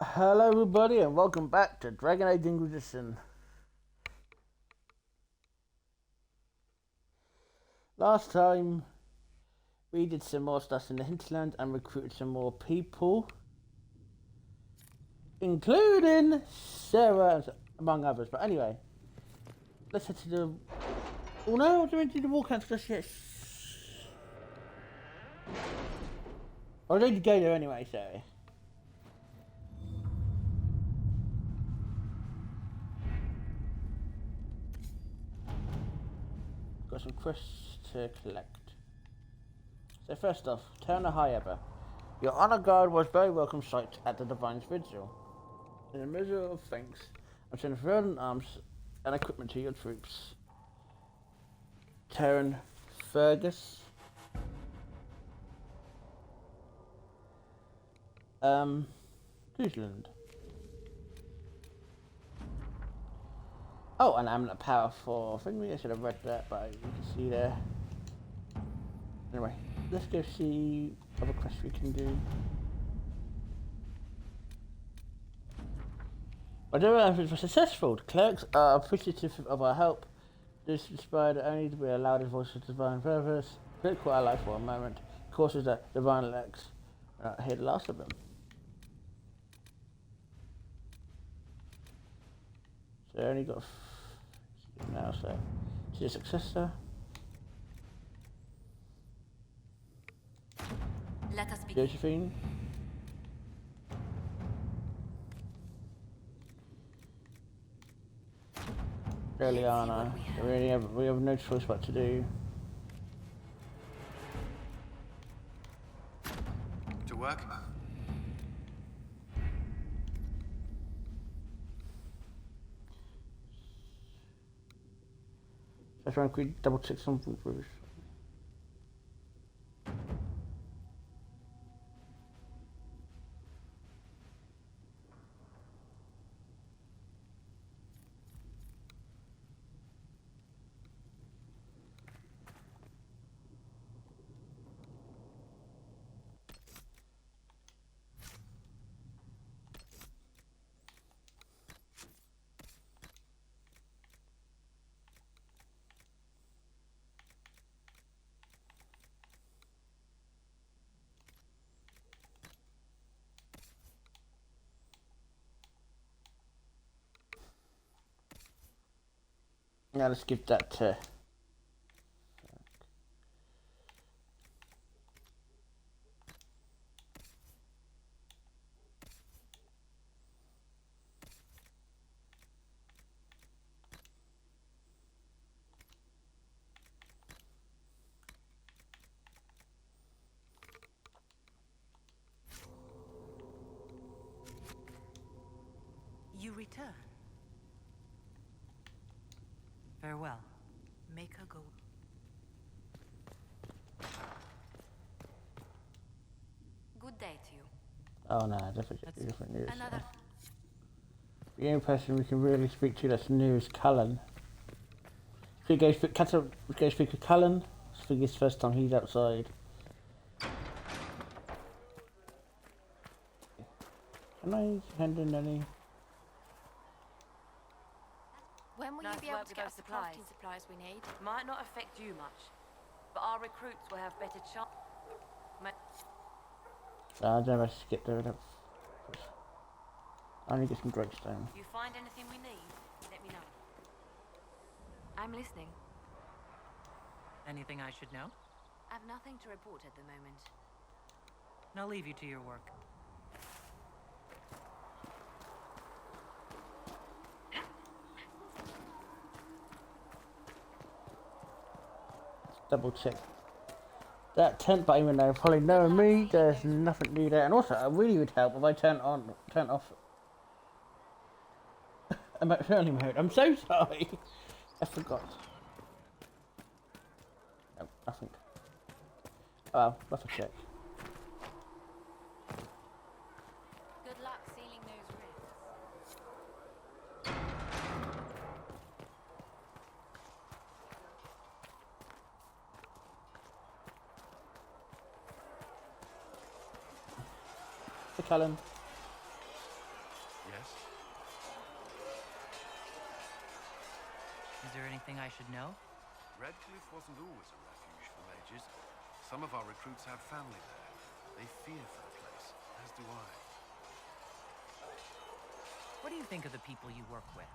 Hello everybody and welcome back to Dragon Age Inquisition. Last time we did some more stuff in the Hinterlands and recruited some more people, including Sarah, among others. But anyway, let's head to the... Oh no, I didn't do the war camp just yet. I need to go there anyway, so... Got some quests to collect. So first off, Turner High Ever. Your honor guard was very welcome sight at the Divine's Vigil. In a measure of thanks, I'm sending further arms and equipment to your troops. Terran Fergus. Queensland. Oh, and I'm a powerful thing. I should have read that, but you can see there. Anyway, let's go see other quests we can do. Although our efforts were successful, the clerics are appreciative of our help. This inspired only to be allowed voice of divine purpose. Critical ally for a moment. Causes that divine elects. We're not here the last of them. So I only got now, so she's a successor. Let us begin. Josephine. Eliana. We have no choice what to do. To work? Let's try and quick double check some reviews. Now let's give that to... You return. Farewell. Make her go. Good day to you. Oh no, definitely different news. Another. The only person we can really speak to that's new is Cullen. So we go speak to Cullen. I think it's the first time he's outside. Can I hand in any? When will you be able to get us the crafting supplies we need? Might not affect you much, but our recruits will have better chance. I don't know if I should get there. I need to get some dragstone. If you find anything we need, let me know. I'm listening. Anything I should know? I've nothing to report at the moment. I'll leave you to your work. Double check that tent, but even though probably knowing me, there's nothing new there. And also, it really would help if I turn off early mode. I'm so sorry. I forgot. No, nothing. Oh, let's check. Good luck sealing those rifts. Hey, Callan. Yes? Is there anything I should know? Redcliffe wasn't always a refuge for mages. Some of our recruits have family there. They fear for the place, as do I. What do you think of the people you work with?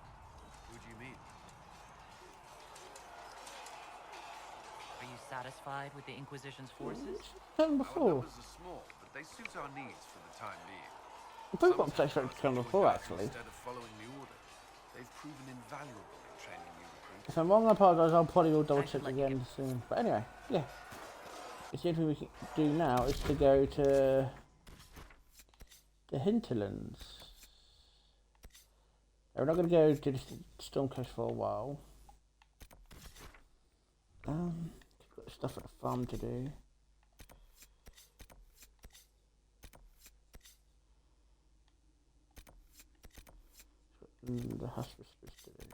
Who do you mean? Are you satisfied with the Inquisition's forces? Done Our before. numbers are small, but they suit our needs for the time being. I think Some what I've have done before, actually. Instead of following the order, they've proven invaluable in training new recruits. If I'm wrong, I apologise. I'll probably will double I should check let you again soon. But anyway, yeah. The only thing we can do now is to go to the Hinterlands. We're not going to go to the Storm Coast for a while. We've got stuff at the farm to do. The hospice to do.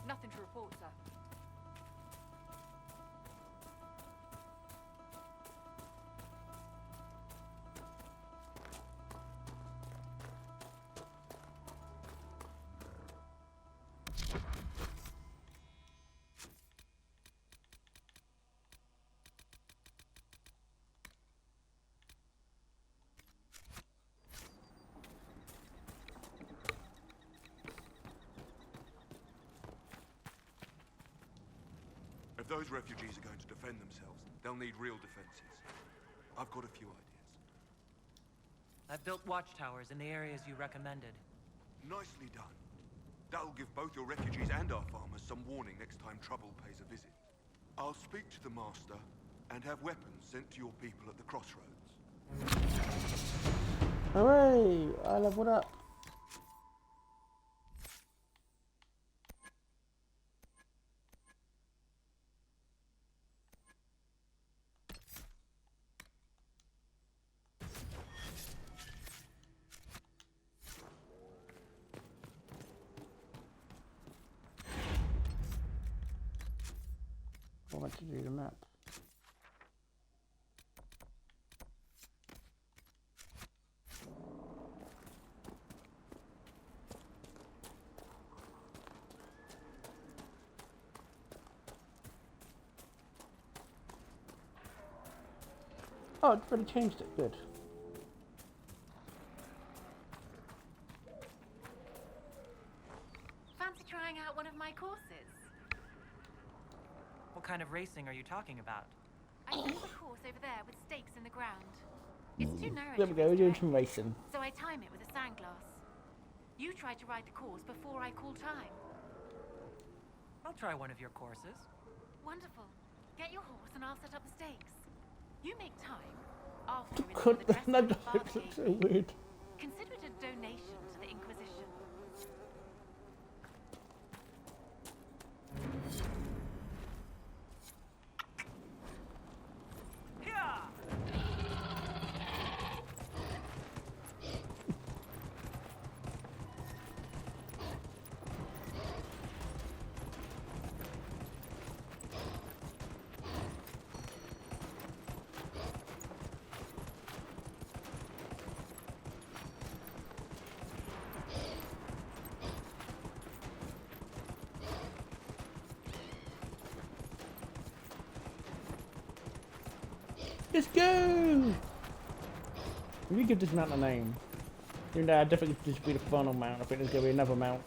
Nothing to report, sir. If those refugees are going to defend themselves, they'll need real defenses. I've got a few ideas. I've built watchtowers in the areas you recommended. Nicely done. That'll give both your refugees and our farmers some warning next time trouble pays a visit. I'll speak to the master and have weapons sent to your people at the crossroads. Hooray! I leveled up. I want to do the map. Oh, it's already changed it. Good. Fancy trying out one of my courses? What kind of racing are you talking about? I use a course over there with stakes in the ground. It's too narrow. There we go, we're doing some racing. So I time it with a sandglass. You try to ride the course before I call time. I'll try one of your courses. Wonderful. Get your horse and I'll set up the stakes. You make time. After we Could the dress no, code no, bargaining. it's so weird. Consider it a donation to the Inquisition. Let's go! We give this mount a name. Even though I definitely this will be the final mount. I think there's gonna be another mount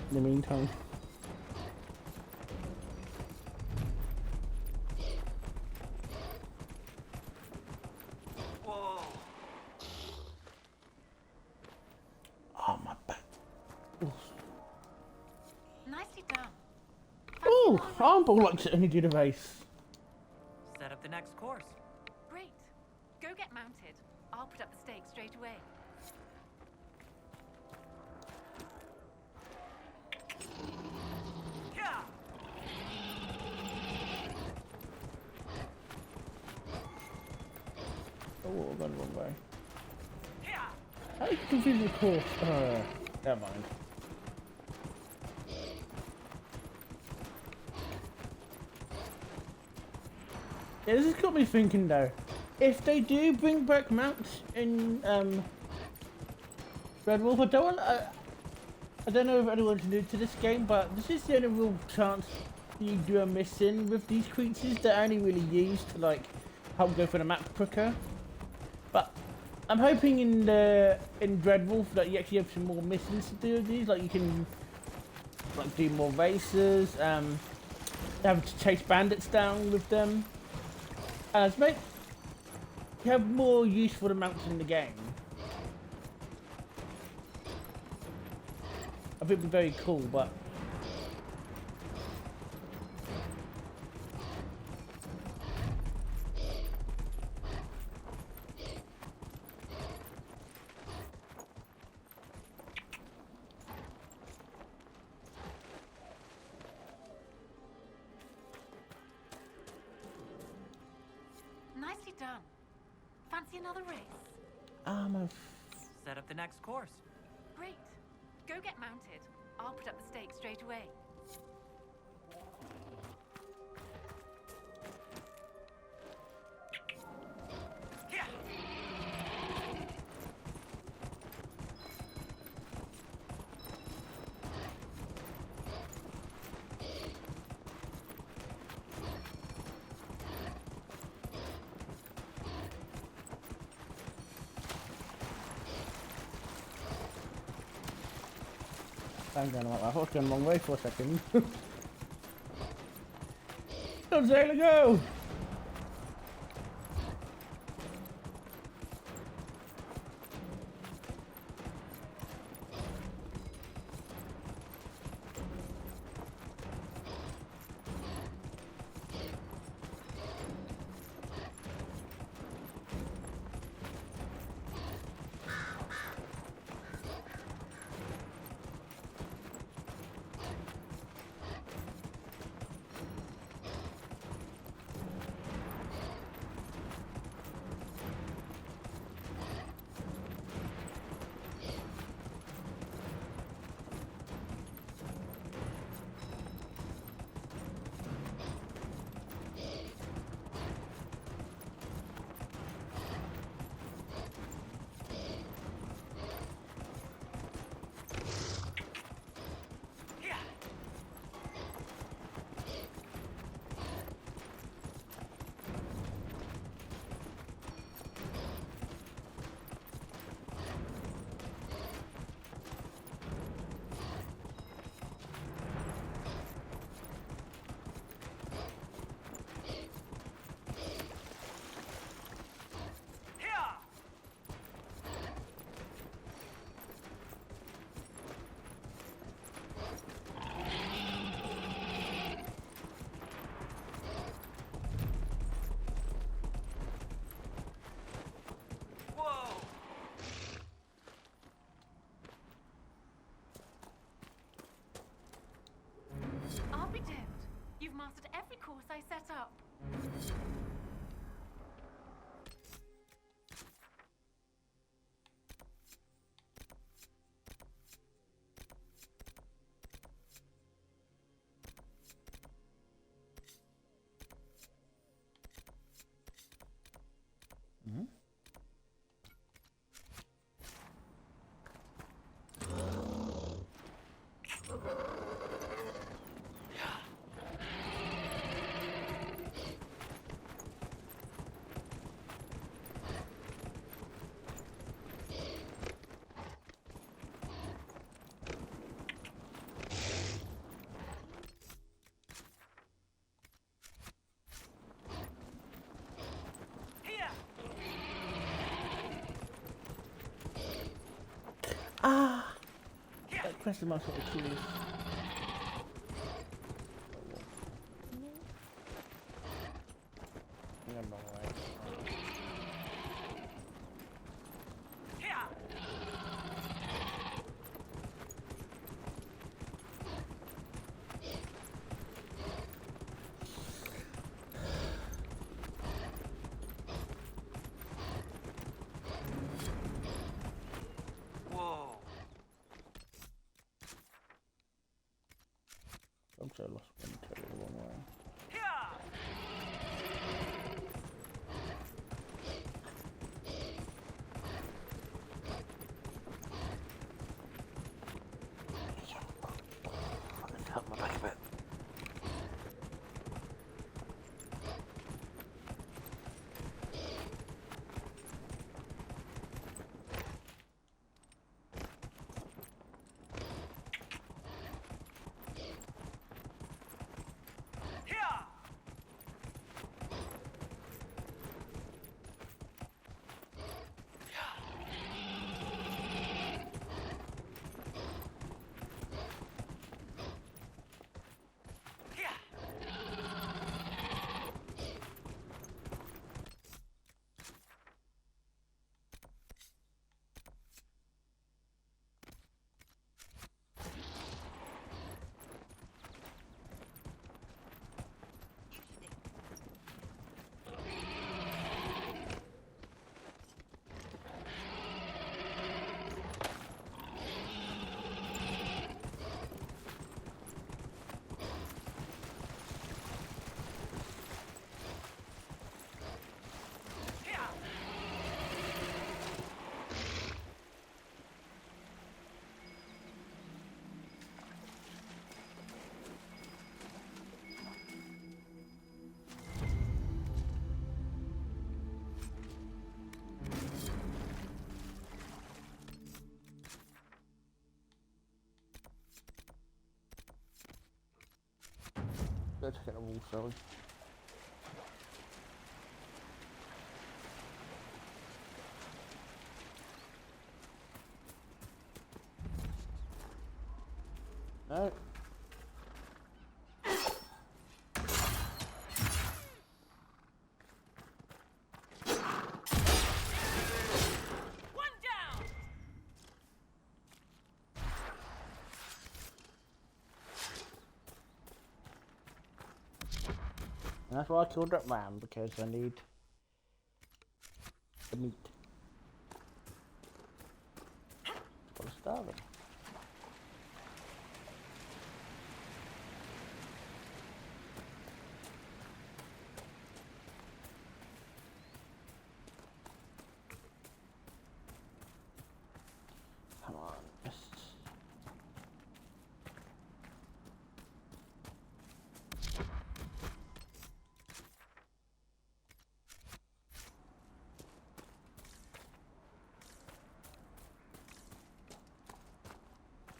in the meantime. Whoa. Oh my back. Nicely done. Ooh, Armball likes to only do the race. Set up the next course. Great. Go get mounted. I'll put up the stakes straight away. Yeah. Oh, I've gone the wrong way. Yeah. How are you confusing the course? Never mind. Yeah, this has got me thinking though. If they do bring back mounts in Red Wolf, I don't know if anyone's new to this game, but this is the only real chance you do a mission with these creatures that are only really used to like help go for the map quicker. But I'm hoping in Red Wolf that you actually have some more missions to do with these, like you can like do more races, have to chase bandits down with them. To make you have more use for the mounts in the game. I think it'd be very cool, but Nicely done. Fancy another race? Set up the next course. Great. Go get mounted. I'll put up the stakes straight away. Yeah. I'm going like that. I thought I was going the wrong way for a second. Come sailor, go! I'll be damned. You've mastered every course I set up. pressing my sort of keys. Yeah, no way. I'm so lost when I tell you the wrong way. Help my back a bit. Go check out the wall, sorry. No. And that's why I killed that ram, because I need the meat. For the starving. Come on, let's...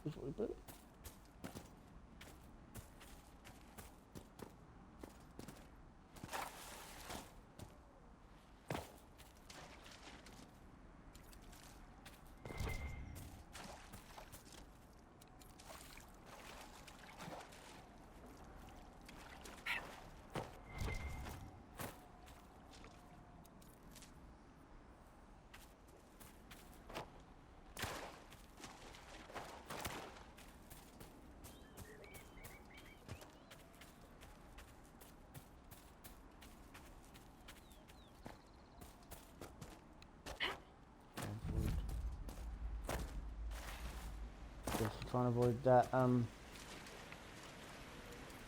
That's what we do. Just trying to avoid that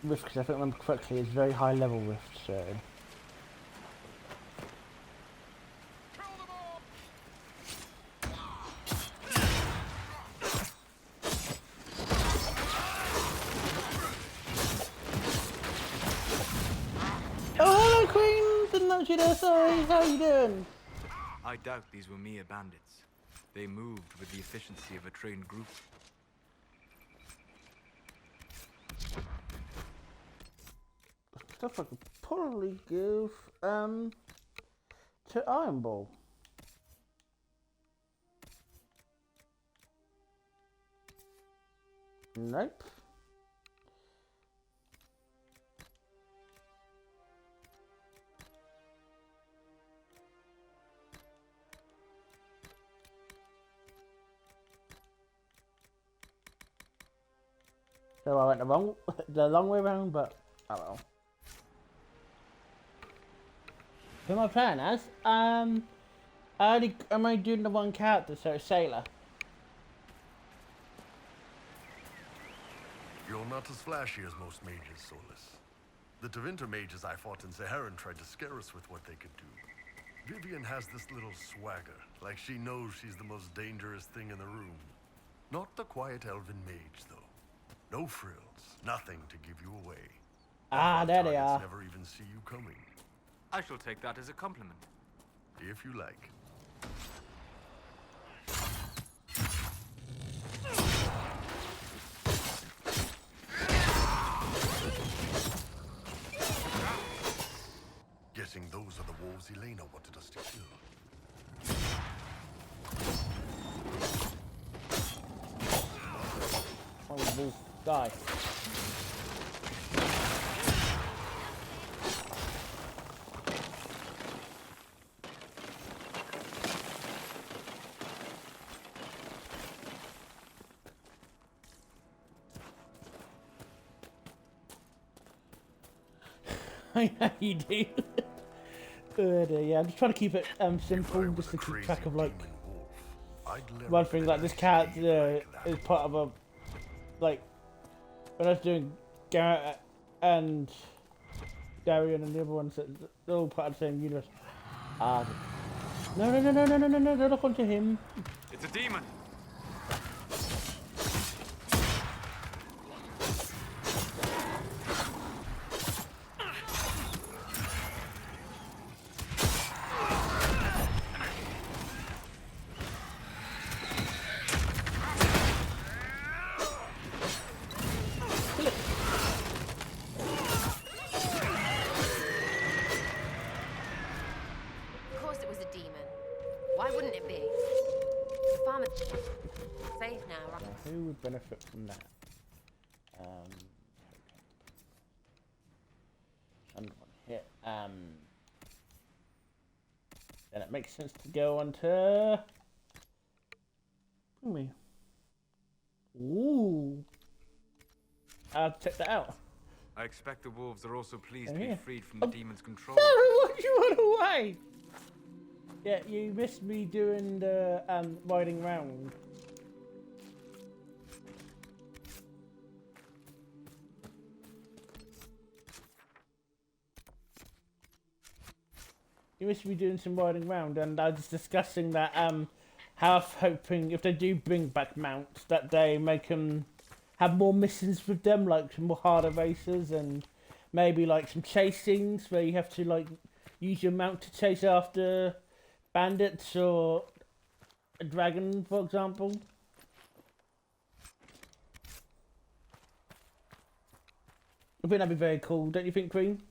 rift, because if I remember correctly, it's very high level rift, so... Oh hello Queen! Didn't know you there, sorry, how you doing? I doubt these were mere bandits. They moved with the efficiency of a trained group. Stuff I could probably give to Iron Ball. Nope. So I went the long way around, but oh well. Who am I playing as? Am I doing the one character, so it's Sailor? You're not as flashy as most mages, Solus. The Tevinter mages I fought in Saharan tried to scare us with what they could do. Vivian has this little swagger, like she knows she's the most dangerous thing in the room. Not the quiet elven mage, though. No frills, nothing to give you away. Ah, there they Targets are. never even see you coming, I shall take that as a compliment. if you like. Guessing those are the wolves Elena wanted us to kill. Oh, wolf, die. I know you do. Good, yeah, I'm just trying to keep it simple, just to keep track of like one thing. Like this character is part of a like when I was doing Garrett and Darian and the other ones, they're all part of the same universe. No, don't look onto him. It's a demon. Of course it was a demon. Why wouldn't it be? The farmer's safe now, right? Now, who would benefit from that? Another one here. Then it makes sense to go on to. Bring me. Ooh. I'll check that out. I expect the wolves are also pleased Oh, to be yeah. freed from the demon's control. Why'd you run away? Yeah, you missed me doing the riding round. You missed me doing some riding round, and I was discussing that how I'm hoping if they do bring back mounts that they make them have more missions with them, like some more harder races, and maybe like some chasings where you have to like use your mount to chase after bandits or a dragon, for example. I think that'd be very cool, don't you think, Queen?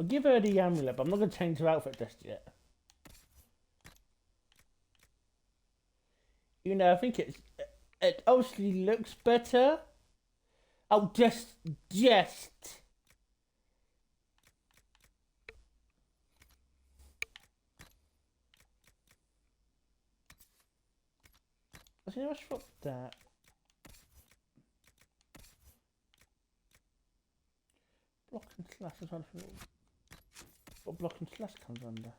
I'll give her the amulet, but I'm not going to change her outfit just yet. You know, I think it obviously looks better. Oh, just. I think I'll swap that. Block and slash is one for what block and slash comes under.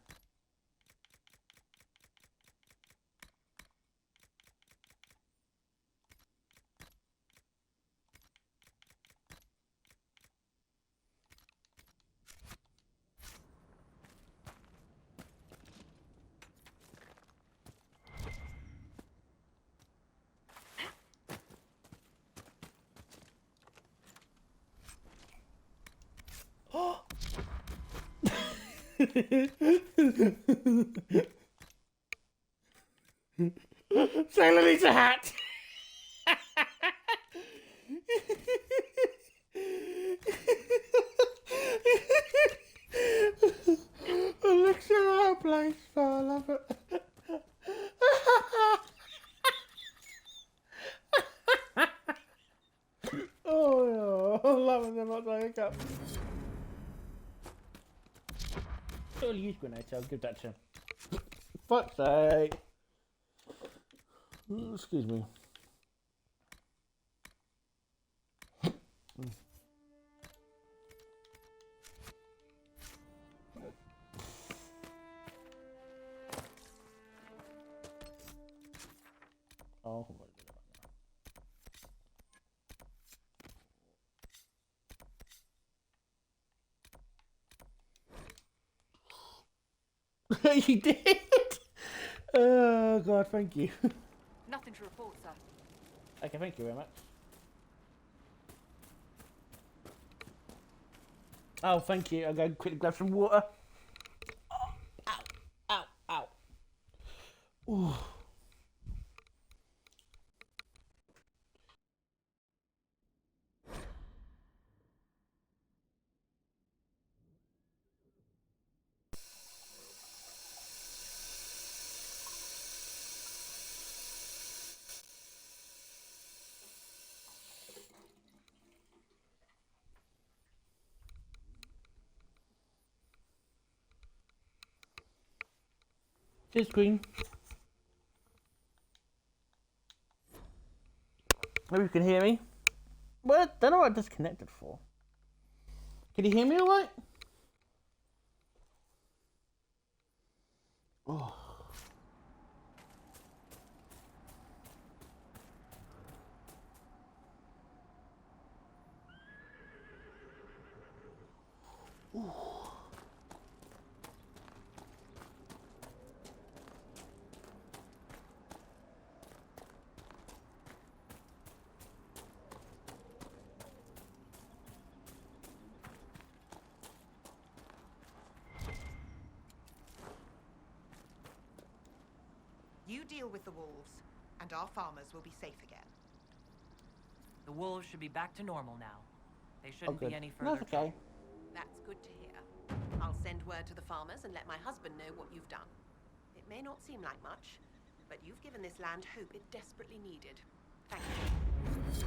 Sailor needs a hat! I'm loving them as I hiccup. Still use grenade, so I'll give that to him. Fuck's sake. Excuse me. Oh, you did? Oh god, thank you. Nothing to report, sir. Okay, thank you very much. Oh, thank you. I'll go quickly grab some water. Ow, ow, ow. Ooh. Cheers, Queen. Maybe you can hear me. Well, I don't know what I disconnected for. Can you hear me alright? Oh. Ooh. You deal with the wolves, and our farmers will be safe again. The wolves should be back to normal now. They shouldn't good. be any No, further. it's okay. That's good to hear. I'll send word to the farmers and let my husband know what you've done. It may not seem like much, but you've given this land hope it desperately needed. Thank you.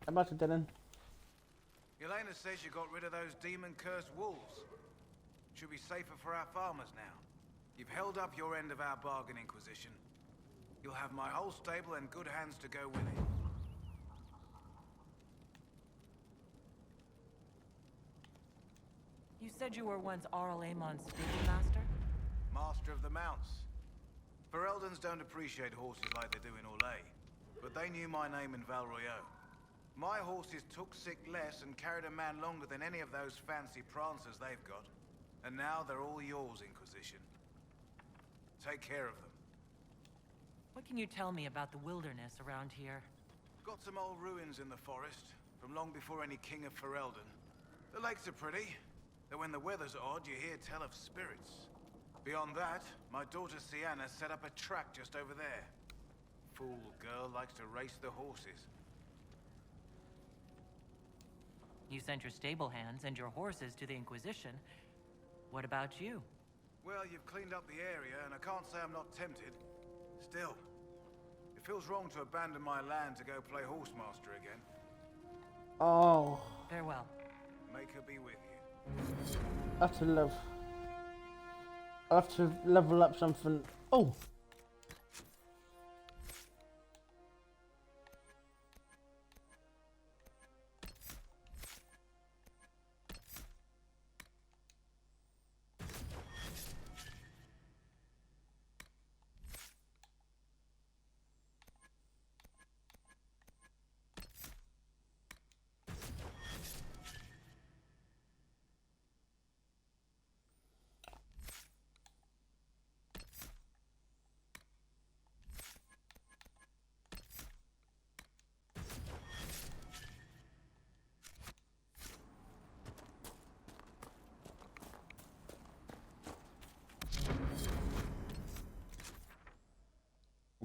How about it, Dylan? Yelena says you got rid of those demon-cursed wolves. Should be safer for our farmers now. You've held up your end of our bargain, Inquisition. You'll have my whole stable and good hands to go with it. You said you were once Arl Amon's stable master? Master of the mounts. Fereldans don't appreciate horses like they do in Orlais, but they knew my name in Val Royeaux. My horses took sick less and carried a man longer than any of those fancy prancers they've got. And now they're all yours, Inquisition. Take care of them. What can you tell me about the wilderness around here? Got some old ruins in the forest, from long before any king of Ferelden. The lakes are pretty, though when the weather's odd, you hear tell of spirits. Beyond that, my daughter Sienna set up a track just over there. Fool girl likes to race the horses. You sent your stable hands and your horses to the Inquisition. What about you? Well, you've cleaned up the area, and I can't say I'm not tempted. Still, it feels wrong to abandon my land to go play horsemaster again. Oh. Farewell. Make her be with you. I have to love. I have to level up something. Oh.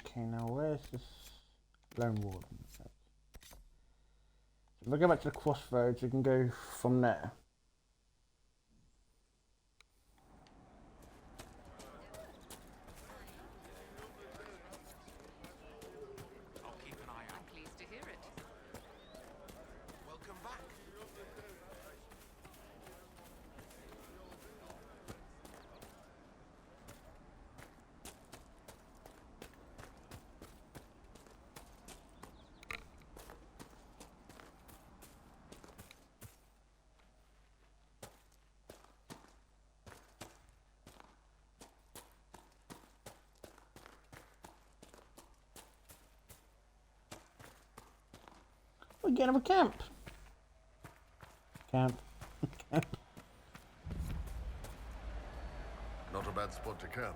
Okay, now where's this lone warden? So if I go back to the crossroads, we can go from there. We get another camp. Camp. Camp. Not a bad spot to camp.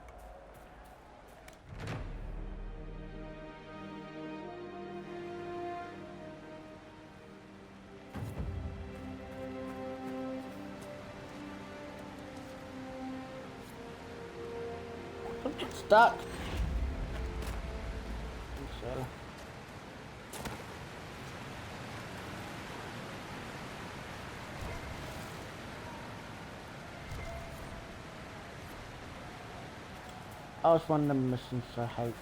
Don't get stuck. So. I was one of the missions I hate.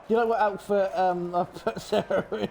You know what outfit I put Sarah in?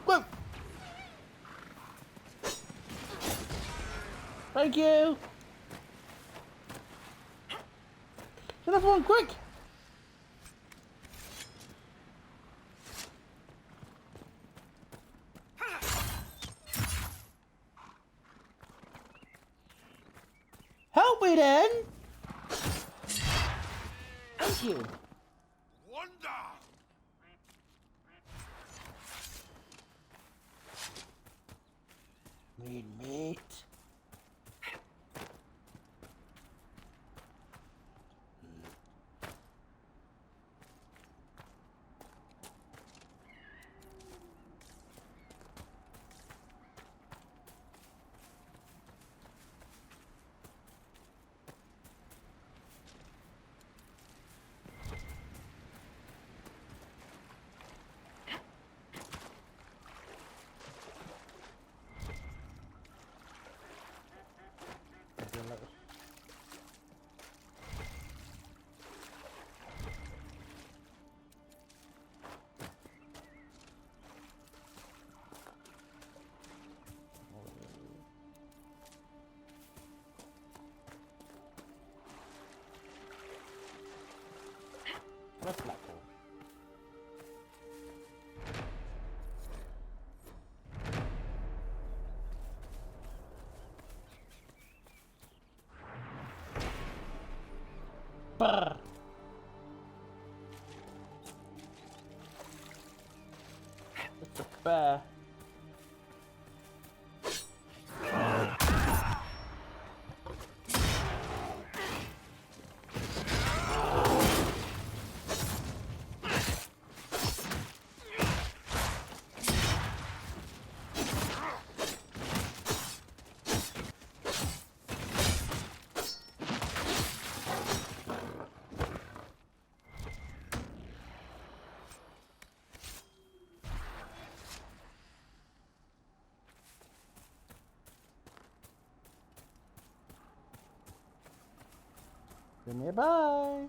Whoa. Thank you. Another one, quick. Help me then. Thank you. Need meat. What's that for? Brr. It's a bear. Nearby.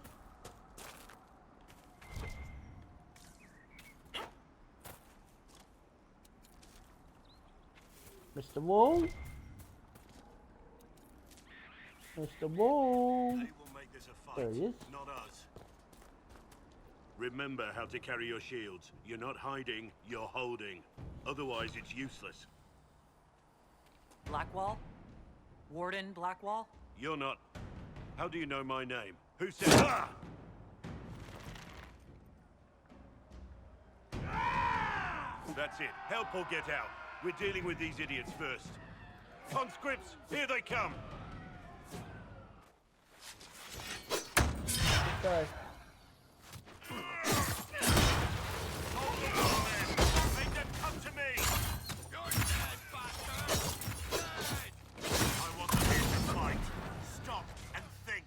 Mr. Wall? Mr. Wall? They will make this a fight, There he is. not us. Remember how to carry your shields. You're not hiding, you're holding. Otherwise, it's useless. Blackwall? Warden Blackwall? You're not. How do you know my name? Who said ah? That's it. Help or get out. We're dealing with these idiots first. Conscripts, here they come. Die. Make them come to me! You're dead, bastard! Dead! I want them here to fight. Stop and think.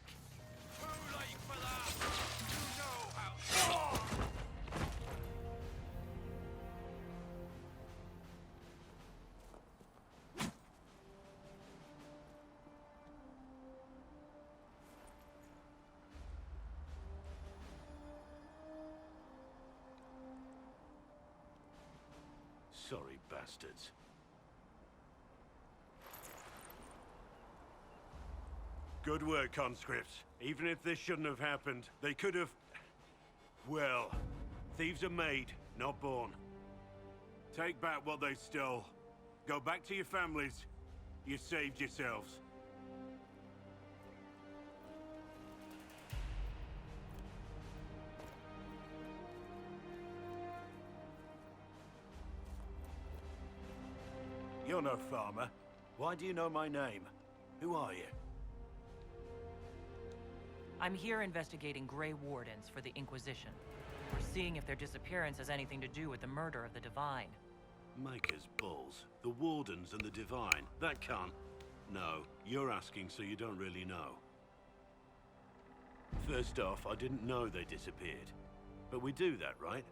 Too late for that! You know how... Sorry, bastards. Good work, conscripts. Even if this shouldn't have happened, they could have... Well, thieves are made, not born. Take back what they stole. Go back to your families. You saved yourselves. You're no farmer. Why do you know my name? Who are you? I'm here investigating Grey Wardens for the Inquisition. We're seeing if their disappearance has anything to do with the murder of the Divine. Maker's balls. The Wardens and the Divine. That can't... No, you're asking so you don't really know. First off, I didn't know they disappeared. But we do that, right?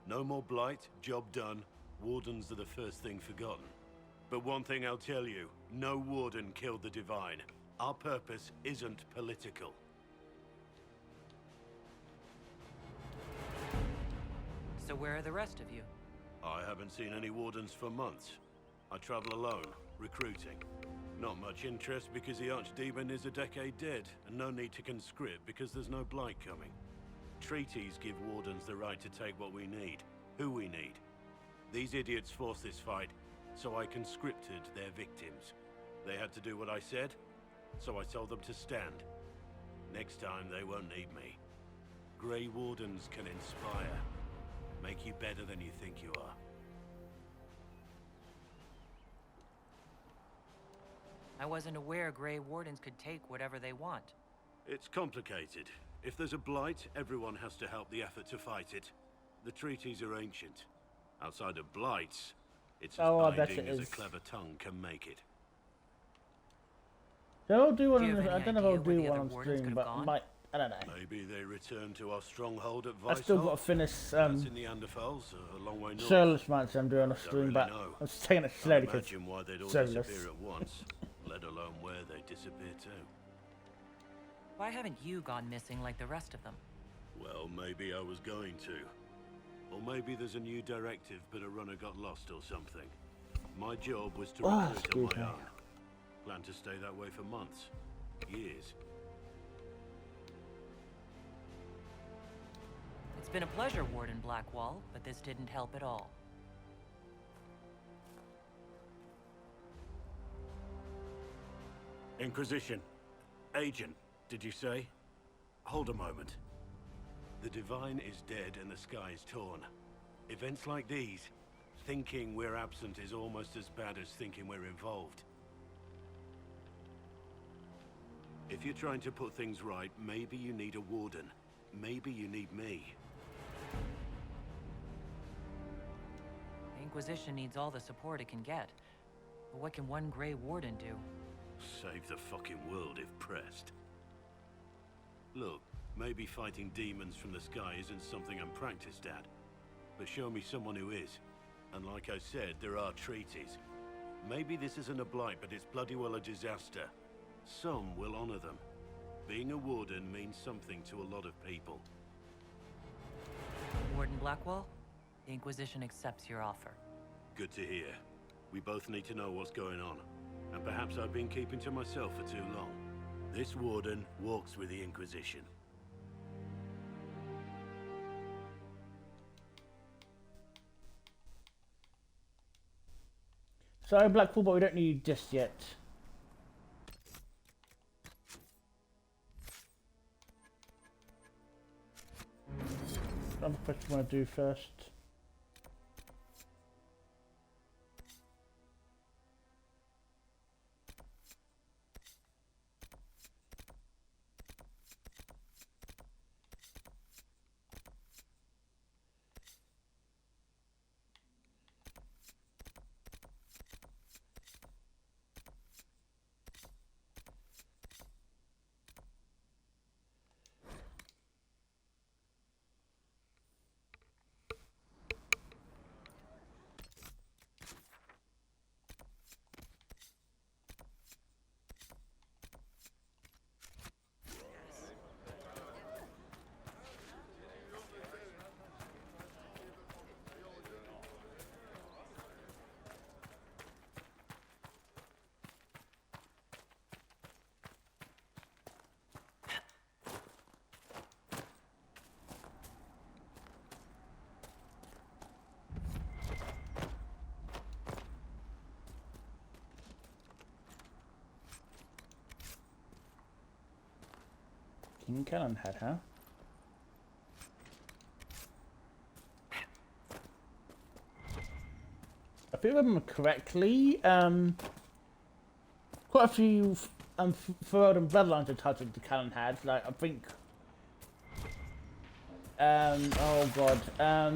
No more blight, job done. Wardens are the first thing forgotten. But one thing I'll tell you, no Warden killed the Divine. Our purpose isn't political. So where are the rest of you? I haven't seen any Wardens for months. I travel alone, recruiting. Not much interest because the Archdemon is a decade dead, and no need to conscript because there's no blight coming. Treaties give Wardens the right to take what we need, who we need. These idiots forced this fight, so I conscripted their victims. They had to do what I said, so I told them to stand. Next time, they won't need me. Grey Wardens can inspire. Make you better than you think you are. I wasn't aware Grey Wardens could take whatever they want. It's complicated. If there's a blight, everyone has to help the effort to fight it. The treaties are ancient. Outside of blights, it's as I bet binding it as a is. clever tongue can make it. I'll do one. Do you have I any don't know if I'll idea where do the one other on Wardens stream, could but have I gone? might. I don't know. Maybe they return to our stronghold at I've still got to Weishaupt. finish That's in the Underfalls, a long way north. Sherlock's Mansion I'm doing on Don't stream, really but know. I'm just taking it Can't slowly because imagine why they'd all Sherlock's. disappear at once, let alone where they disappear to. Why haven't you gone missing like the rest of them? Well, maybe I was going to. Or maybe there's a new directive, but a runner got lost or something. My job was to recruit excuse on my me. own. Plan to stay that way for months. Years. It's been a pleasure, Warden Blackwall, but this didn't help at all. Inquisition. Agent, did you say? Hold a moment. The Divine is dead and the sky is torn. Events like these, thinking we're absent is almost as bad as thinking we're involved. If you're trying to put things right, maybe you need a warden. Maybe you need me. The Inquisition needs all the support it can get. But what can one Grey Warden do? Save the fucking world if pressed. Look, maybe fighting demons from the sky isn't something I'm practiced at. But show me someone who is. And like I said, there are treaties. Maybe this isn't a blight, but it's bloody well a disaster. Some will honor them. Being a warden means something to a lot of people. Warden Blackwall, the Inquisition accepts your offer. Good to hear. We both need to know what's going on. And perhaps I've been keeping to myself for too long. This warden walks with the Inquisition. Sorry, Blackpool, but we don't need just yet. What do you want to do first? King Kellan had, huh? If I remember correctly, quite a few Ferelden bloodlines are titled to Kellan had. Like I think, oh god, yeah,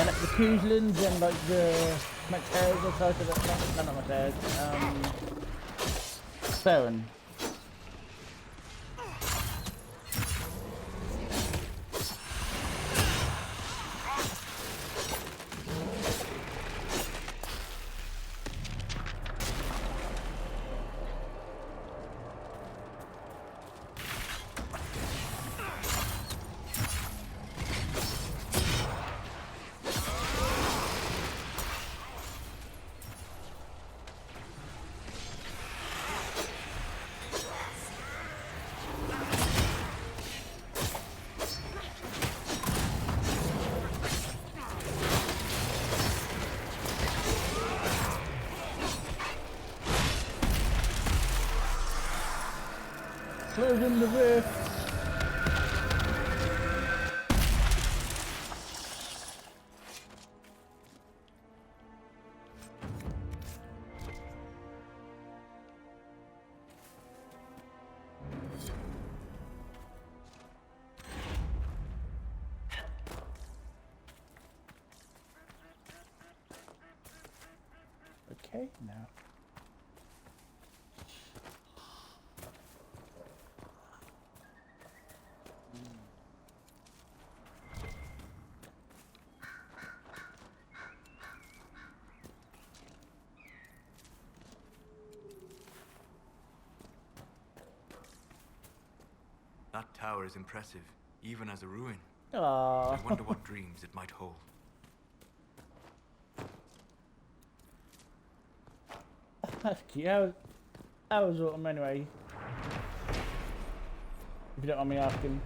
like the Kuzlins and like the McTares are titled. No, not McTares. Farron. Closing the rift. Okay, now. That tower is impressive, even as a ruin. Aww. I wonder what dreams it might hold. That's cute. How was Autumn anyway? If you don't mind me asking.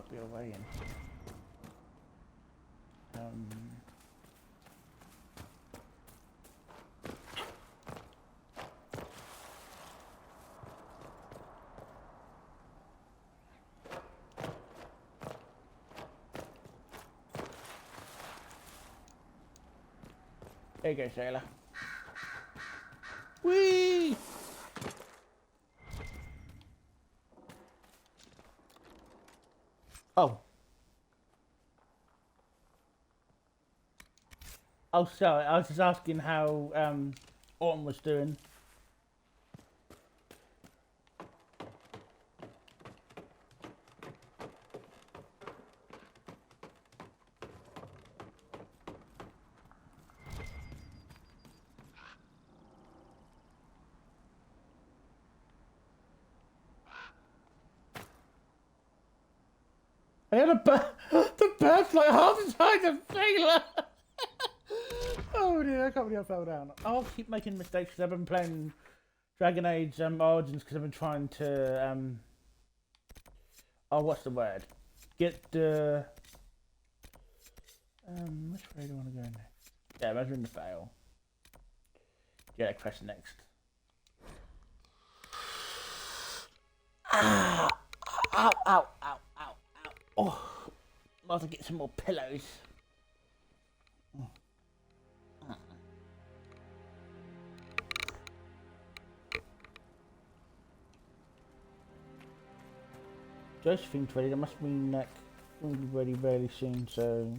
Be a way in. There you go, sailor. Whee! Oh. Oh, sorry. I was just asking how Autumn was doing. I had a bird. The bird's like half the size of Sailor. Oh dear, I can't believe I fell down. I'll keep making mistakes because I've been playing Dragon Age Origins because I've been trying to oh, what's the word? Get the which way do I want to go next? Yeah, measuring the fail. Get that quest next. Ow! Ow! Ow! Ow! Ow! Oh, might have to get some more pillows. Josephine's ready. That must mean that we'll be ready very soon. So.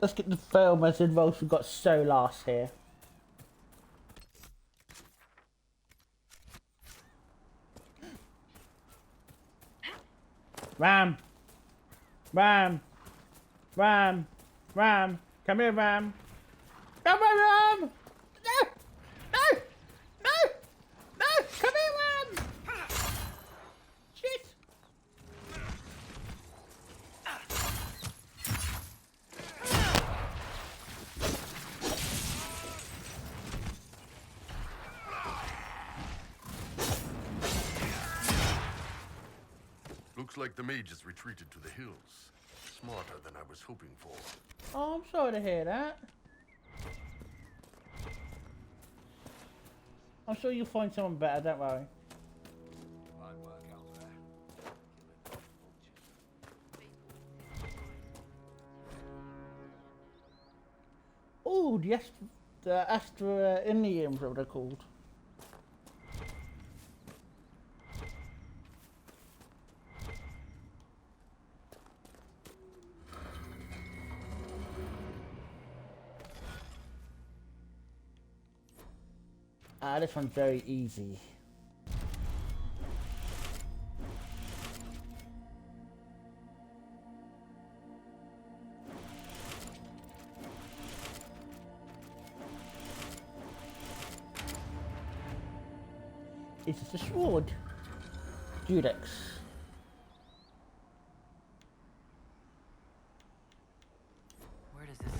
Let's get the fail method rolls. We've got Solas here. Ram! Ram! Ram! Ram! Come here, Ram. Come here, Ram. No! No! No! No! Come here, Ram! Shit! Looks like the mage has retreated to the hills. Smarter than I was hoping for. Oh, I'm sorry to hear that. I'm sure you'll find someone better, don't worry. Oh, the Astra Indians, what they're called. This one's very easy. It's a sword. Judex. Where does this lead?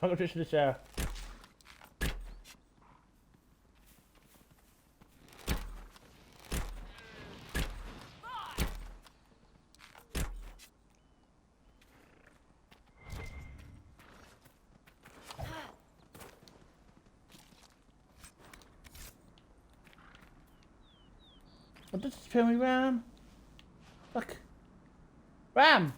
I'll go to this area. What does this tell me, Ram? Look. Ram!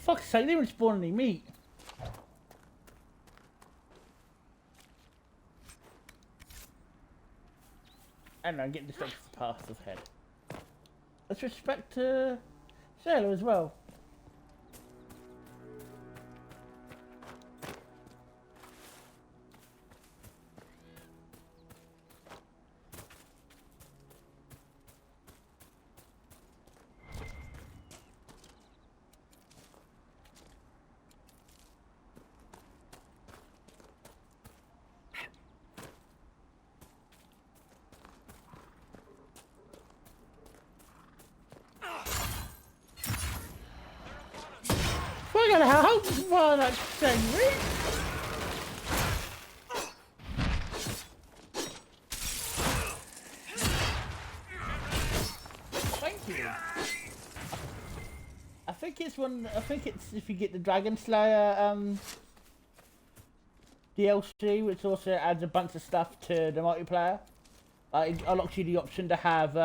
Fuck's sake, they didn't spawn any meat. And I'm getting this extra path ahead. Let's respect Sailor as well. We're gonna help for that Henry. Thank you. I think it's if you get the Dragon Slayer DLC, which also adds a bunch of stuff to the multiplayer. It unlocks you the option to have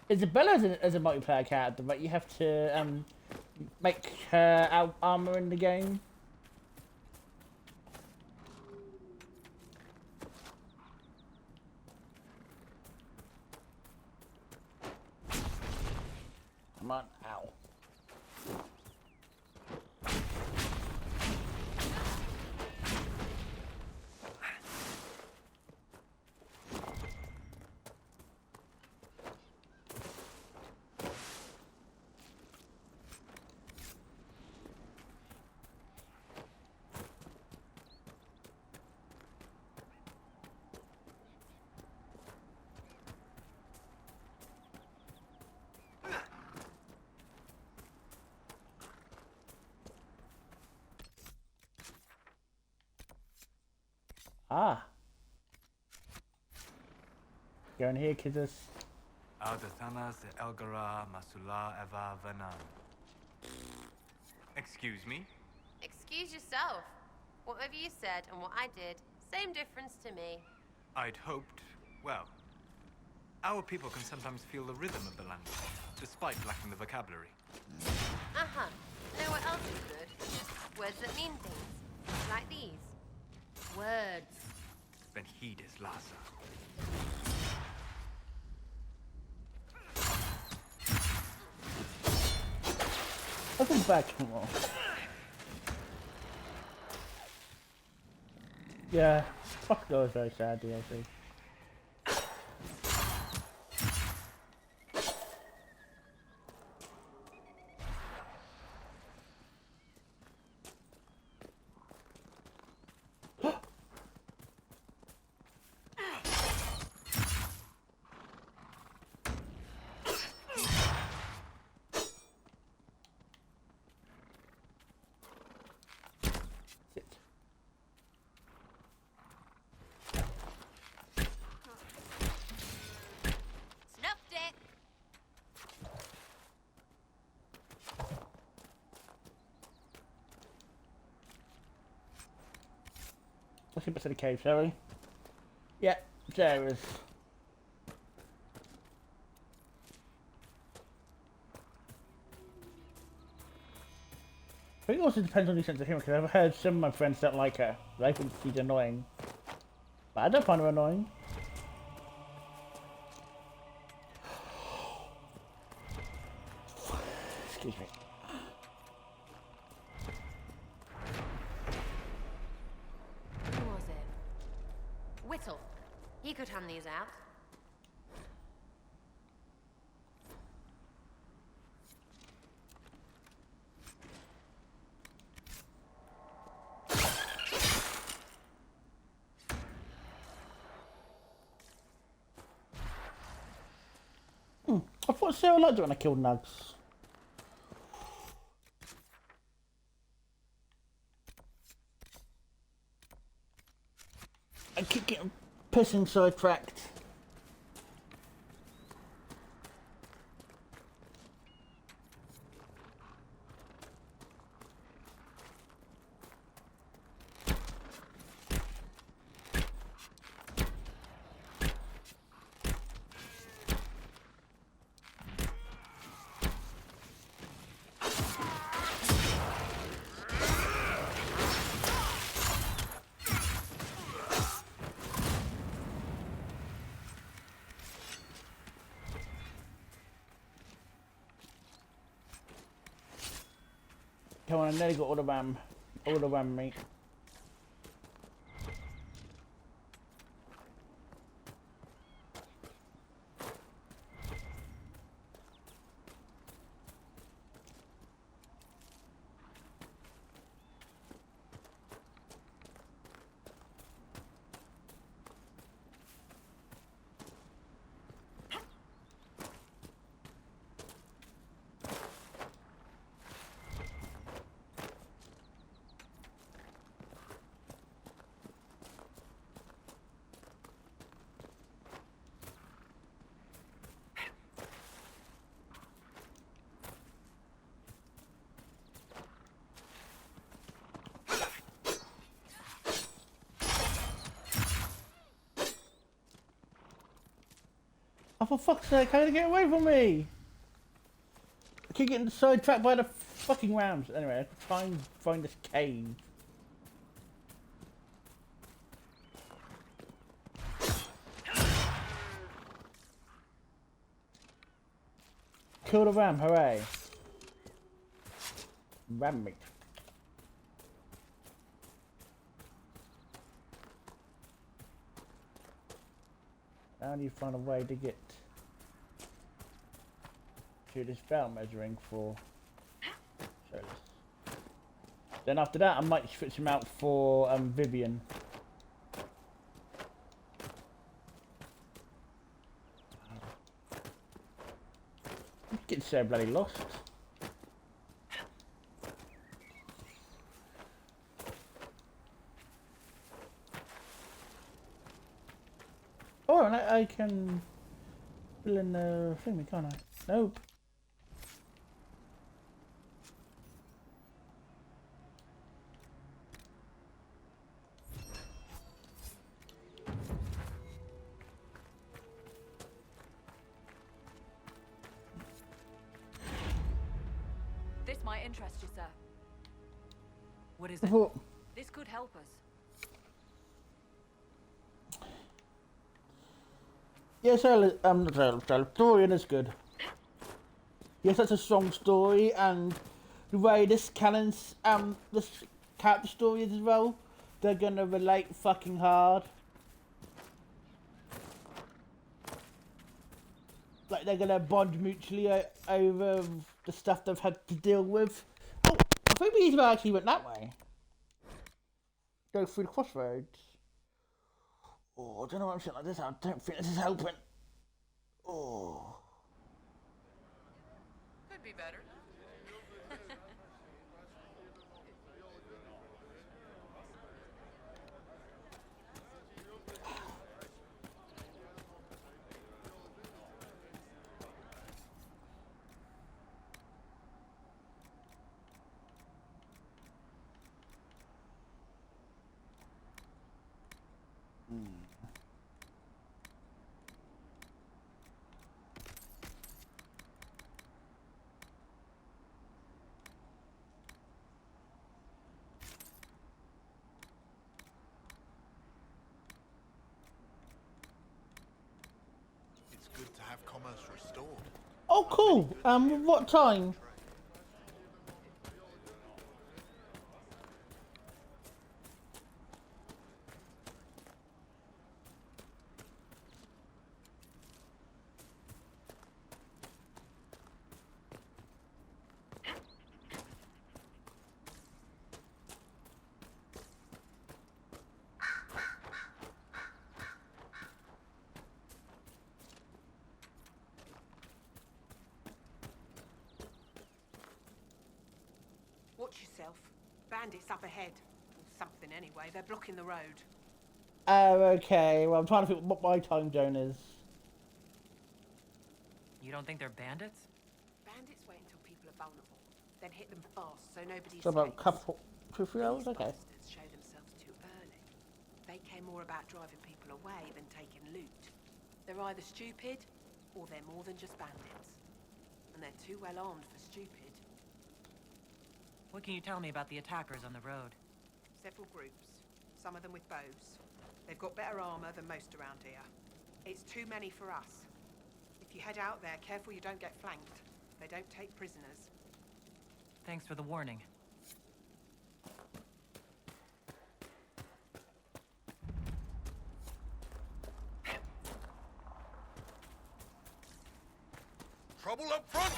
Isabella as a multiplayer character, but you have to make her armor in the game. Come on, ow. Ah. Go in here, kiddos. Aldathanas Elgara Masula Eva Venan. Excuse me? Excuse yourself. Whatever you said and what I did, same difference to me. I'd hoped, well, our people can sometimes feel the rhythm of the language, despite lacking the vocabulary. Uh-huh. Know what else is good? Words that mean things. Like these. Words. Then heed his Lhasa. I think back more. Yeah, fuck those very sad DLC. Snuffed it. Let's get back to the cave, shall we? Yeah, there is. I think it also depends on your sense of humour, because I've heard some of my friends don't like her. They think she's annoying. But I don't find her annoying. Excuse me. Who was it? Whittle. He could hand these out. I thought Sarah liked it when I killed Nugs. I keep getting pissing sidetracked. Come on, I nearly got all the ram meat. Oh, for fuck's sake, how did they get away from me? I keep getting sidetracked by the fucking rams. Anyway, I could try and find this cave. Kill the ram, hooray. Ram meat. Now I need to find a way to get to this bell measuring for so then after that I might switch him out for Vivian. I'm getting so bloody lost. Oh, and I can fill in the thing, can't I? Nope. might interest you, sir. What is it? This could help us. Yes, the story is good. Yes, that's a strong story, and the way this canon's this character story is as well, they're gonna relate fucking hard. Like they're gonna bond mutually over the stuff they've had to deal with. Oh, I think we actually went that way. Go through the crossroads. Oh, I don't know what I'm saying like this. I don't think this is helping. Oh. Could be better. It's good to have commerce restored. Oh, cool. What time? Watch yourself. Bandits up ahead. Or something anyway. They're blocking the road. Oh, okay. Well, I'm trying to think what my time zone is. You don't think they're bandits? Bandits wait until people are vulnerable, then hit them fast so nobody So about escapes. 2-3 hours? These Okay. bastards show themselves too early. They care more about driving people away than taking loot. They're either stupid, or they're more than just bandits. And they're too well armed for stupid. What can you tell me about the attackers on the road? Several groups, some of them with bows. They've got better armor than most around here. It's too many for us. If you head out there, careful you don't get flanked. They don't take prisoners. Thanks for the warning. Trouble up front!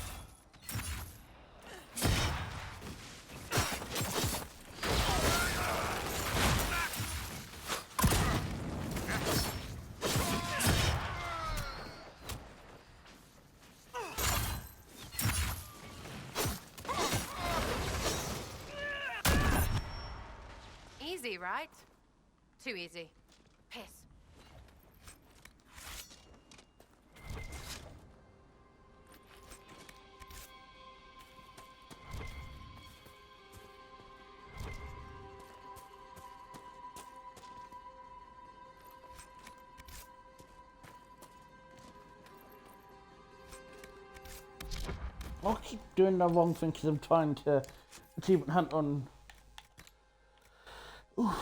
Easy, right? Too easy. Piss. I'll keep doing the wrong thing because I'm trying to achievement hunt on. Oof.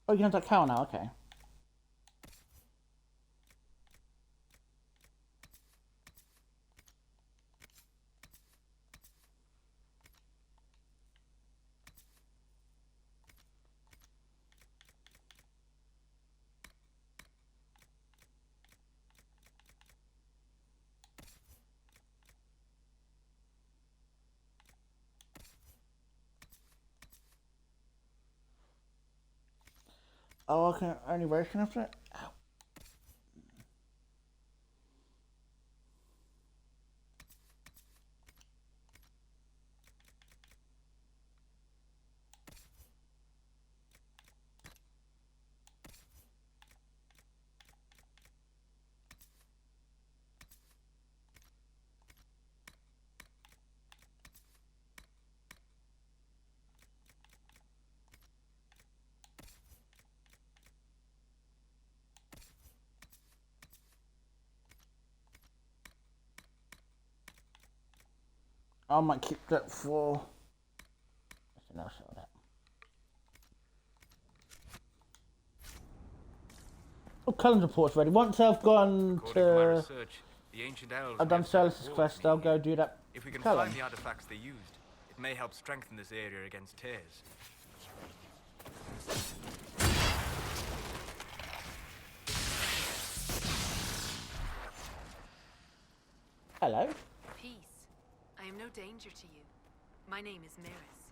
Oh, you can have that cow now, okay. Oh, I can only ration after it? Ow. I might keep that for. I'll sell that. Oh, Cullen's report's ready. Once I've gone According to my to. research, the ancient elves I've may done have set up Silas's walls quest, near I'll go here. do that. If we can Cullen. find the artifacts they used, it may help strengthen this area against tears. Hello. Peace. I am no danger to you. My name is Miris.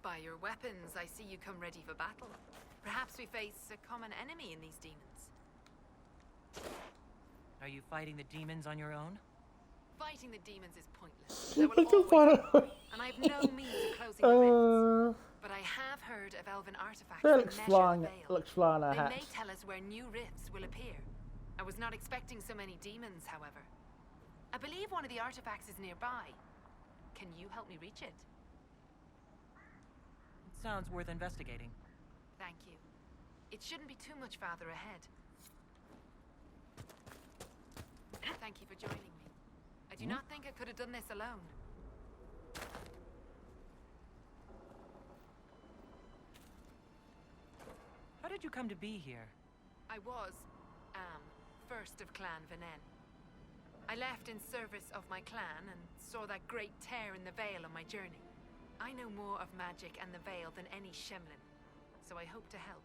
By your weapons, I see you come ready for battle. Perhaps we face a common enemy in these demons. Are you fighting the demons on your own? Fighting the demons is pointless. There will always be, and I have no means of closing the rifts. But I have heard of elven artifacts that measure the veil. Looks flying our They hats. may tell us where new rifts will appear. I was not expecting so many demons, however. I believe one of the artifacts is nearby. Can you help me reach it? It sounds worth investigating. Thank you. It shouldn't be too much farther ahead. Thank you for joining me. I do not think I could have done this alone. How did you come to be here? I was, first of Clan Venen. I left in service of my clan and saw that great tear in the Vale on my journey. I know more of magic and the Vale than any Shemlin, so I hope to help.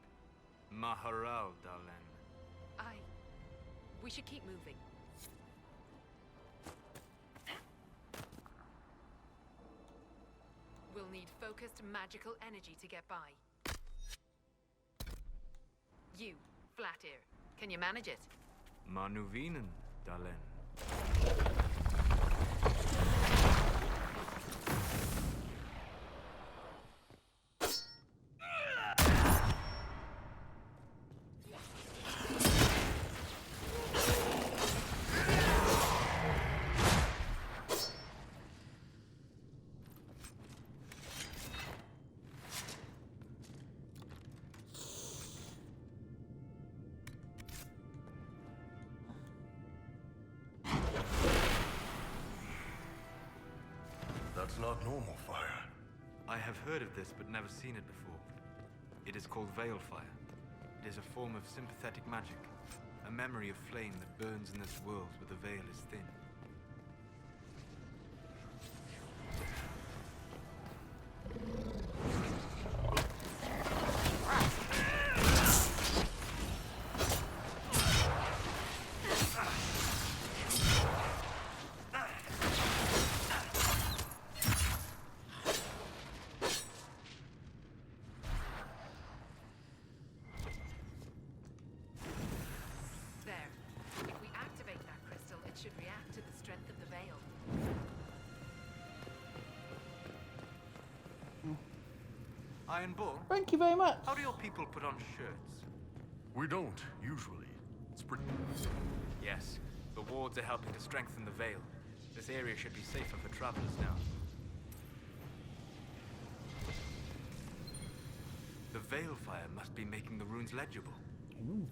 Maharal, Dalen. We should keep moving. We'll need focused magical energy to get by. You, Flatear, can you manage it? Manuvinen, Dalen. That's not normal fire. I have heard of this, but never seen it before. It is called Veil Fire. It is a form of sympathetic magic. A memory of flame that burns in this world where the veil is thin. Iron Bull? Thank you very much. How do your people put on shirts? We don't, usually. It's pretty... Yes, the wards are helping to strengthen the Veil. This area should be safer for travelers now. The Veil Fire must be making the runes legible. Ooh.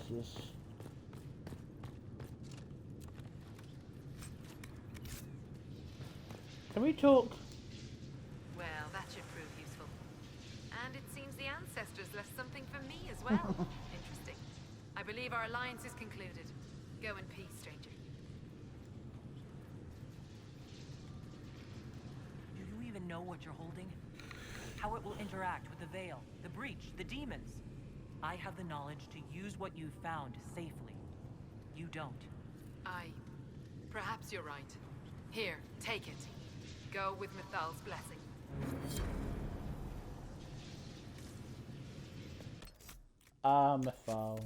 Yes. Can we talk? Well, that should prove useful. And it seems the ancestors left something for me as well. Interesting. I believe our alliance is concluded. Go in peace, stranger. Do you even know what you're holding? How it will interact with the Veil, the Breach, the demons? I have the knowledge to use what you've found safely. You don't. Perhaps you're right. Here, take it. Go with Mithal's blessing. Mithal.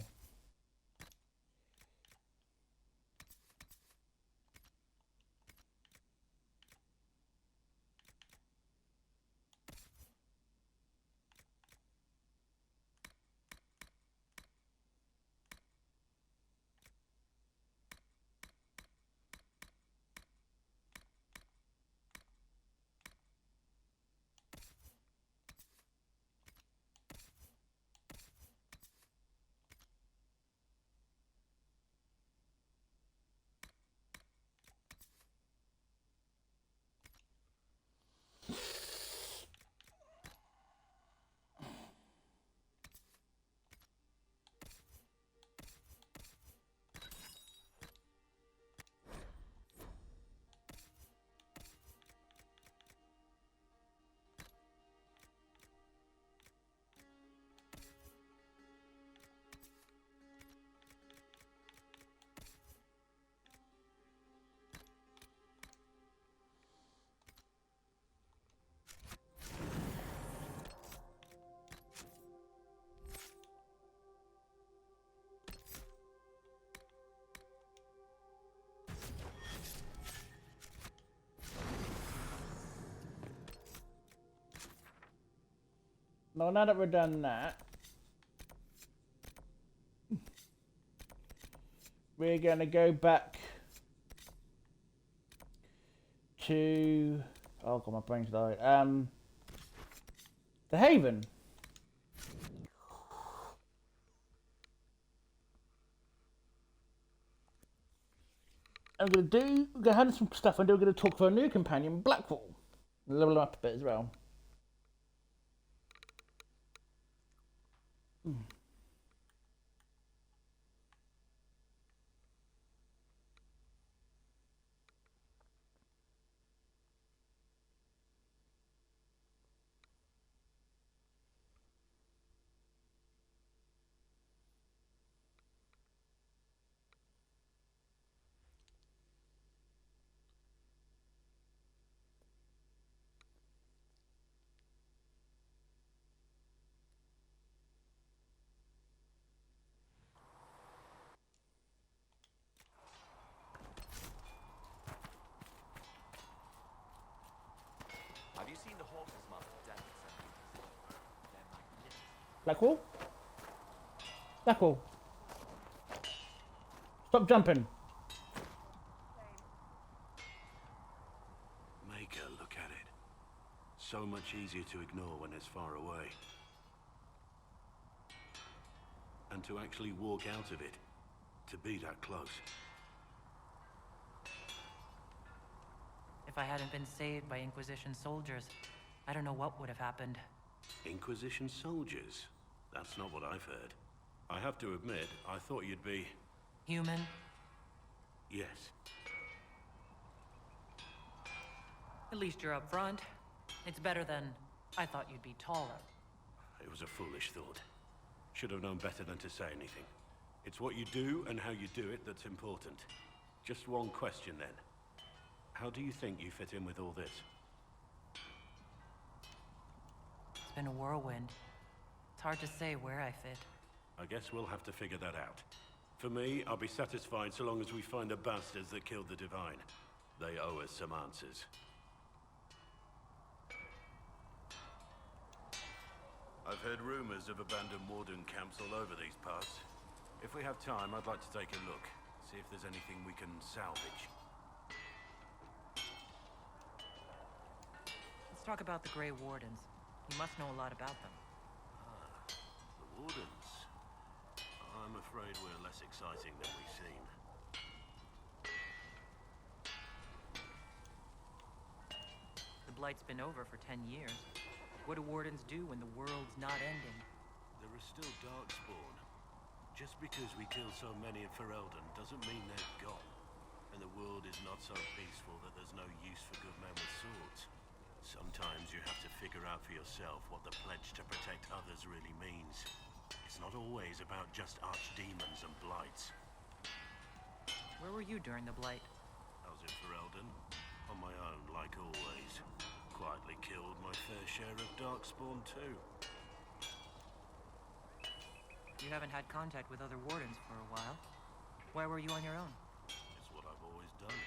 Now that we've done that, we're going to go back to... Oh god, my brain's died. The Haven. We're going to handle some stuff and we're going to talk to our new companion, Blackwall. Level him up a bit as well. Have you seen the horses marked dead? They're magnificent. Blackwall? Blackwall. Stop jumping. Make her look at it. So much easier to ignore when it's far away. And to actually walk out of it. To be that close. If I hadn't been saved by Inquisition soldiers, I don't know what would have happened. Inquisition soldiers? That's not what I've heard. I have to admit, I thought you'd be... Human? Yes. At least you're up front. It's better than I thought you'd be taller. It was a foolish thought. Should have known better than to say anything. It's what you do and how you do it that's important. Just one question then. How do you think you fit in with all this? It's been a whirlwind. It's hard to say where I fit. I guess we'll have to figure that out. For me, I'll be satisfied so long as we find the bastards that killed the Divine. They owe us some answers. I've heard rumors of abandoned warden camps all over these parts. If we have time, I'd like to take a look. See if there's anything we can salvage. Let's talk about the Grey Wardens. You must know a lot about them. The Wardens. I'm afraid we're less exciting than we seem. The Blight's been over for 10 years. What do Wardens do when the world's not ending? There is still Darkspawn. Just because we kill so many in Ferelden doesn't mean they're gone. And the world is not so peaceful that there's no use for good men with swords. Sometimes you have to figure out for yourself what the pledge to protect others really means. It's not always about just archdemons and blights. Where were you during the Blight? I was in Ferelden, on my own like always. Quietly killed my fair share of Darkspawn too. You haven't had contact with other Wardens for a while. Why were you on your own? It's what I've always done.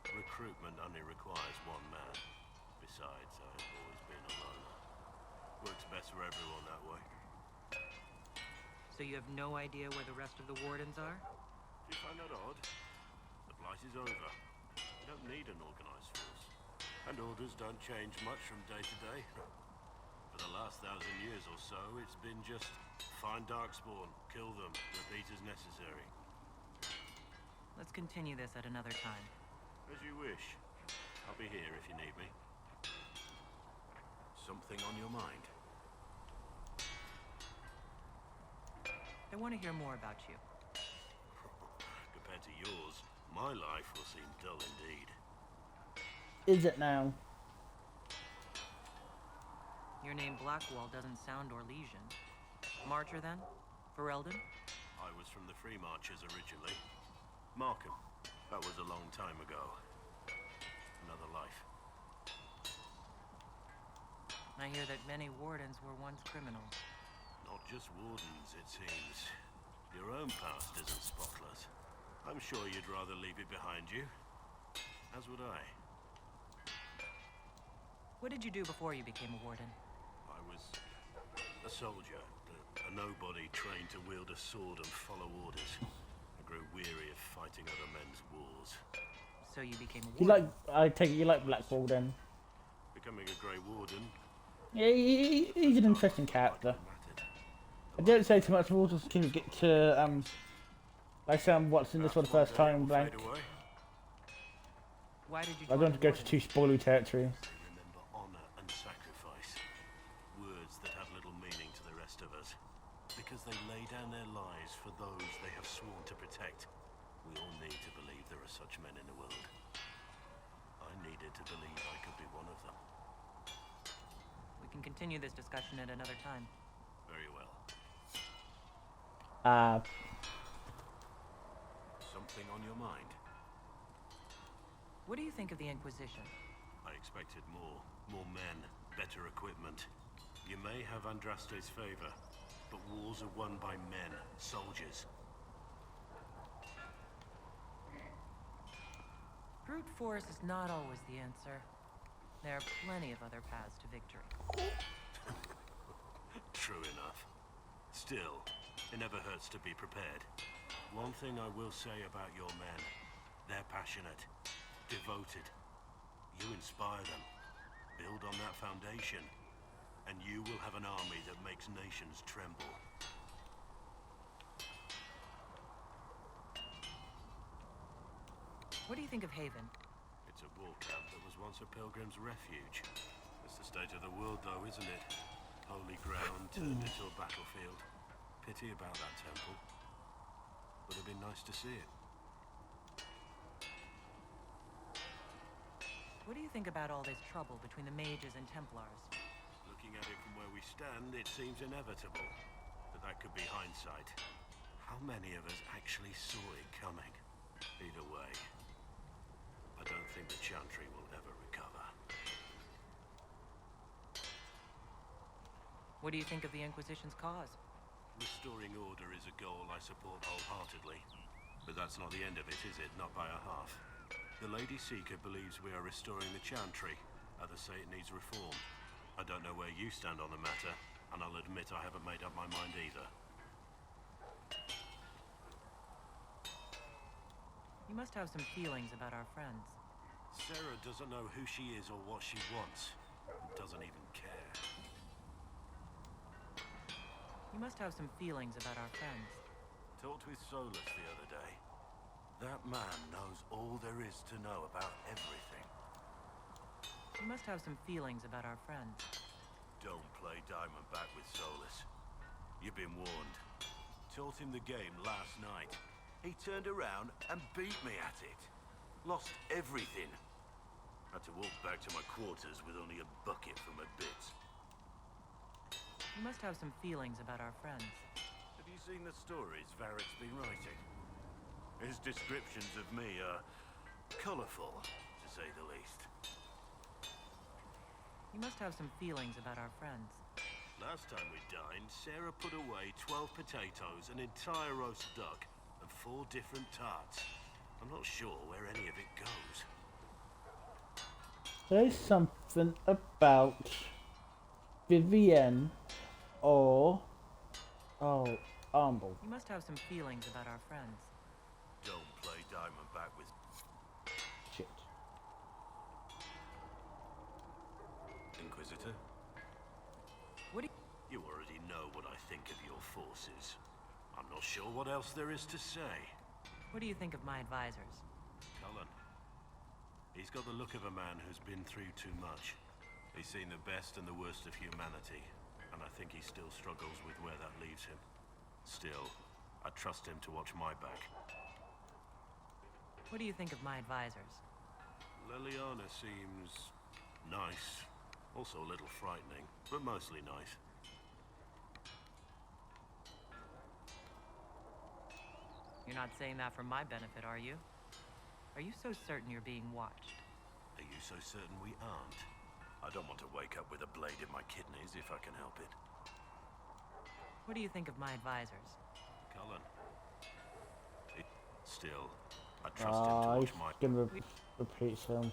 Recruitment only requires one man. Besides, I've always been a loner. Works best for everyone that way. So you have no idea where the rest of the Wardens are? Do you find that odd? The Blight is over. We don't need an organized force. And orders don't change much from day to day. For the last 1,000 years or so, it's been just find Darkspawn, kill them, repeat as necessary. Let's continue this at another time. As you wish. I'll be here if you need me. Something on your mind? I want to hear more about you. Compared to yours, my life will seem dull indeed. Is it now? Your name Blackwall doesn't sound Orlesian. Marcher then? Ferelden? I was from the Free Marchers originally. Markham. That was a long time ago. Another life. I hear that many Wardens were once criminals. Not just Wardens, it seems. Your own past isn't spotless. I'm sure you'd rather leave it behind you. As would I. What did you do before you became a Warden? I was A soldier, a nobody trained to wield a sword and follow orders. I grew weary of fighting other men's wars. So you became a You warden. I take it you like Blackwall then? Becoming a Grey Warden. Yeah, he's an interesting character. I don't say too much more just to get to like say I'm watching this for the first time, blank. Why did you I don't want to go to too spoilery territory. Remember honor and sacrifice. Words that have little meaning to the rest of us. Because they lay down their lives for those they have sworn to protect. We all need to believe there are such men in the world. I needed to believe I could be one of them. We can continue this discussion at another time. Very well. Something on your mind? What do you think of the Inquisition? I expected more men, better equipment. You may have Andraste's favor, but wars are won by men, soldiers. Brute force is not always the answer. There are plenty of other paths to victory. True enough. Still, it never hurts to be prepared. One thing I will say about your men, they're passionate, devoted. You inspire them. Build on that foundation, and you will have an army that makes nations tremble. What do you think of Haven? It's a war camp that was once a pilgrim's refuge. It's the state of the world, though, isn't it? Holy ground turned into a battlefield. Pity about that temple. Would have been nice to see it. What do you think about all this trouble between the mages and Templars? Looking at it from where we stand, it seems inevitable. But that could be hindsight. How many of us actually saw it coming? Either way, I don't think the Chantry will ever recover. What do you think of the Inquisition's cause? Restoring order is a goal I support wholeheartedly. But that's not the end of it, is it? Not by a half. The Lady Seeker believes we are restoring the Chantry. Others say it needs reform. I don't know where you stand on the matter, and I'll admit I haven't made up my mind either. You must have some feelings about our friends. Sarah doesn't know who she is or what she wants. And doesn't even care. You must have some feelings about our friends. Talked with Solus the other day. That man knows all there is to know about everything. You must have some feelings about our friends. Don't play Diamondback with Solus. You've been warned. Taught him the game last night. He turned around and beat me at it. Lost everything. Had to walk back to my quarters with only a bucket for my bits. You must have some feelings about our friends. Have you seen the stories Varric's been writing? His descriptions of me are colorful, to say the least. You must have some feelings about our friends. Last time we dined, Sarah put away 12 potatoes, an entire roast duck, and 4 different tarts. I'm not sure where any of it goes. There's something about Vivienne or Armble. You must have some feelings about our friends. Don't play Diamondback with... Shit. Inquisitor? What do you already know what I think of your forces. I'm not sure what else there is to say. What do you think of my advisors? Cullen. He's got the look of a man who's been through too much. He's seen the best and the worst of humanity, and I think he still struggles with where that leaves him. Still, I trust him to watch my back. What do you think of my advisors? Leliana seems nice. Also a little frightening, but mostly nice. You're not saying that for my benefit, are you? Are you so certain you're being watched? Are you so certain we aren't? I don't want to wake up with a blade in my kidneys if I can help it. What do you think of my advisors? Cullen. Still, I trust him to watch my... He's gonna repeat some.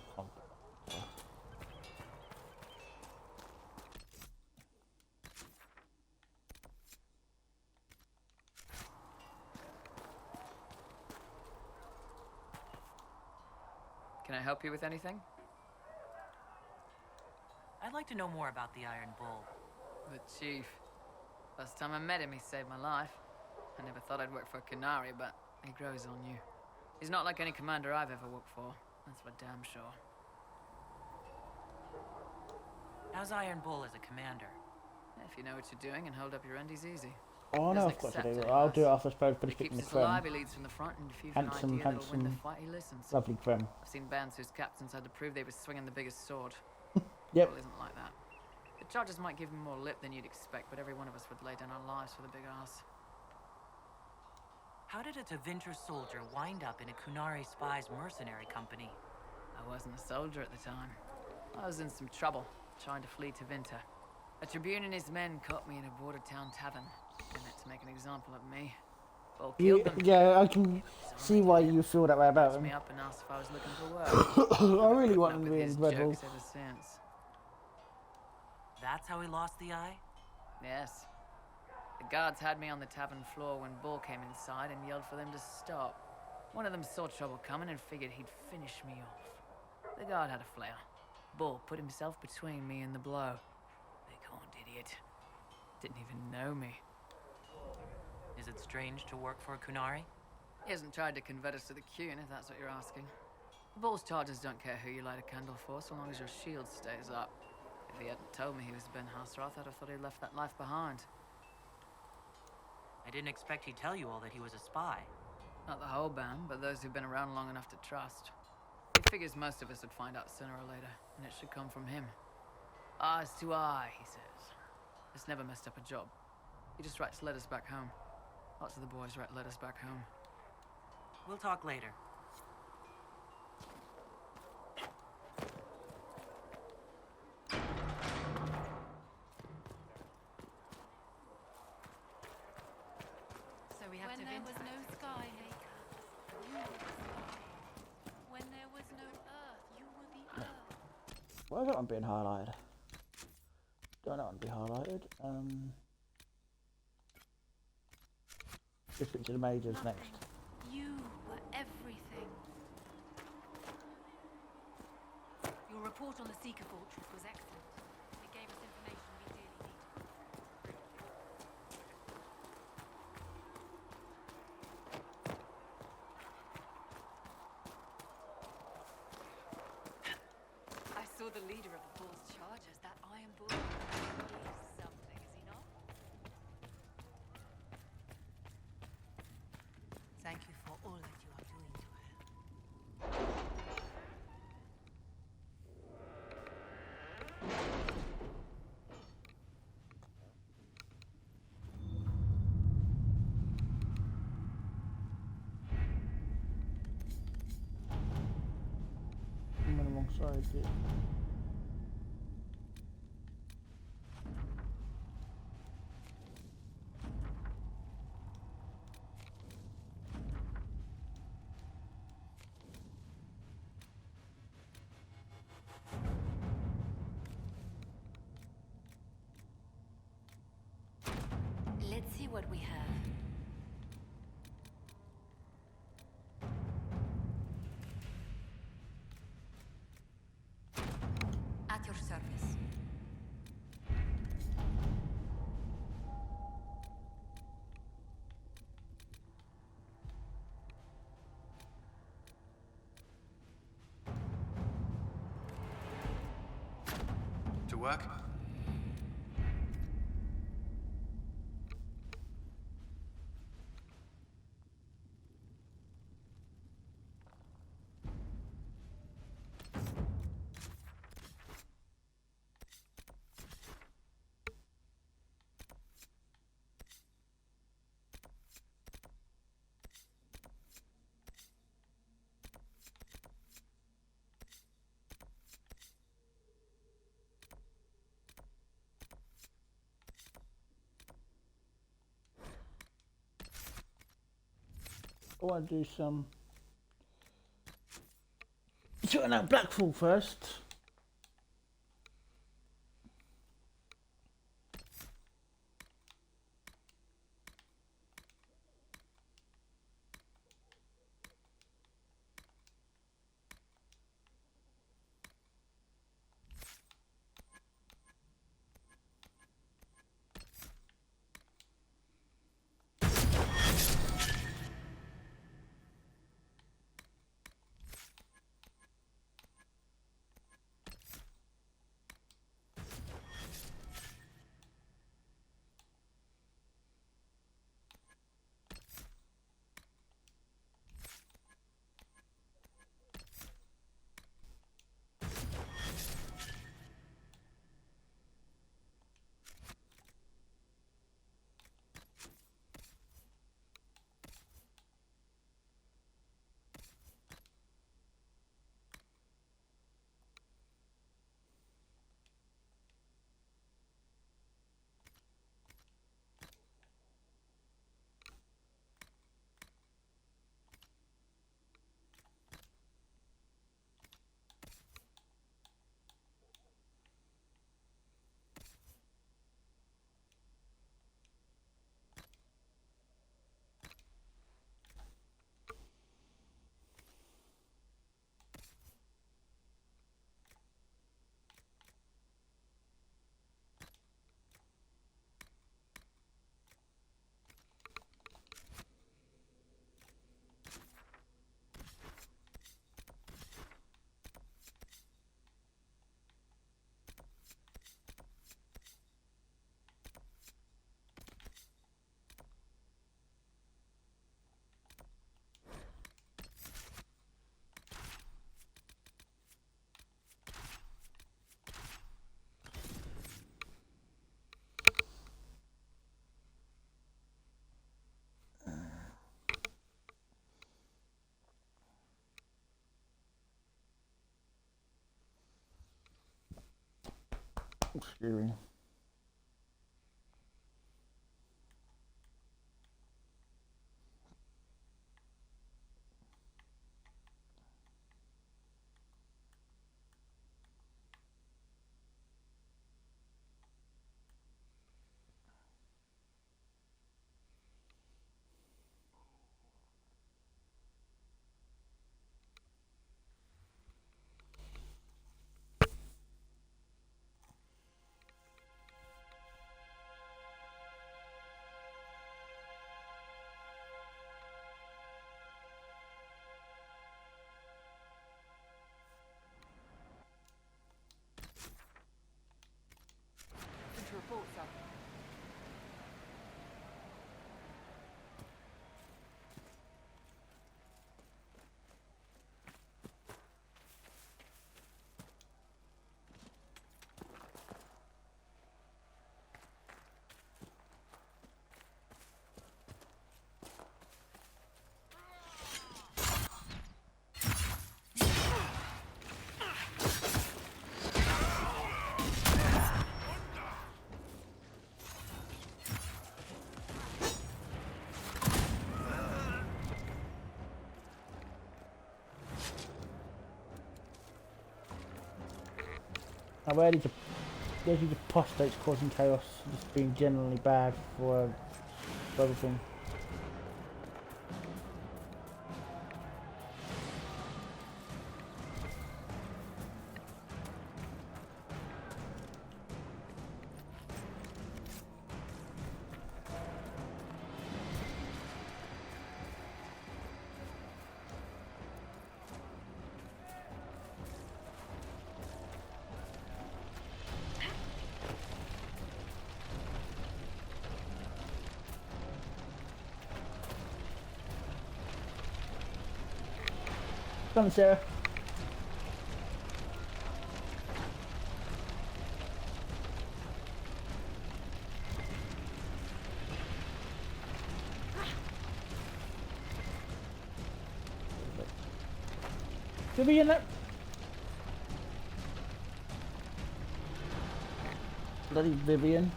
Can I help you with anything? I'd like to know more about the Iron Bull. The Chief. Last time I met him, he saved my life. I never thought I'd work for Canary, but he grows on you. He's not like any commander I've ever worked for. That's for damn sure. How's Iron Bull as a commander? If you know what you're doing and hold up your end, he's easy. Oh no, I've got to do it. I'll do it after I've finished picking the alive, creme. he leads from the front, and if you've an Handsome, idea that'll win the handsome, fight, he listens. lovely creme. I've seen bands whose captains had to prove they were swinging the biggest sword. Yep. Well, isn't like that. The charges might give him more lip than you'd expect, but every one of us would lay down our lives for the big ass. How did a Tevinter soldier wind up in a Kunari spy's mercenary company? I wasn't a soldier at the time. I was in some trouble, trying to flee Tevinter. A Tribune and his men caught me in a border town tavern. They meant to make an example of me. Bull killed them. Yeah, I can see why you feel that way about him. Me up and asked if I was looking for work. I really want him to be in Red Bull. Ever since. That's how he lost the eye? Yes. The guards had me on the tavern floor when Bull came inside and yelled for them to stop. One of them saw trouble coming and figured he'd finish me off. The guard had a flare. Bull put himself between me and the blow. Big horned idiot. Didn't even know me. Is it strange to work for a Kunari? He hasn't tried to convert us to the Qun, if that's what you're asking. Bull's charges don't care who you light a candle for, so long as your shield stays up. If he hadn't told me he was Ben Hasrath, I'd have thought he'd left that life behind. I didn't expect he'd tell you all that he was a spy. Not the whole band, but those who've been around long enough to trust. He figures most of us would find out sooner or later, and it should come from him. Eyes to eye, he says. It's never messed up a job. He just writes letters back home. Lots of the boys write letters back home. We'll talk later. So we have When to there was no sky maker, you were the sky. When there was no earth, you were the earth. Why is that one being highlighted? Don't that one be highlighted? Just picture the majors next. You were everything. Your report on the Seeker Fortress was excellent. It gave us information we dearly needed. I saw the leader of the Bull's chargers, that Iron Bull. He's something, is he not? Thank you for all that you are doing to her. I'm on the wrong side, dude. Let's see what we have. At your service. To work? I want to do some sorting out Blackfall first. Excuse me. To report, sir. Now where did the apostates causing chaos just being generally bad for everything? Come on, Sarah. Vivian, that bloody Vivian.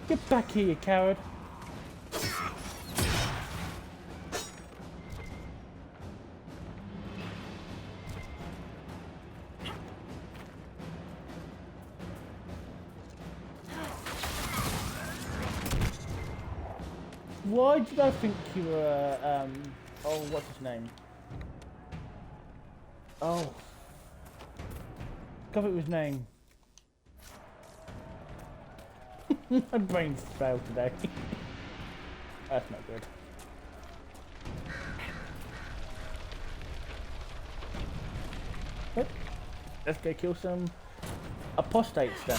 Get back here, you coward. Why did I think you were, oh, what's his name? Oh. I forgot his name. My brain's failed today. That's not good. Let's go kill some apostates then.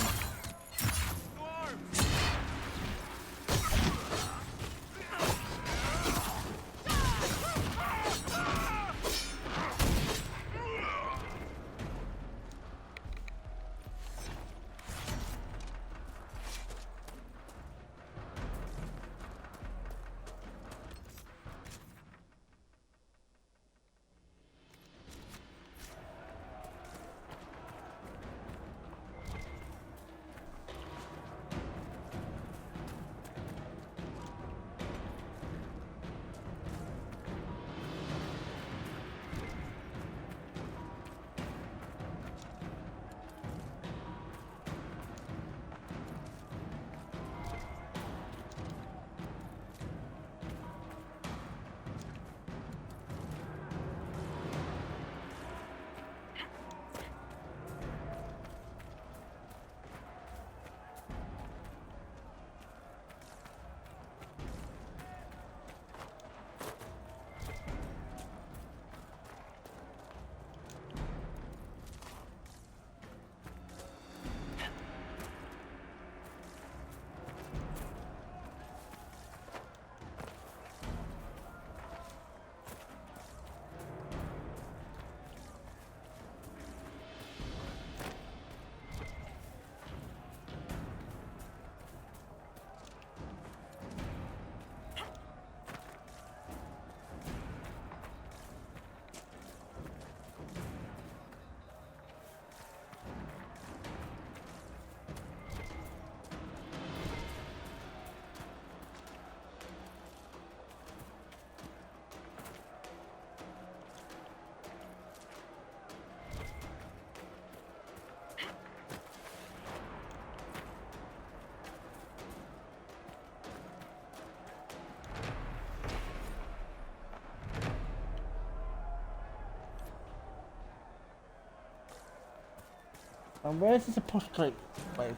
And where's this apostate place?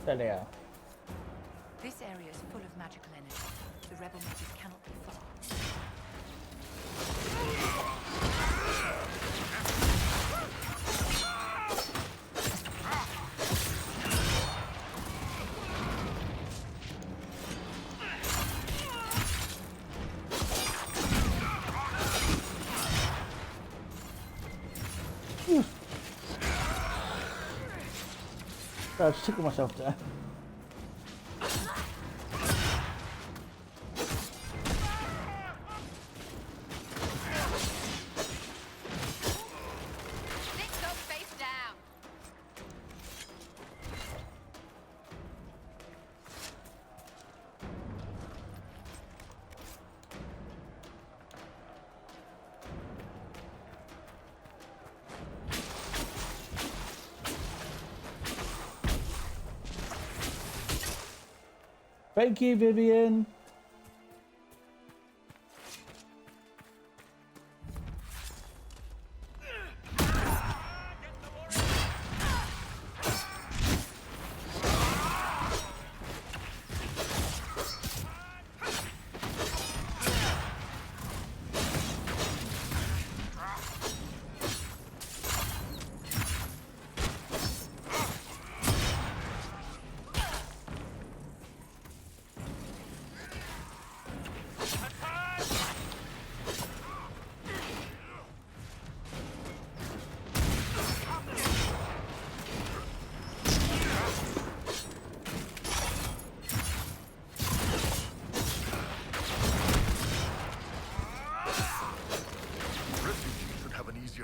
There they are. This area is full of magical energy. The rebel mages cannot be far. I was tickling myself there. Sticks up, face down. Thank you, Vivian.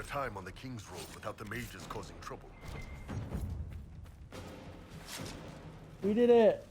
Time on the King's Road without the mages causing trouble. We did it.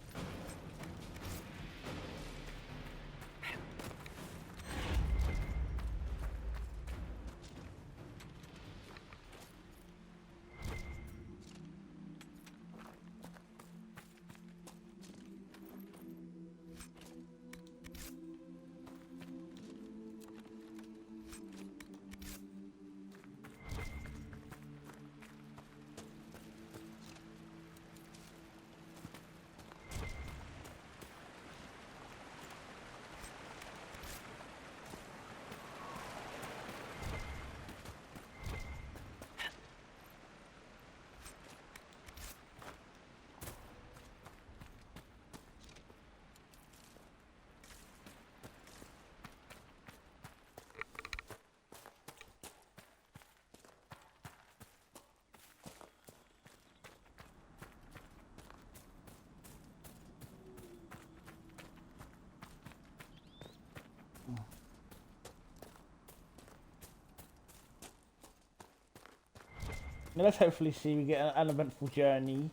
Now let's hopefully see we get an uneventful journey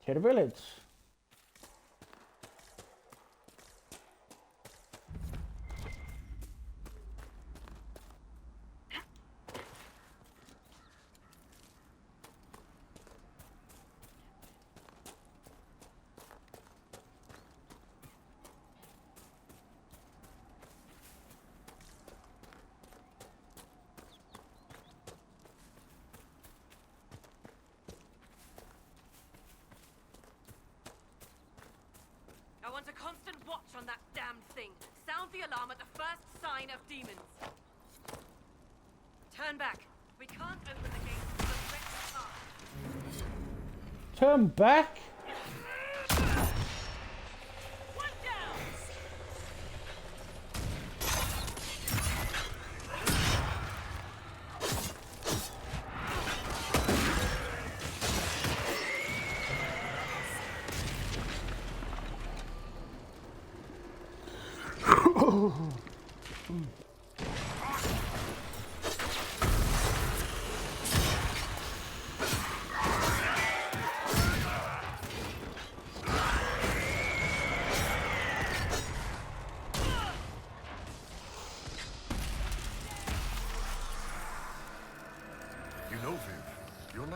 to the village. I want a constant watch on that damned thing. Sound the alarm at the first sign of demons. Turn back. We can't open the gates until the rest of time. Turn back? One down!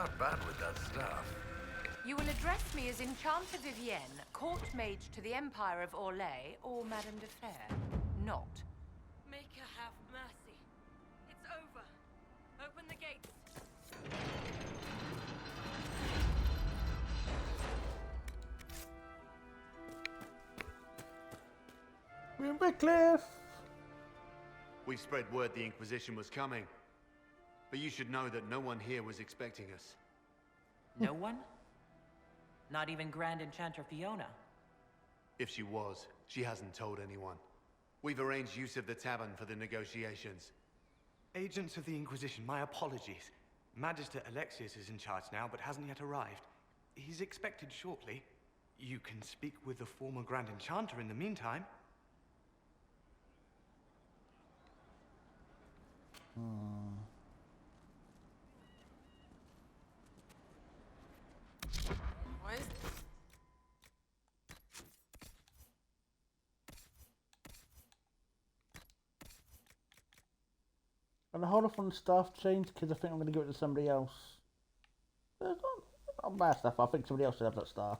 not bad with that staff. You will address me as Enchanter Vivienne, Court Mage to the Empire of Orlais, or Madame de Fer. Not. Make Wycliffe! We've spread word the Inquisition was coming. But you should know that no one here was expecting us. No one? Not even Grand Enchanter Fiona? If she was, she hasn't told anyone. We've arranged use of the tavern for the negotiations. Agents of the Inquisition, my apologies. Magister Alexius is in charge now, but hasn't yet arrived. He's expected shortly. You can speak with the former Grand Enchanter in the meantime. What is And hold off on the staff change because I think I'm going to give it to somebody else. It's not bad stuff. I think somebody else should have that staff.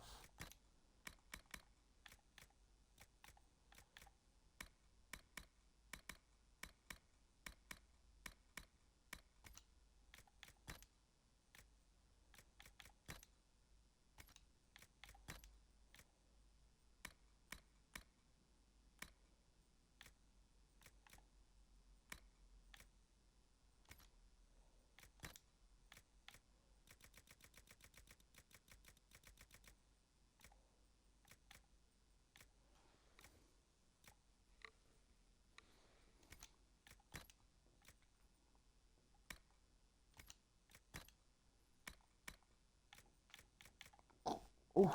Oof.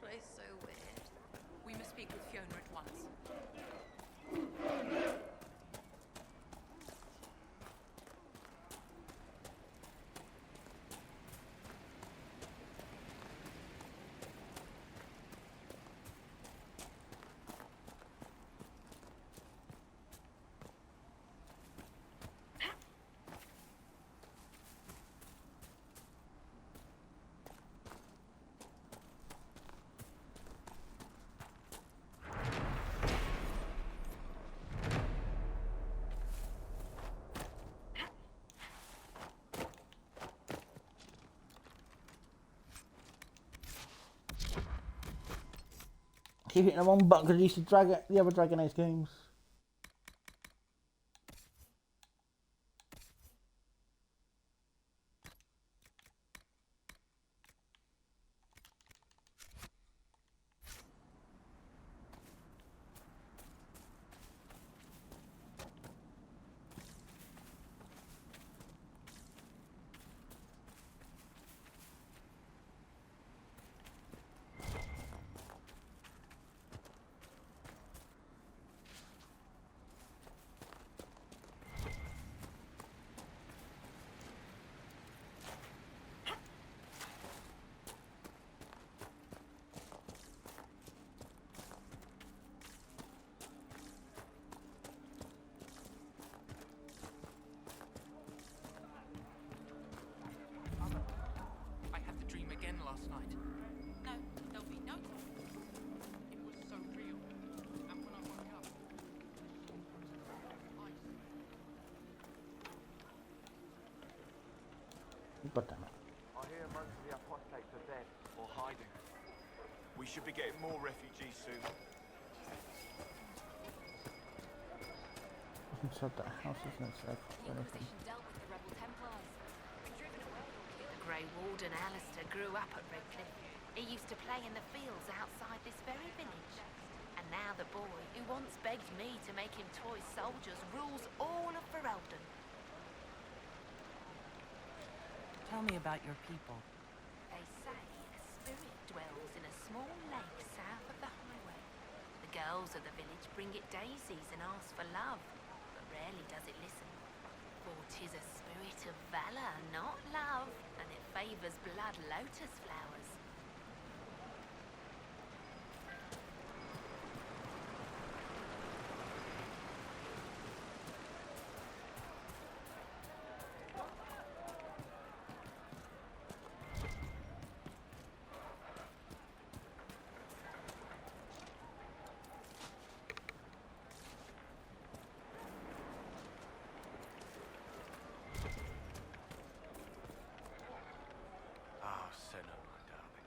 place so weird? We must speak with Fiona at once. Keep hitting the wrong button because I used to drag it, the other Dragon Age games. I had the dream again last night. No, there'll be no time. It was so real. And when I woke up, God damn it. I hear most of the apostates are dead or hiding. We should be getting more refugees soon. Inside that house, isn't it? So The Inquisition dealt with the rebel Templars. Driven away or killed. The Grey Warden Alistair grew up at Redcliffe. He used to play in the fields outside this very village. And now the boy, who once begged me to make him toy soldiers, rules all of Ferelden. Tell me about your people. They say a spirit dwells in a small lake south of the highway. The girls of the village bring it daisies and ask for love, but rarely does it listen. For 'tis a spirit of valor, not love, and it favours blood lotus flowers. Ah, Senna, my darling.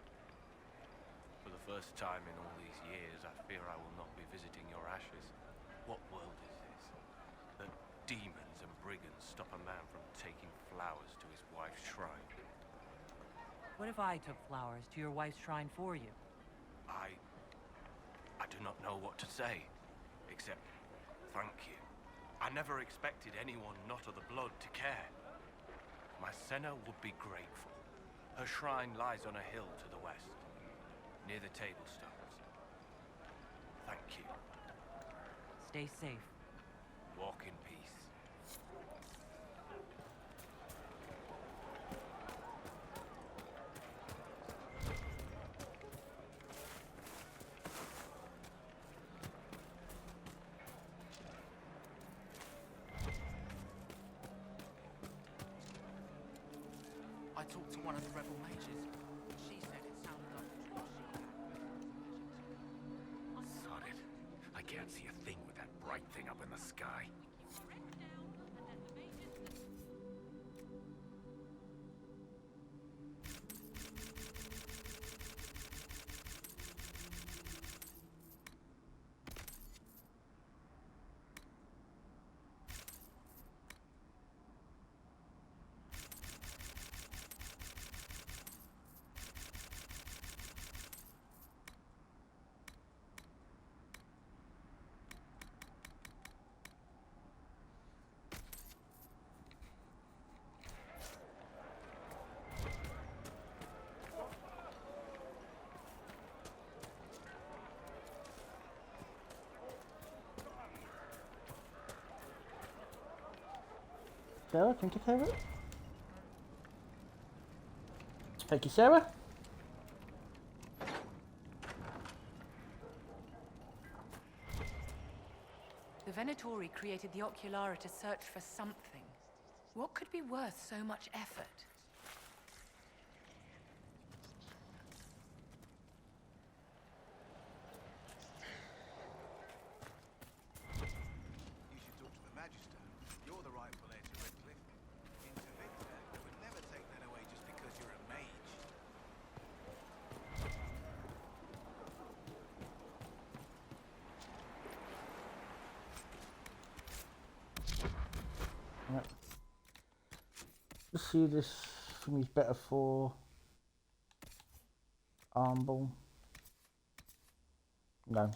first time in all these years, I fear I will not be visiting your ashes. What world is this? That demons and brigands stop a man from taking flowers to his wife's shrine. What if I took flowers to your wife's shrine for you? I do not know what to say, except thank you. I never expected anyone not of the blood to care. My Senna would be grateful. Her shrine lies on a hill to the west, near the table stones. Thank you. Stay safe. Walk in peace. I talked to one of the rebel mages. She said it sounded like Sod it. I can't see a thing with that bright thing up in the sky. Sarah, can you take care of it? Thank you, Sarah. The Venatori created the Oculara to search for something. What could be worth so much effort? You should talk to the Magister. You're the rightful heir to Redcliffe. Interventor would never take that away just because you're a mage. Right. Let's see, this thing is better for arm ball. No.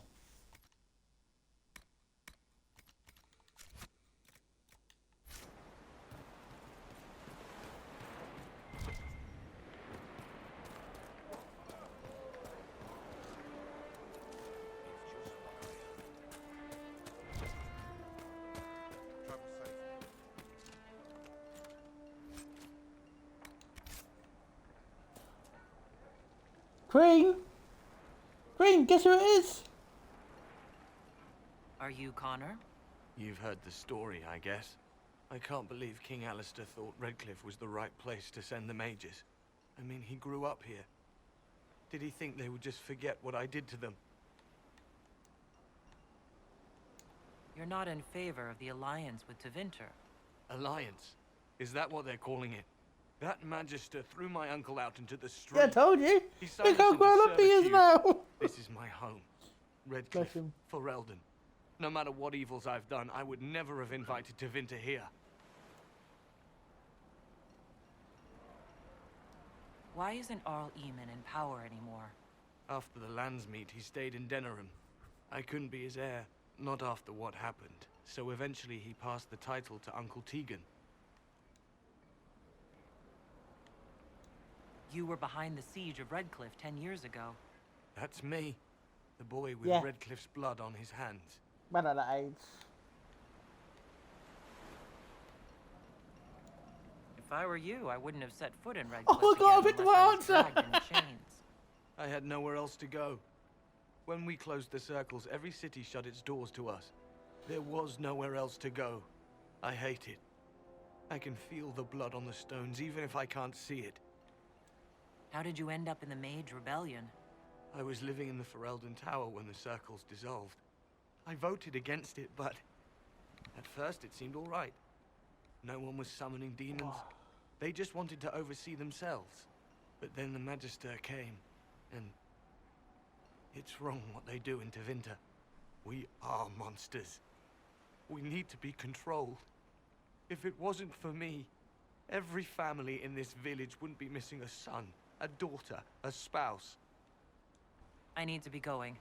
Queen! Queen, guess who it is? Are you Connor? You've heard the story, I guess. I can't believe King Alistair thought Redcliffe was the right place to send the mages. I mean, he grew up here. Did he think they would just forget what I did to them? You're not in favor of the alliance with Tevinter. Alliance? Is that what they're calling it? That Magister threw my uncle out into the street. Yeah, I told you. Look how grown up he is now. This is my home. Redcliffe, Ferelden. No matter what evils I've done, I would never have invited Tevinter here. Why isn't Arl Eamon in power anymore? After the lands meet, he stayed in Denerim. I couldn't be his heir, not after what happened. So eventually he passed the title to Uncle Tegan. You were behind the siege of Redcliffe 10 years ago. That's me. The boy with Yeah. Redcliffe's blood on his hands. Man at that age. If I were you, I wouldn't have set foot in Redcliffe Oh my god, again I picked the unless I right was answer! dragged in chains. I had nowhere else to go. When we closed the circles, every city shut its doors to us. There was nowhere else to go. I hate it. I can feel the blood on the stones, even if I can't see it. How did you end up in the Mage Rebellion? I was living in the Ferelden Tower when the circles dissolved. I voted against it, but at first it seemed all right. No one was summoning demons. They just wanted to oversee themselves. But then the Magister came, and It's wrong what they do in Tevinter. We are monsters. We need to be controlled. If it wasn't for me, every family in this village wouldn't be missing a son, a daughter, a spouse. I need to be going.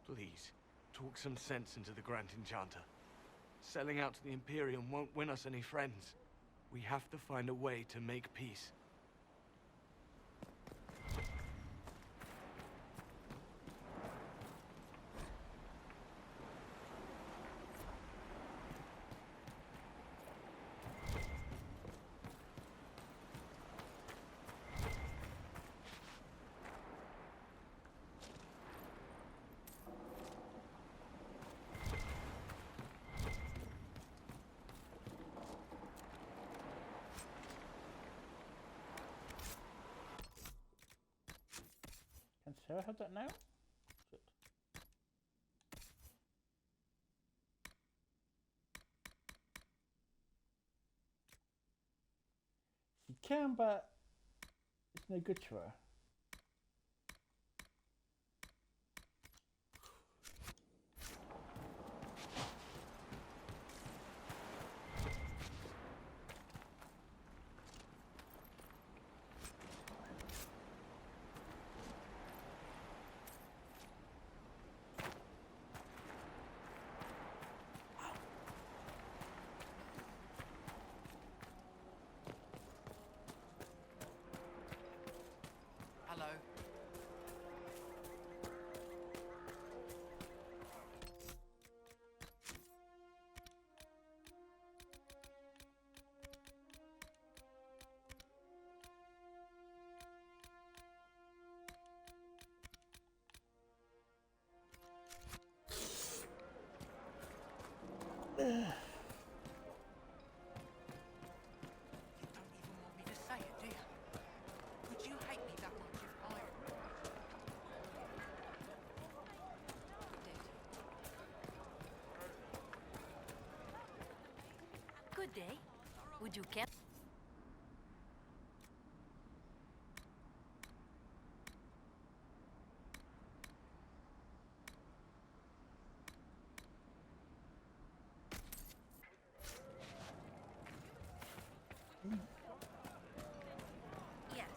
Please, talk some sense into the Grand Enchanter. Selling out to the Imperium won't win us any friends. We have to find a way to make peace. Can Sarah have that now? Shit. She can, but it's no good to her. Hello. Good day. Would you care? Yes.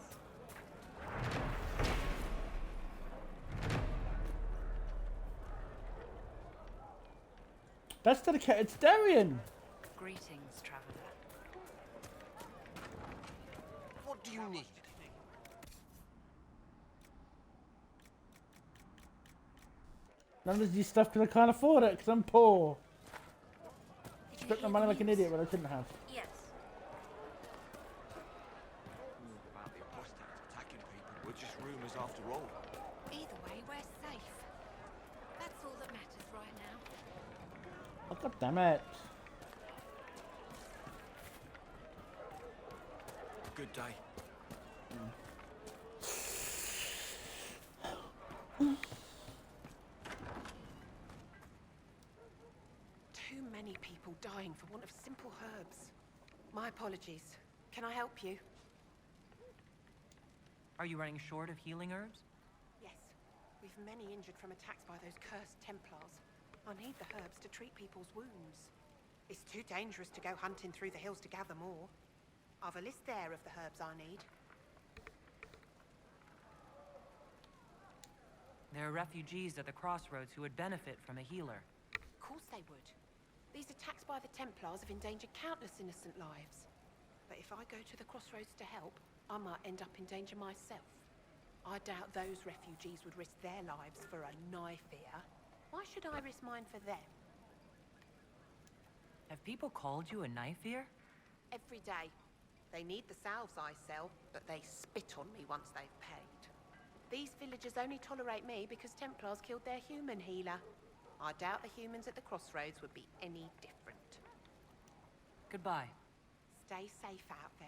That's dedicated to Darian. Greetings, traveler. What do you need? None of this stuff because I can't afford it because I'm poor. Spent my money like an idiot when I shouldn't have. Yes. About the apostates attacking people were just rumors after all. Either way, we're safe. That's all that matters right now. Oh, God damn it. Good day. Too many people dying for want of simple herbs. My apologies. Can I help you? Are you running short of healing herbs? Yes. We've many injured from attacks by those cursed Templars. I need the herbs to treat people's wounds. It's too dangerous to go hunting through the hills to gather more. I've a list there of the herbs I need. There are refugees at the crossroads who would benefit from a healer. Of course they would. These attacks by the Templars have endangered countless innocent lives. But if I go to the crossroads to help, I might end up in danger myself. I doubt those refugees would risk their lives for a knife here. Why should I risk mine for them? Have people called you a knife ear? Every day. They need the salves I sell, but they spit on me once they've paid. These villagers only tolerate me because Templars killed their human healer. I doubt the humans at the crossroads would be any different. Goodbye. Stay safe out there.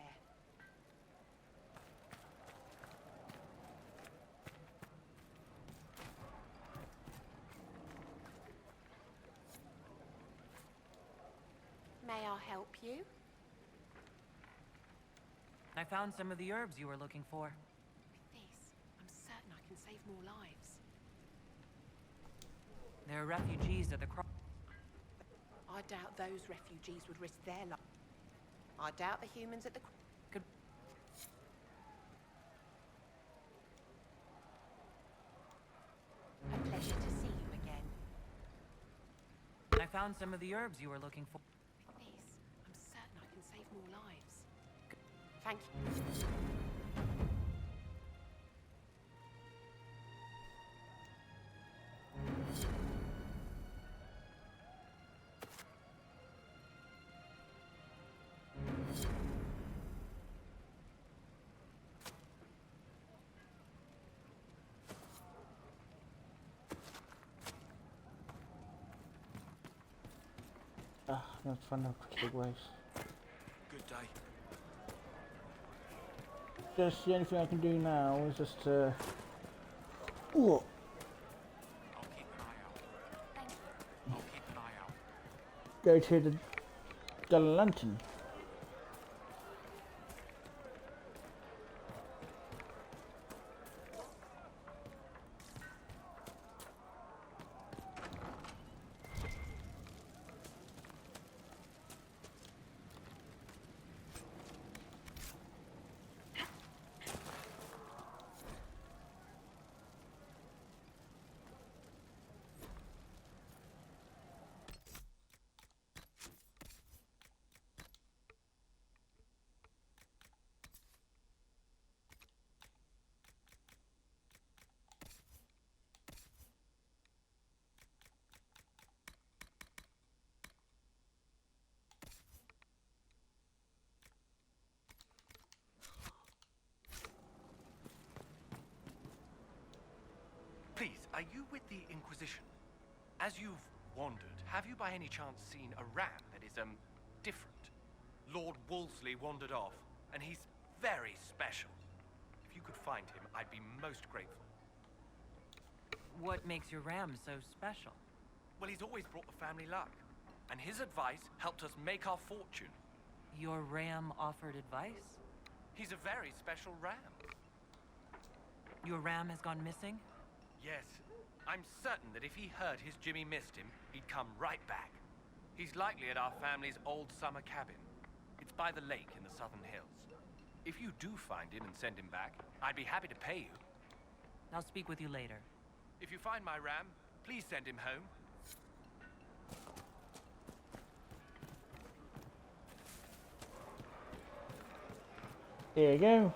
May I help you? I found some of the herbs you were looking for. With this, I'm certain I can save more lives. There are refugees at the cross. I doubt those refugees would risk their life. I doubt the humans at the... Good. A pleasure to see you again. I found some of the herbs you were looking for. This, I'm certain I can save more lives. Thank you. Let's find out quick ways. Good day. Just the only thing I can do now is just to... Ooh. I'll keep an eye out. Thank you. I'll keep an eye out. Go to the lantern. Please, are you with the Inquisition? As you've wandered, have you by any chance seen a ram that is, different? Lord Wolseley wandered off, and he's very special. If you could find him, I'd be most grateful. What makes your ram so special? Well, he's always brought the family luck, and his advice helped us make our fortune. Your ram offered advice? He's a very special ram. Your ram has gone missing? Yes. I'm certain that if he heard his Jimmy missed him, he'd come right back. He's likely at our family's old summer cabin. It's by the lake in the southern hills. If you do find him and send him back, I'd be happy to pay you. I'll speak with you later. If you find my ram, please send him home. There you go.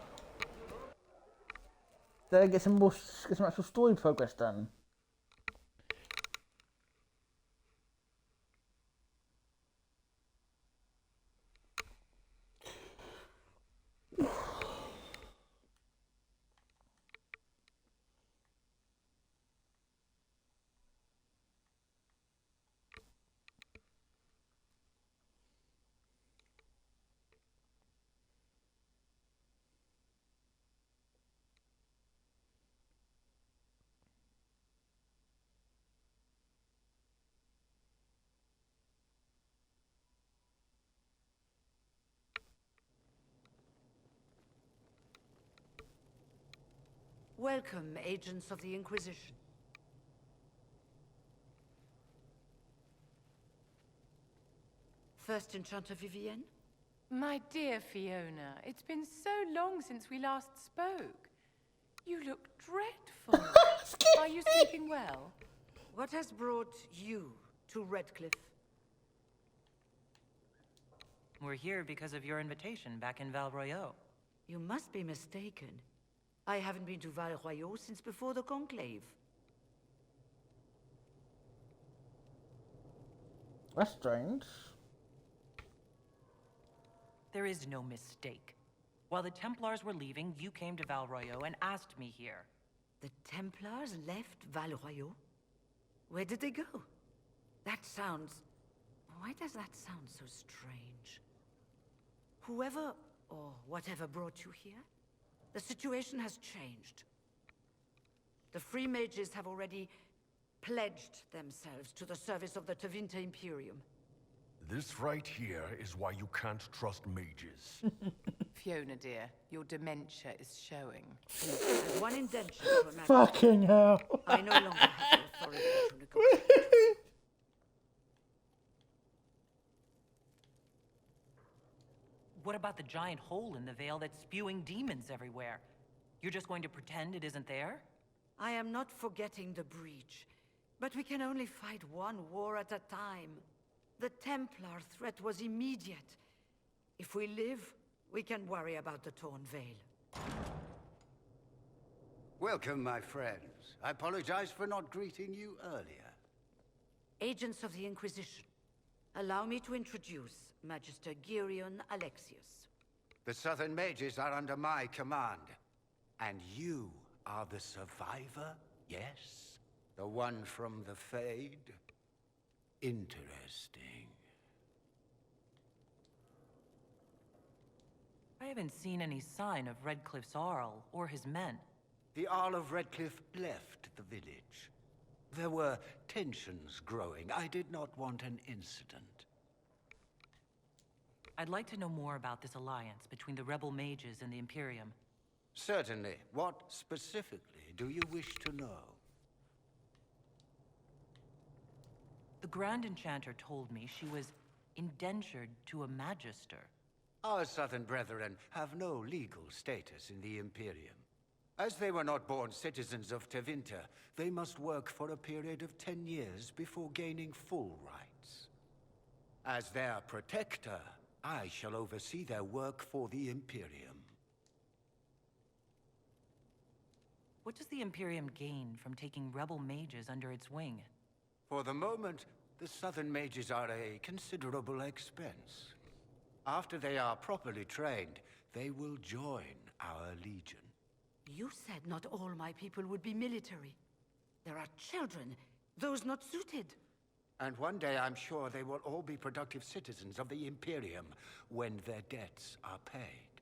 Then get some actual story progress done. Welcome, agents of the Inquisition. First Enchanter Vivienne? My dear Fiona, it's been so long since we last spoke. You look dreadful. Are you sleeping well? What has brought you to Redcliffe? We're here because of your invitation back in Val Royeaux. You must be mistaken. I haven't been to Val Royeaux since before the Conclave. That's strange. There is no mistake. While the Templars were leaving, you came to Val Royeaux and asked me here. The Templars left Val Royeaux? Where did they go? That sounds... Why does that sound so strange? Whoever or whatever brought you here, the situation has changed. The Free Mages have already pledged themselves to the service of the Tevinter Imperium. This right here is why you can't trust mages. Fiona, dear, your dementia is showing. As one indenture to a magic. Fucking hell. I no longer have the authority to negotiate. What about the giant hole in the veil that's spewing demons everywhere? You're just going to pretend it isn't there? I am not forgetting the breach, but we can only fight one war at a time. The Templar threat was immediate. If we live, we can worry about the torn veil. Welcome, my friends. I apologize for not greeting you earlier. Agents of the Inquisition, allow me to introduce Magister Girion Alexius. The Southern Mages are under my command. And you are the survivor, yes? The one from the Fade? Interesting. I haven't seen any sign of Redcliffe's Arl or his men. The Arl of Redcliffe left the village. There were tensions growing. I did not want an incident. I'd like to know more about this alliance between the rebel mages and the Imperium. Certainly. What specifically do you wish to know? The Grand Enchanter told me she was indentured to a Magister. Our Southern brethren have no legal status in the Imperium. As they were not born citizens of Tevinter, they must work for a period of 10 years before gaining full rights. As their protector, I shall oversee their work for the Imperium. What does the Imperium gain from taking rebel mages under its wing? For the moment, the Southern Mages are a considerable expense. After they are properly trained, they will join our legion. You said not all my people would be military. There are children, those not suited. And one day I'm sure they will all be productive citizens of the Imperium when their debts are paid.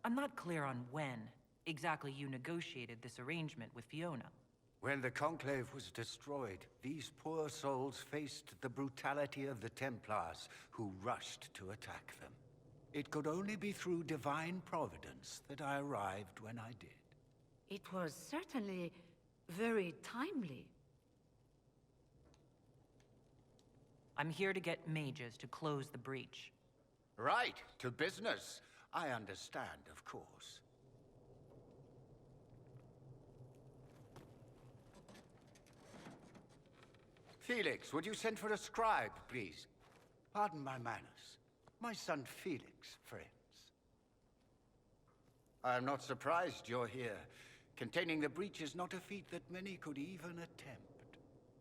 I'm not clear on when exactly you negotiated this arrangement with Fiona. When the Conclave was destroyed, these poor souls faced the brutality of the Templars, who rushed to attack them. It could only be through divine providence that I arrived when I did. It was certainly very timely. I'm here to get mages to close the breach. Right, to business. I understand, of course. Felix, would you send for a scribe, please? Pardon my manners. My son Felix, friends. I'm not surprised you're here. Containing the breach is not a feat that many could even attempt.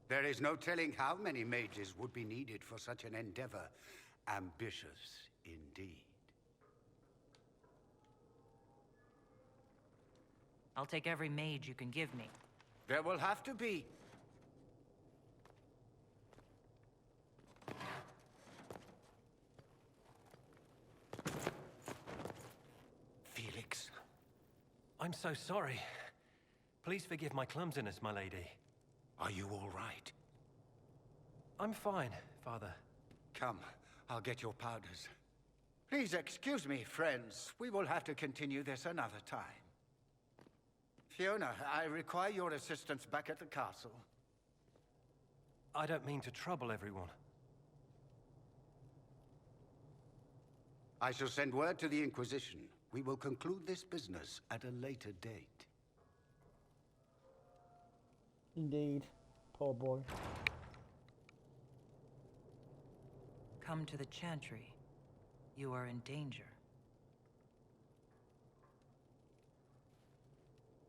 There is no telling how many mages would be needed for such an endeavor. Ambitious, indeed. I'll take every mage you can give me. There will have to be. Felix. I'm so sorry. Please forgive my clumsiness, my lady. Are you all right? I'm fine, Father. Come, I'll get your powders. Please excuse me, friends. We will have to continue this another time. Fiona, I require your assistance back at the castle. I don't mean to trouble everyone. I shall send word to the Inquisition. We will conclude this business at a later date. Indeed. Poor boy. Come to the Chantry. You are in danger.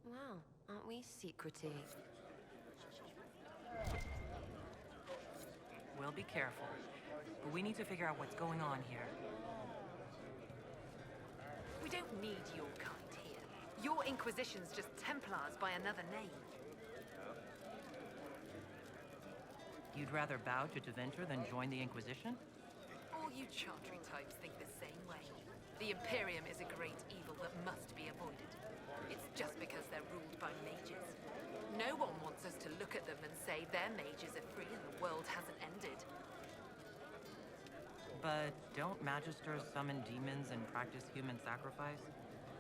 Wow, aren't we secretive? Well, be careful. But we need to figure out what's going on here. We don't need your kind here. Your Inquisition's just Templars by another name. You'd rather bow to Tevinter than join the Inquisition? All you Chantry types think the same way. The Imperium is a great evil that must be avoided. It's just because they're ruled by mages. No one wants us to look at them and say their mages are free and the world hasn't ended. But don't magisters summon demons and practice human sacrifice?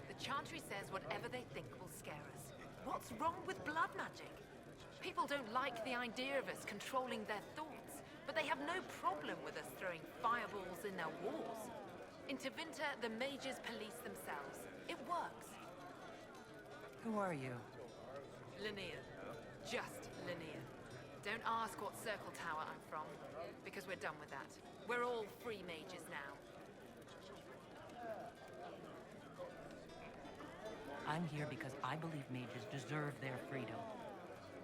The Chantry says whatever they think will scare us. What's wrong with blood magic? People don't like the idea of us controlling their thoughts, but they have no problem with us throwing fireballs in their walls. In Tevinter, the mages police themselves. It works. Who are you? Linnea. Just Linnea. Don't ask what Circle Tower I'm from, because we're done with that. We're all free mages now. I'm here because I believe mages deserve their freedom.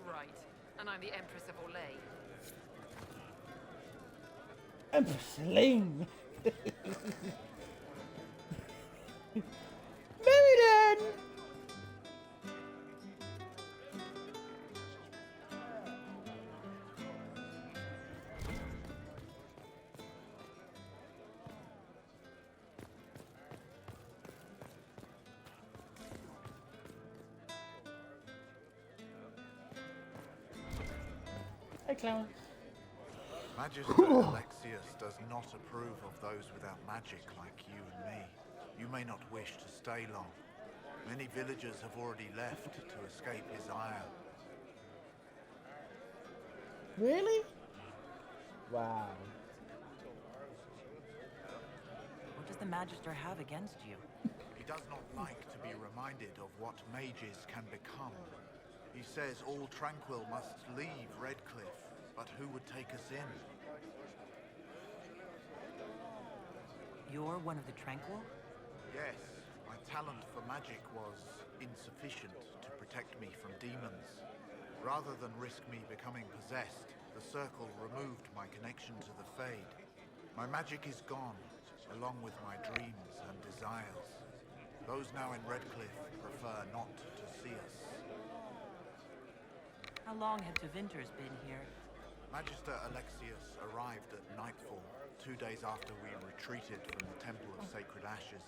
Right. And I'm the Empress of Orlais. Empress Lane. Meriden! Hey, Clarence. Magister Alexius does not approve of those without magic like you and me. You may not wish to stay long. Many villagers have already left to escape his ire. Really? Wow. What does the Magister have against you? He does not like to be reminded of what mages can become. He says all Tranquil must leave Redcliffe, but who would take us in? You're one of the Tranquil? Yes, my talent for magic was insufficient to protect me from demons. Rather than risk me becoming possessed, the Circle removed my connection to the Fade. My magic is gone, along with my dreams and desires. Those now in Redcliffe prefer not to see us. How long have Tevinters been here? Magister Alexius arrived at nightfall, 2 days after we retreated from the Temple of Sacred Ashes.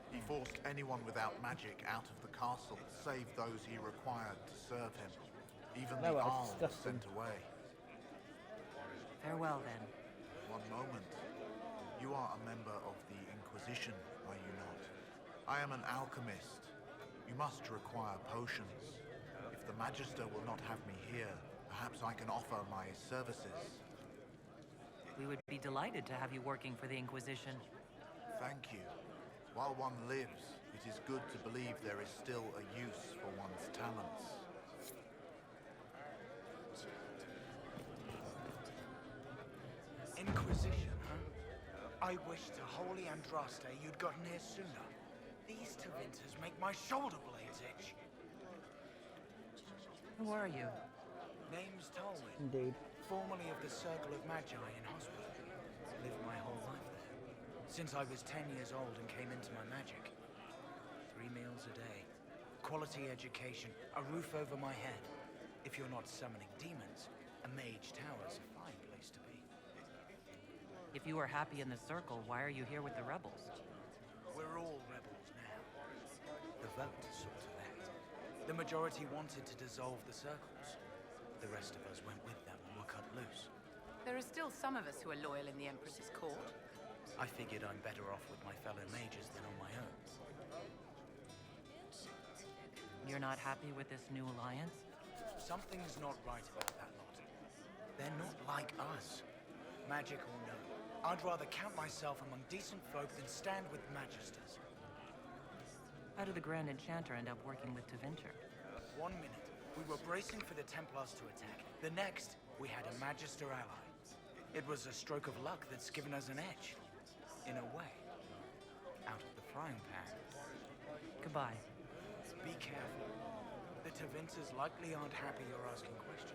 He forced anyone without magic out of the castle, save those he required to serve him. Even the Arl was sent away. Farewell, then. One moment. You are a member of the Inquisition, are you not? I am an alchemist. You must require potions. If the Magister will not have me here, perhaps I can offer my services. We would be delighted to have you working for the Inquisition. Thank you. While one lives, it is good to believe there is still a use for one's talents. Inquisition, huh? I wish to Holy Andraste you'd gotten here sooner. These Tevinters make my shoulder blades itch. Who are you? Name's Tolwyn. Indeed. Formerly of the Circle of Magi in hospital. Lived my whole life there. Since I was 10 years old and came into my magic. 3 meals a day. Quality education. A roof over my head. If you're not summoning demons, a mage tower's a fine place to be. If you are happy in the Circle, why are you here with the rebels? We're all rebels now. The vote saw to that. The majority wanted to dissolve the circles. The rest of us went with them and were cut loose. There are still some of us who are loyal in the Empress's court. I figured I'm better off with my fellow mages than on my own. You're not happy with this new alliance? Something's not right about that lot. They're not like us. Magic or no, I'd rather count myself among decent folk than stand with magisters. How did the Grand Enchanter end up working with Tevinter? 1 minute, we were bracing for the Templars to attack. The next, we had a Magister ally. It was a stroke of luck that's given us an edge. In a way. Out of the frying pan. Goodbye. Be careful. The Tevinters likely aren't happy you're asking questions.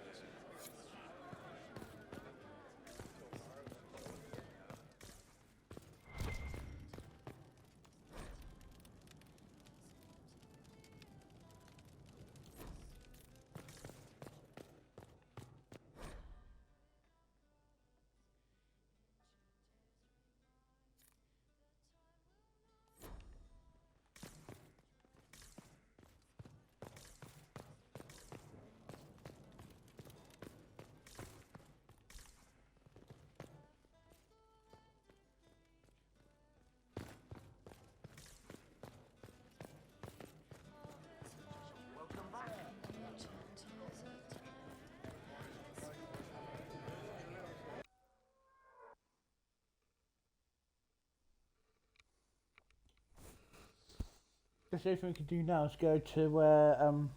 Because the only thing we can do now is go to where I'm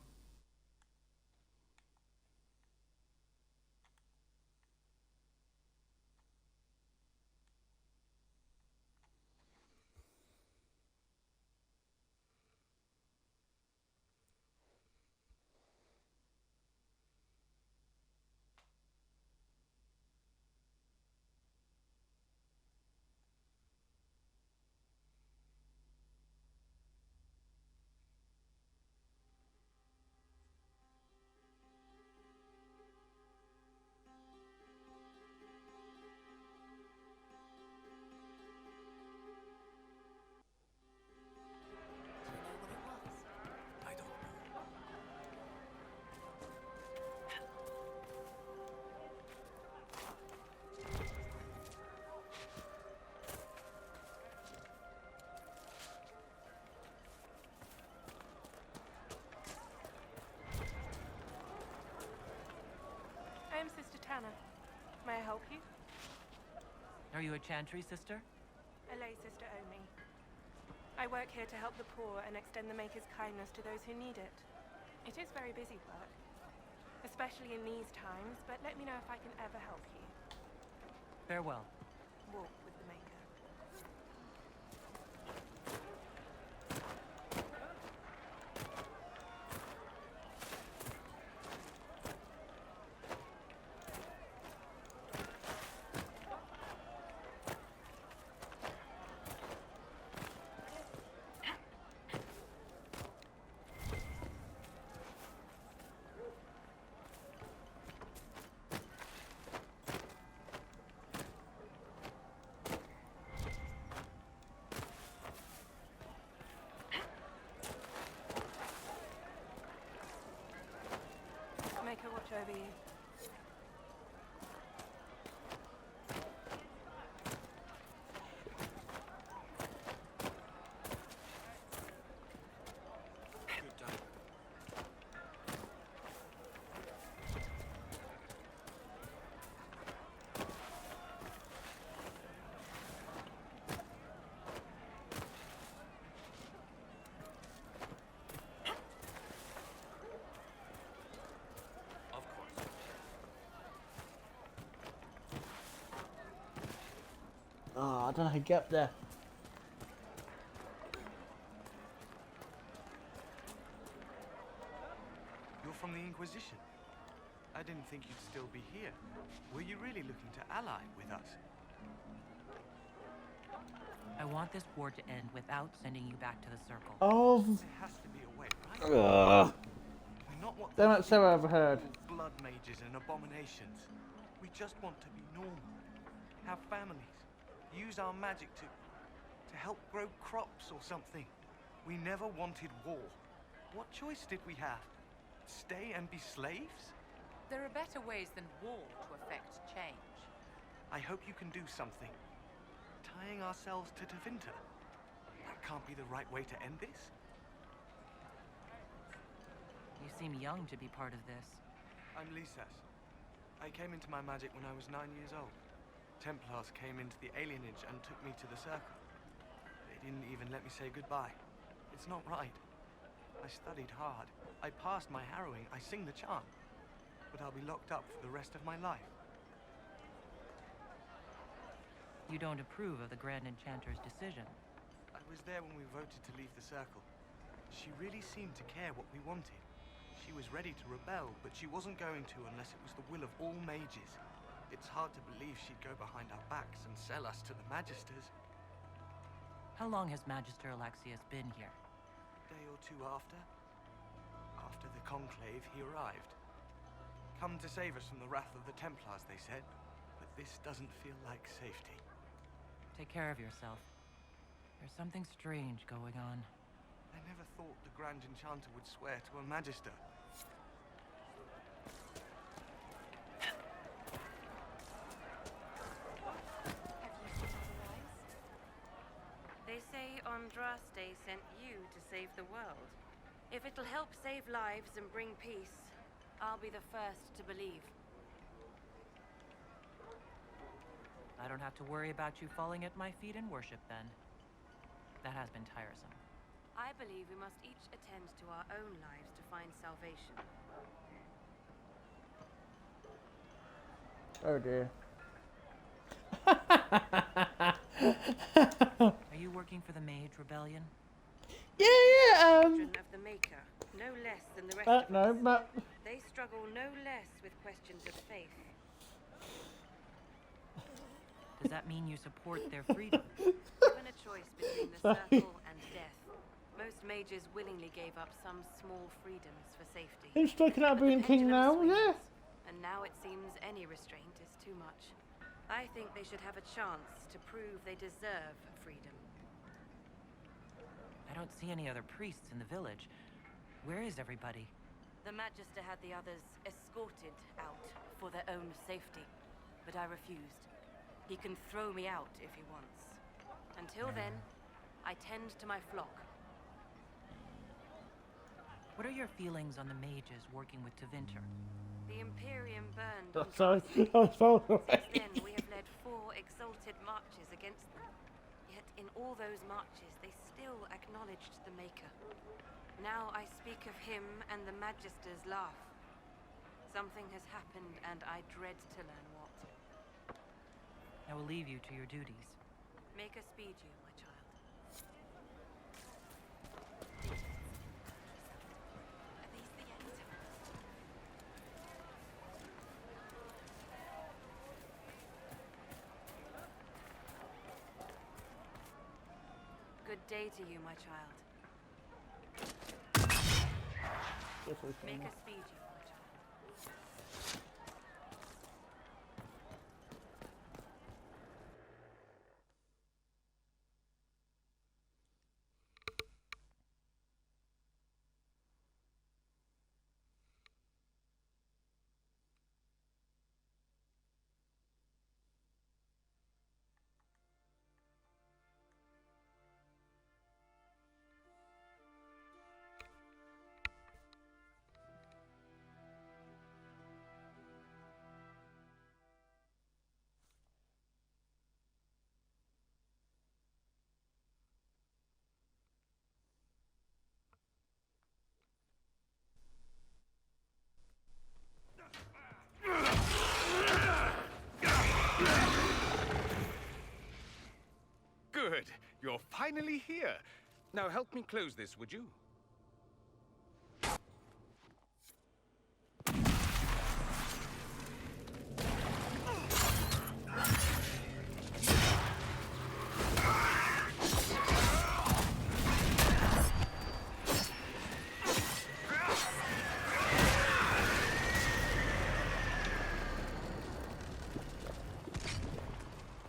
Sister Tanner. May I help you? Are you a chantry sister? A lay sister only. I work here to help the poor and extend the Maker's kindness to those who need it. It is very busy work, especially in these times, but let me know if I can ever help you. Farewell. Walk with the Maker. Maker watch over you. I don't know how to get up there. You're from the Inquisition. I didn't think you'd still be here. Were you really looking to ally with us? I want this war to end without sending you back to the Circle. Oh. There has to be a way, right? We're not what Damn it, so I overheard. blood mages and abominations. We just want to be normal. Have families. Use our magic to help grow crops or something. We never wanted war. What choice did we have? Stay and be slaves? There are better ways than war to affect change. I hope you can do something. Tying ourselves to Tevinter. That can't be the right way to end this. You seem young to be part of this. I'm Lisas. I came into my magic when I was 9 years old. Templars came into the alienage and took me to the Circle. They didn't even let me say goodbye. It's not right. I studied hard. I passed my harrowing. I sing the chant. But I'll be locked up for the rest of my life. You don't approve of the Grand Enchanter's decision. I was there when we voted to leave the Circle. She really seemed to care what we wanted. She was ready to rebel, but she wasn't going to unless it was the will of all mages. It's hard to believe she'd go behind our backs and sell us to the Magisters. How long has Magister Alexius been here? A day or two after. After the Conclave, he arrived. Come to save us from the wrath of the Templars, they said. But this doesn't feel like safety. Take care of yourself. There's something strange going on. I never thought the Grand Enchanter would swear to a Magister. They say Andraste sent you to save the world. If it'll help save lives and bring peace, I'll be the first to believe. I don't have to worry about you falling at my feet in worship then. That has been tiresome. I believe we must each attend to our own lives to find salvation. Oh dear. Are you working for the Mage Rebellion? Yeah. Children of the Maker, no less than the rest of No, us. but They struggle no less with questions of faith. Does that mean you support their freedom? Given a choice between the circle and death, most mages willingly gave up some small freedoms for safety. who's striking out being king now? Yeah. And now it seems any restraint is too much. I think they should have a chance to prove they deserve freedom. I don't see any other priests in the village. Where is everybody? The Magister had the others escorted out for their own safety, but I refused. He can throw me out if he wants. Until then, I tend to my flock. What are your feelings on the mages working with Tevinter? The Imperium burned. Oh, sorry. Oh, sorry. Since then, we have led 4 exalted marches against them. Yet in all those marches, they still acknowledged the Maker. Now I speak of him and the Magister's laugh. Something has happened, and I dread to learn what. I will leave you to your duties. Make us speed you, my child. Are these the end? Good day to you, my child. Make us speed you, my child. Good. You're finally here. Now help me close this, would you?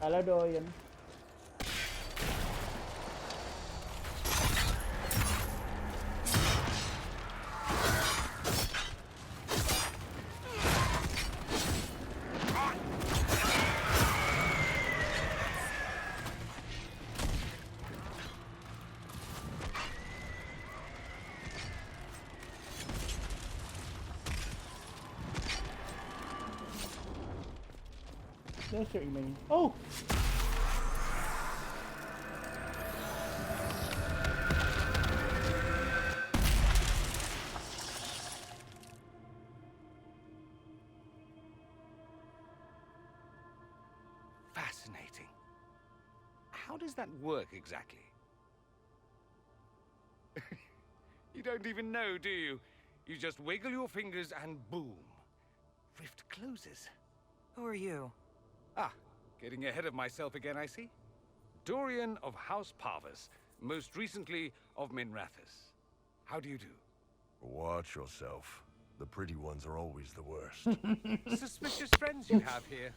Hello, Dorian. That's what you mean. Oh! Fascinating. How does that work exactly? You don't even know, do you? You just wiggle your fingers and boom. Rift closes. Who are you? Ah, getting ahead of myself again, I see. Dorian of House Parvis, most recently of Minrathous. How do you do? Watch yourself. The pretty ones are always the worst. Suspicious friends you have here.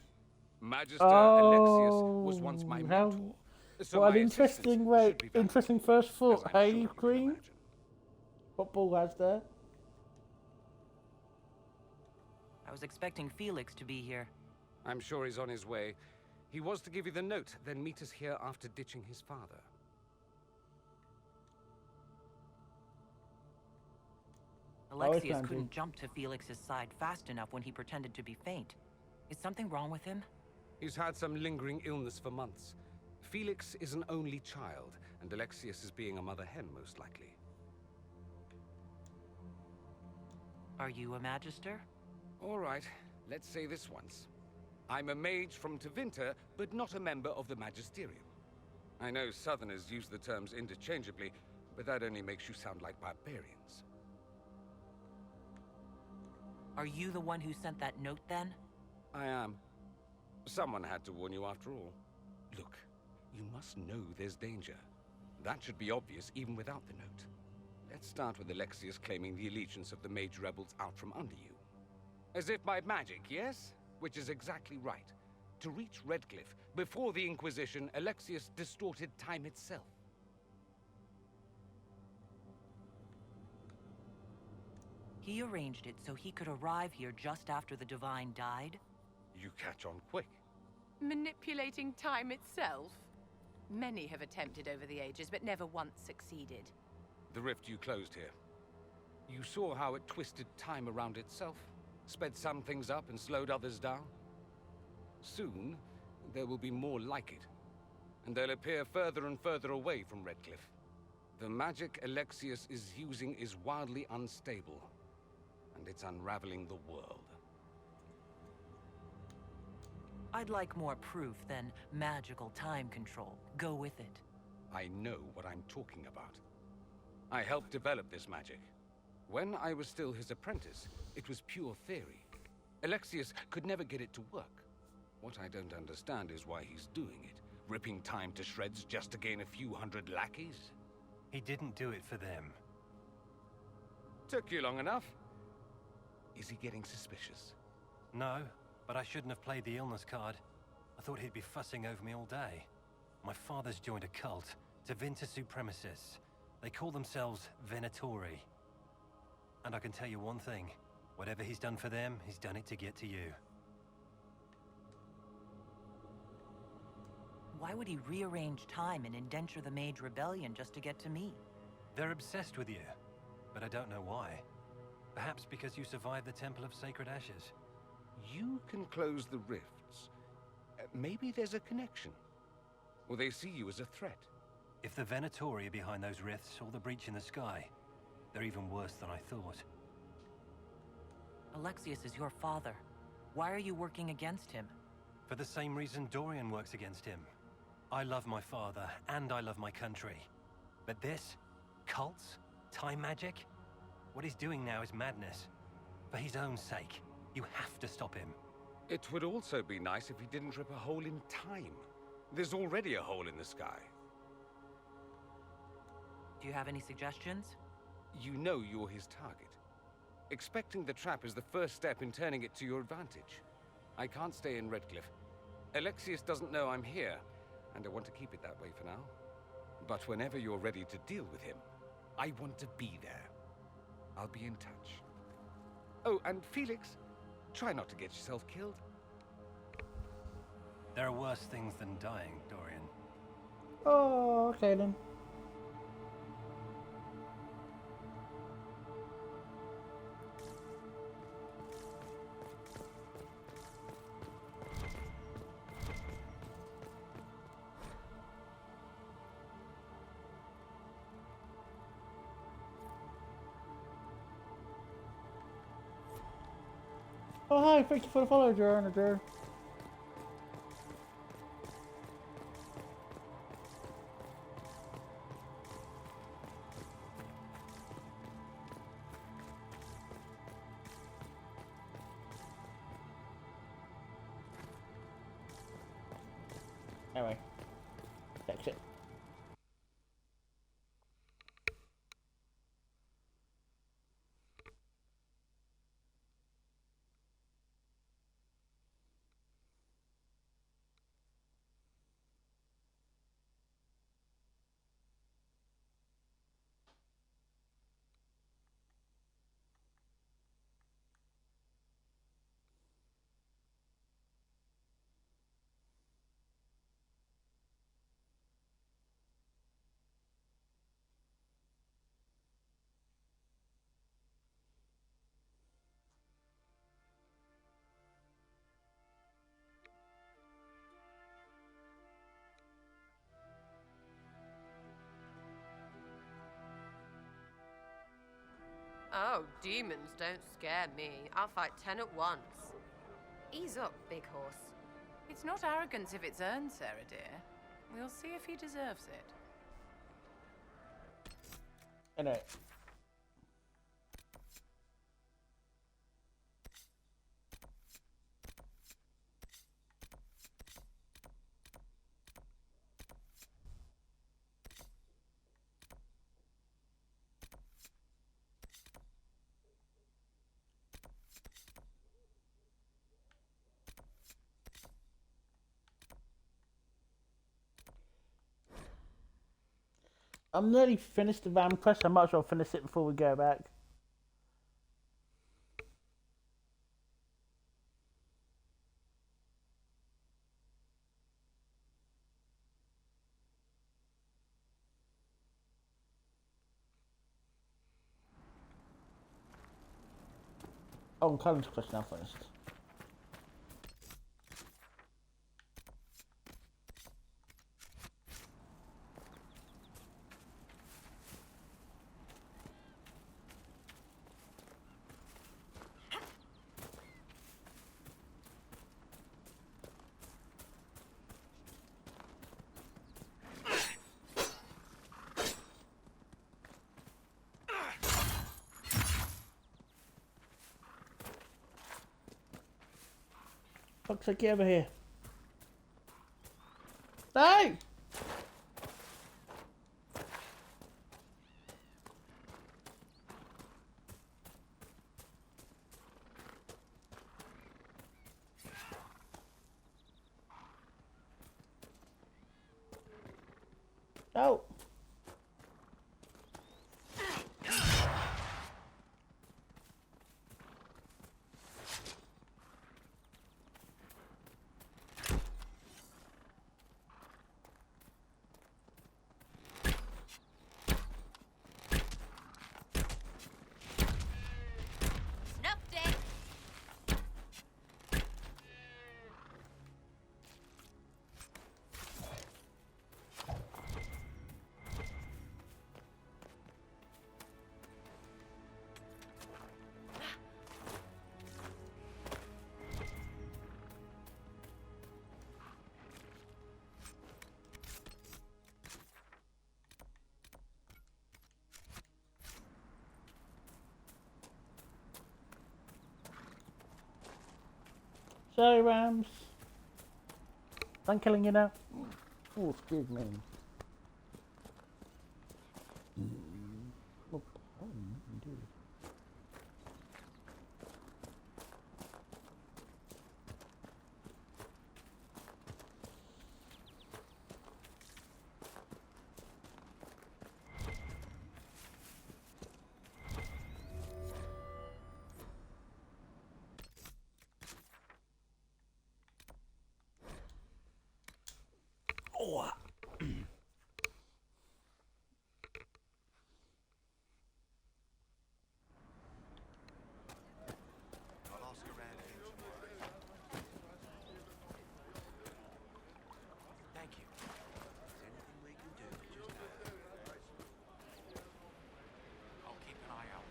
Magister Alexius was once my mentor. So what my an interesting way, interesting first thought, hey, Queen? What Bull has there? I was expecting Felix to be here. I'm sure he's on his way. He was to give you the note, then meet us here after ditching his father. Alexius couldn't jump to Felix's side fast enough when he pretended to be faint. Is something wrong with him? He's had some lingering illness for months. Felix is an only child, and Alexius is being a mother hen, most likely. Are you a magister? All right, let's say this once. I'm a mage from Tevinter, but not a member of the Magisterium. I know Southerners use the terms interchangeably, but that only makes you sound like barbarians. Are you the one who sent that note, then? I am. Someone had to warn you after all. Look, you must know there's danger. That should be obvious even without the note. Let's start with Alexius claiming the allegiance of the mage rebels out from under you. As if by magic, yes? Which is exactly right. To reach Redcliffe, before the Inquisition, Alexius distorted time itself. He arranged it so he could arrive here just after the Divine died? You catch on quick. Manipulating time itself? Many have attempted over the ages, but never once succeeded. The rift you closed here. You saw how it twisted time around itself, sped some things up and slowed others down. Soon, there will be more like it, and they'll appear further and further away from Redcliffe. The magic Alexius is using is wildly unstable, and it's unraveling the world. I'd like more proof than magical time control. Go with it. I know what I'm talking about. I helped develop this magic. When I was still his apprentice, it was pure theory. Alexius could never get it to work. What I don't understand is why he's doing it, ripping time to shreds just to gain a few hundred lackeys. He didn't do it for them. Took you long enough. Is he getting suspicious? No, but I shouldn't have played the illness card. I thought he'd be fussing over me all day. My father's joined a cult, Tevinter Supremacists. They call themselves Venatori. And I can tell you one thing. Whatever he's done for them, he's done it to get to you. Why would he rearrange time and indenture the Mage Rebellion just to get to me? They're obsessed with you, but I don't know why. Perhaps because you survived the Temple of Sacred Ashes. You can close the rifts. Maybe there's a connection. Or they see you as a threat. If the Venatori are behind those rifts or the breach in the sky, they're even worse than I thought. Alexius is your father. Why are you working against him? For the same reason Dorian works against him. I love my father, and I love my country. But this? Cults? Time magic? What he's doing now is madness. For his own sake, you have to stop him. It would also be nice if he didn't rip a hole in time. There's already a hole in the sky. Do you have any suggestions? You know you're his target. Expecting the trap is the first step in turning it to your advantage. I can't stay in Redcliffe. Alexius doesn't know I'm here, and I want to keep it that way for now. But whenever you're ready to deal with him, I want to be there. I'll be in touch. Oh, and Felix, try not to get yourself killed. There are worse things than dying, Dorian. Oh, okay then. Oh hi, thank you for the follow, Jer. Anyway, exit. Oh, demons don't scare me. I'll fight 10 at once. Ease up, big horse. It's not arrogance if it's earned, Sarah dear. We'll see if he deserves it. Anyway. I'm nearly finished the van quest. I might as well finish it before we go back. Oh, and Colin's quest now finished. Fuck's sake, get over here. No! No! Snuffed it. Sorry, Rams. I'm killing you now. Oh, excuse me. Oh, indeed. Oh. Thank you. Is there anything we can do to just I'll keep an eye out.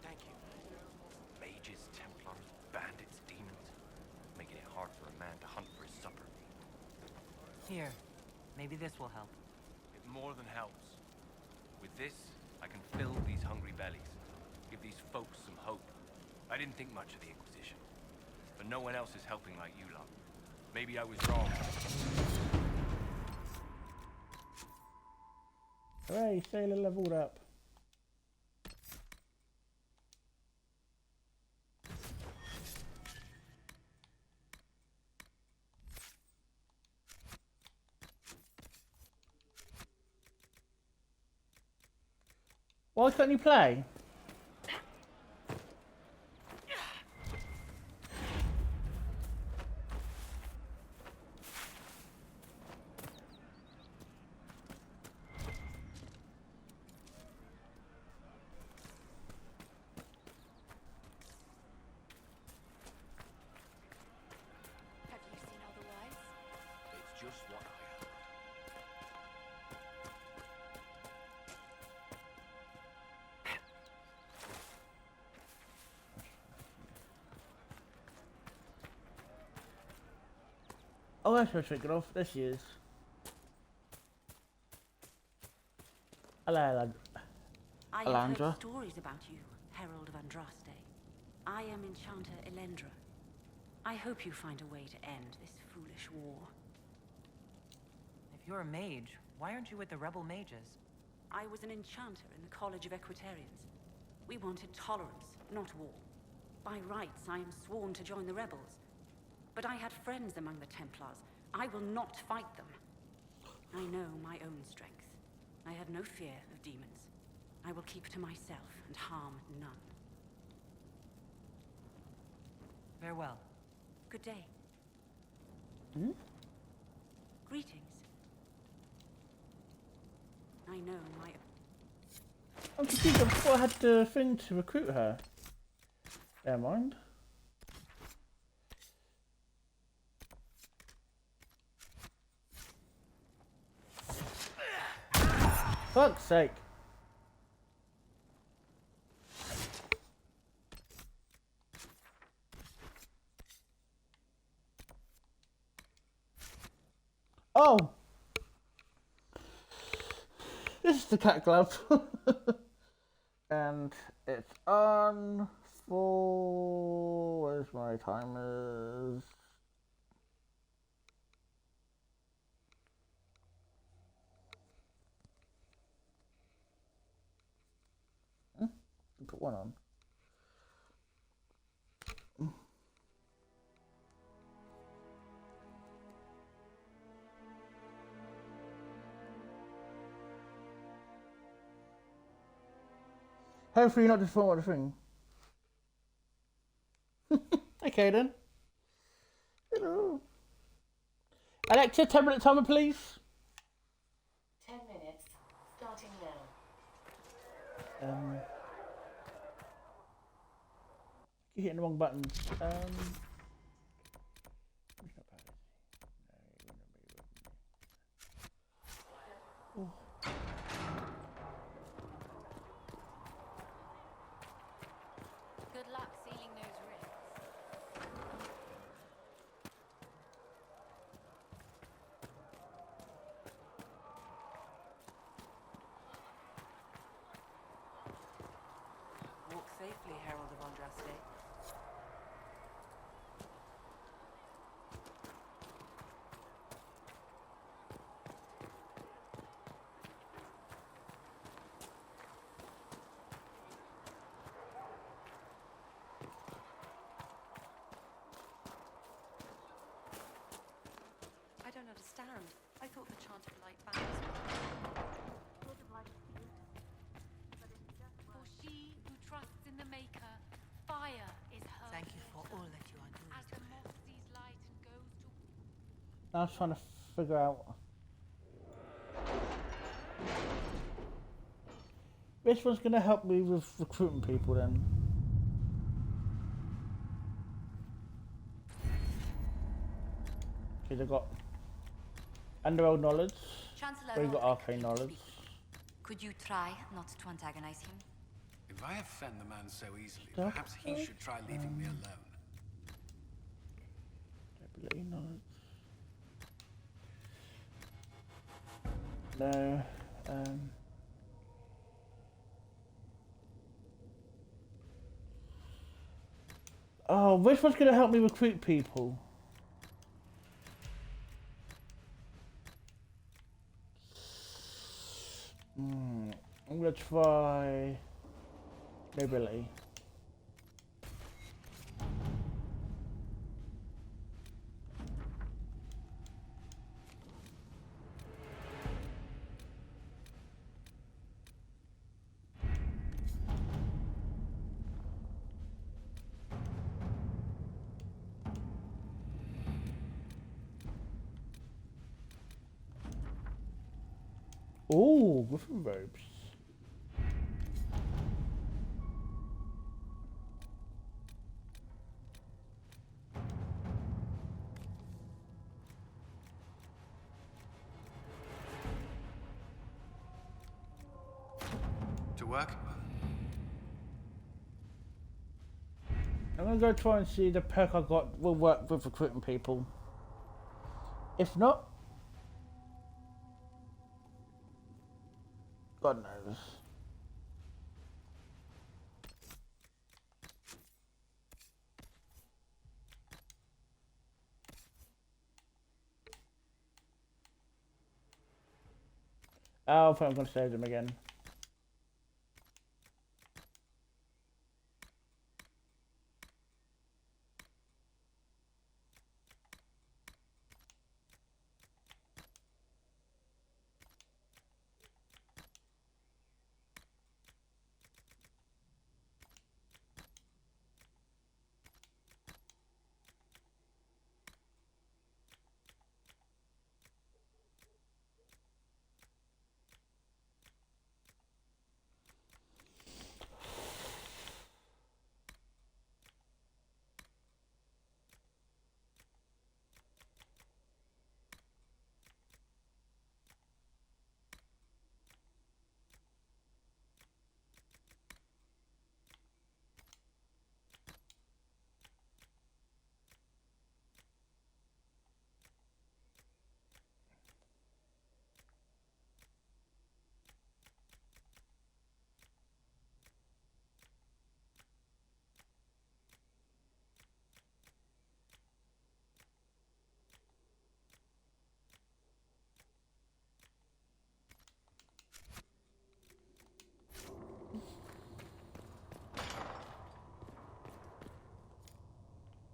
Thank you. Mages, Templars, bandits, demons, making it hard for a man to hunt for his supper. Here, maybe this will help. It more than helps. With this, I can fill these hungry bellies, give these folks some hope. I didn't think much of the Inquisition, but no one else is helping like you lot. Maybe I was wrong. Hooray, sailor leveled up. Why can't you play? Oh, that's what I'm thinking of. There she is. Hello, I have heard stories about you, Herald of Andraste. I am Enchanter Elendra. I hope you find a way to end this foolish war. If you're a mage, why aren't you with the rebel mages? I was an enchanter in the College of Equitarians. We wanted tolerance, not war. By rights, I am sworn to join the rebels. But I had friends among the Templars. I will not fight them. I know my own strength. I have no fear of demons. I will keep to myself and harm none. Farewell. Good day. Hmm? Greetings. I know my... I'm confused. I thought I had the thing to recruit her. Never mind. Fuck's sake. Oh! This is the cat glove. And it's on for... Where's my timers? Put one on. Hopefully you're not just forward the thing. Okay then. Hello. Alexa, 10-minute timer please. 10 minutes, starting now. You're hitting the wrong buttons. Oh. Good luck sealing those rings. Walk safely, Herald of Andraste. I don't understand. I thought the chant of light banners For she who trusts in the Maker, fire is her. Thank you for all that you are doing. As the moth sees light and goes to... I was trying to figure out. Which one's going to help me with recruiting people then? Because I've got underworld knowledge, Chancellor, we've got arcane knowledge. could you try not to antagonize him? If I offend the man so easily, Stuff. perhaps he should try leaving me alone. Ability knowledge. No. Oh, which one's going to help me recruit people? I'm going to try mobility. Oh, Griffin robes. To work? I'm gonna go try and see the perk I got will work with recruiting people. If not, God knows. Oh, I think I'm going to save them again.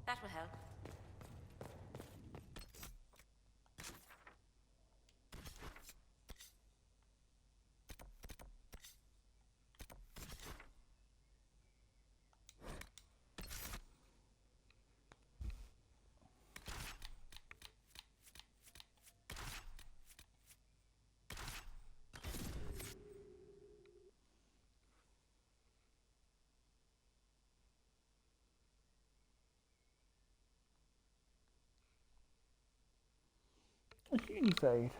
That will help. It's unified.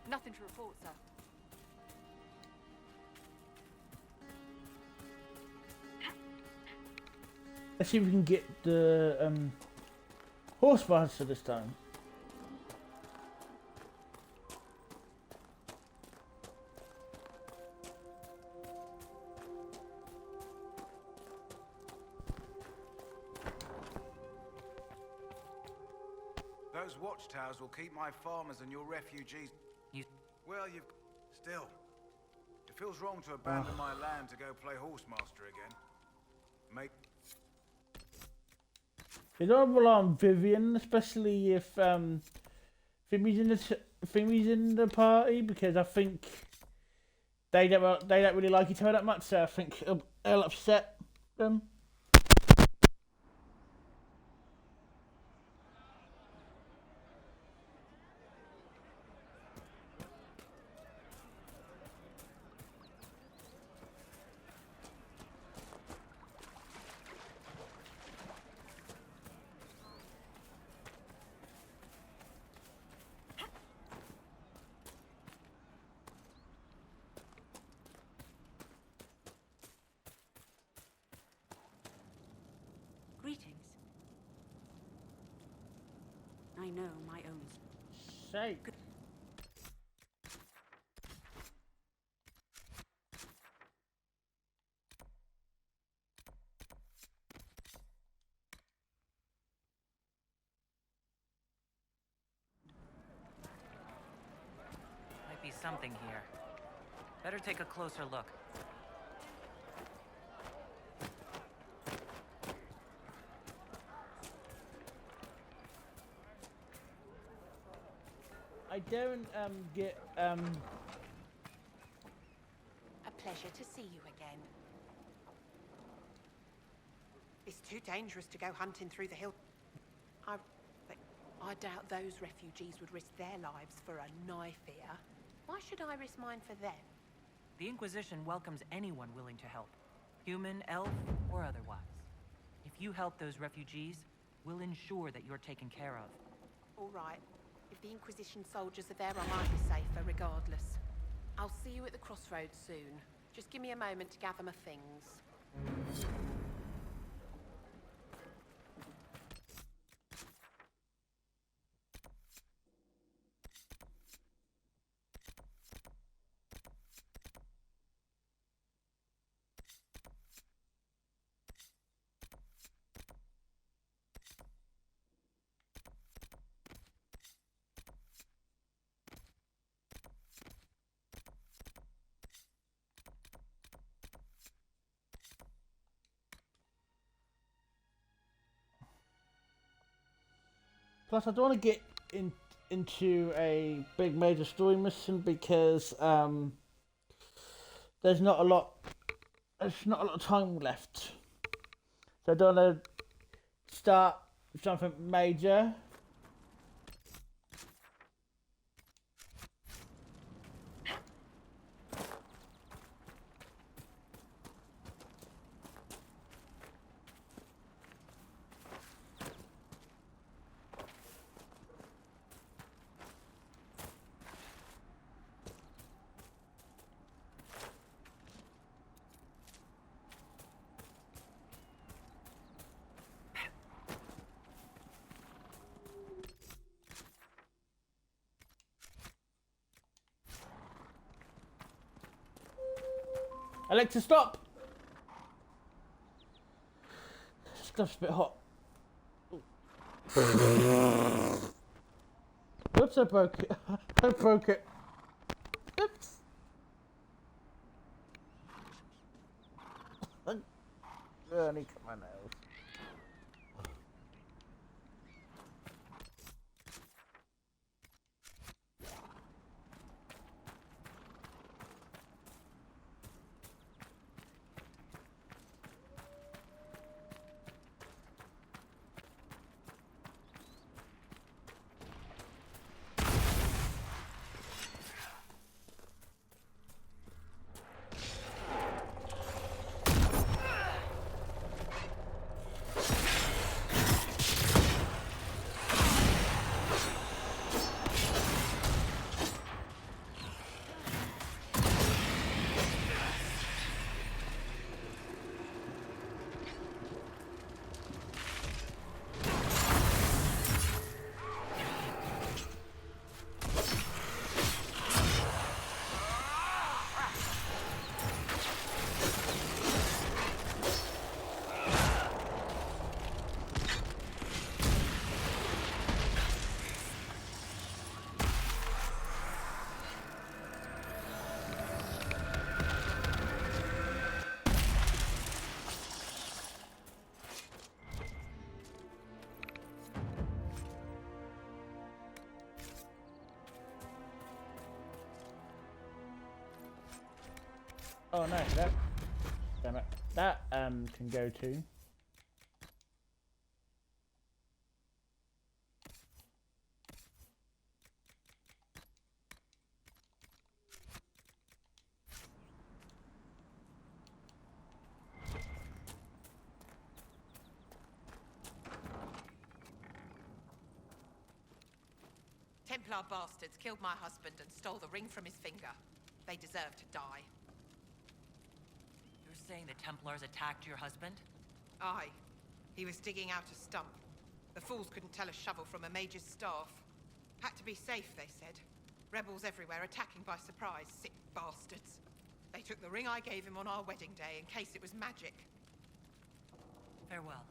Nothing to report, sir. Let's see if we can get the horse master this time. Those watchtowers will keep my farmers and your refugees. Well, you've... Still. It feels wrong to abandon my land to go play horsemaster again. You don't rely on Vivian, especially if Fimi's in the party, because I think they don't really like each other that much, so I think it'll upset them. Greetings. I know my own. Sake. Might be something here. Better take a closer look. I don't get A pleasure to see you again. It's too dangerous to go hunting through the hill. I doubt those refugees would risk their lives for a knife here. Why should I risk mine for them? The Inquisition welcomes anyone willing to help. Human, elf, or otherwise. If you help those refugees, we'll ensure that you're taken care of. All right. If the Inquisition soldiers are there, I might be safer regardless. I'll see you at the crossroads soon. Just give me a moment to gather my things. Plus, I don't want to get into a big major story mission because there's not a lot. There's not a lot of time left, so I don't want to start something major. Alexa, stop! Stuff's a bit hot. Oops, I broke it. I broke it. Oops. I need to cut my nails. Oh no, that, damn it, that can go too. Templar bastards killed my husband and stole the ring from his finger. They deserve to die. You're saying the Templars attacked your husband? Aye. He was digging out a stump. The fools couldn't tell a shovel from a mage's staff. Had to be safe, they said. Rebels everywhere attacking by surprise, sick bastards. They took the ring I gave him on our wedding day in case it was magic. Farewell.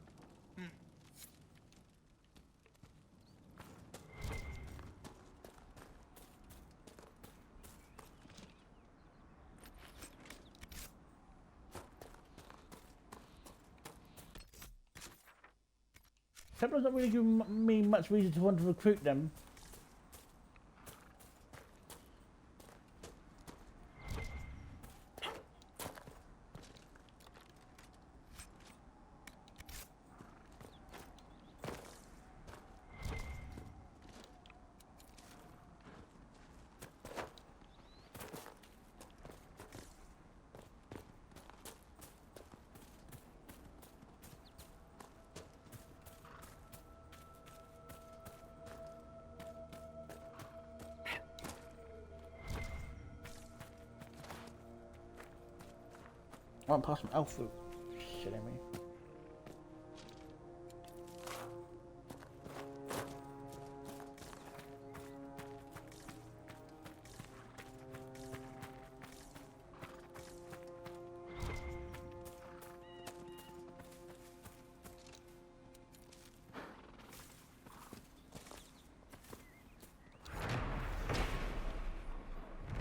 Templars not really giving me much reason to want to recruit them. I went past some elf food. Shitting me.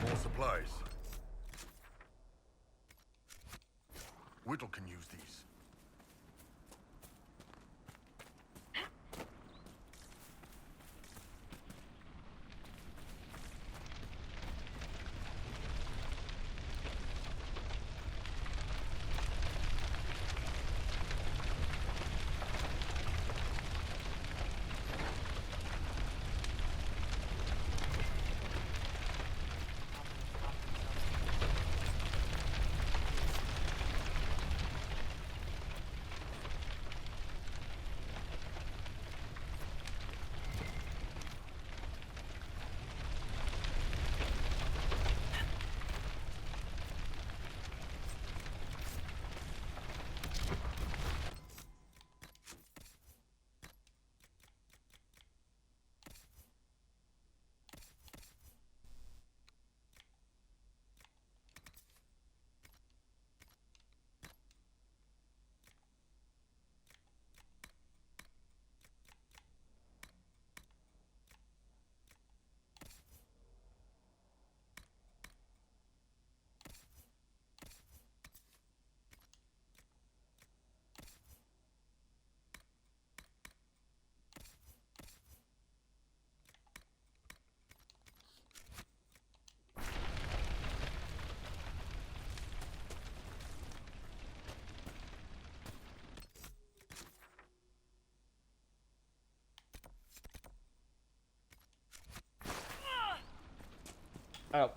More supplies. Whittle can use these. Oh.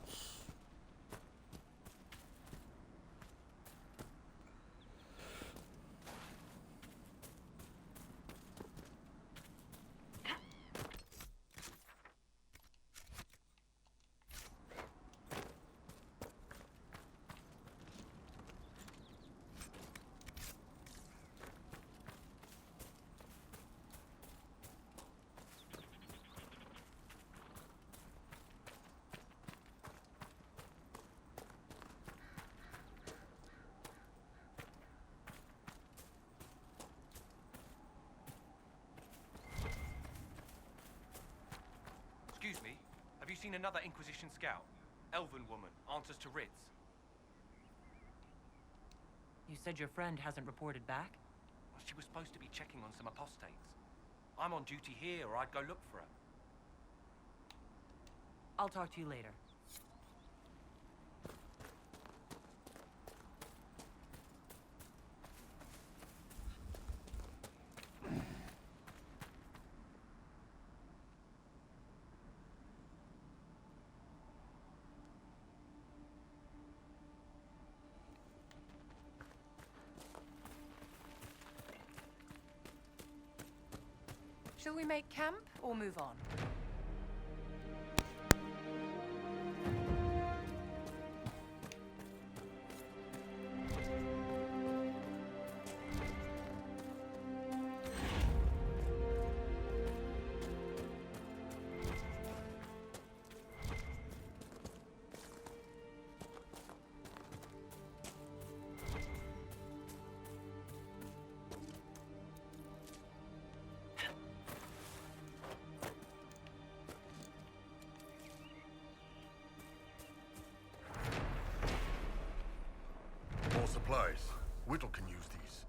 Excuse me, have you seen another Inquisition scout? Elven woman, answers to Rids. You said your friend hasn't reported back? Well, she was supposed to be checking on some apostates. I'm on duty here, or I'd go look for her. I'll talk to you later. Shall we make camp or move on? More supplies. Whittle can use these.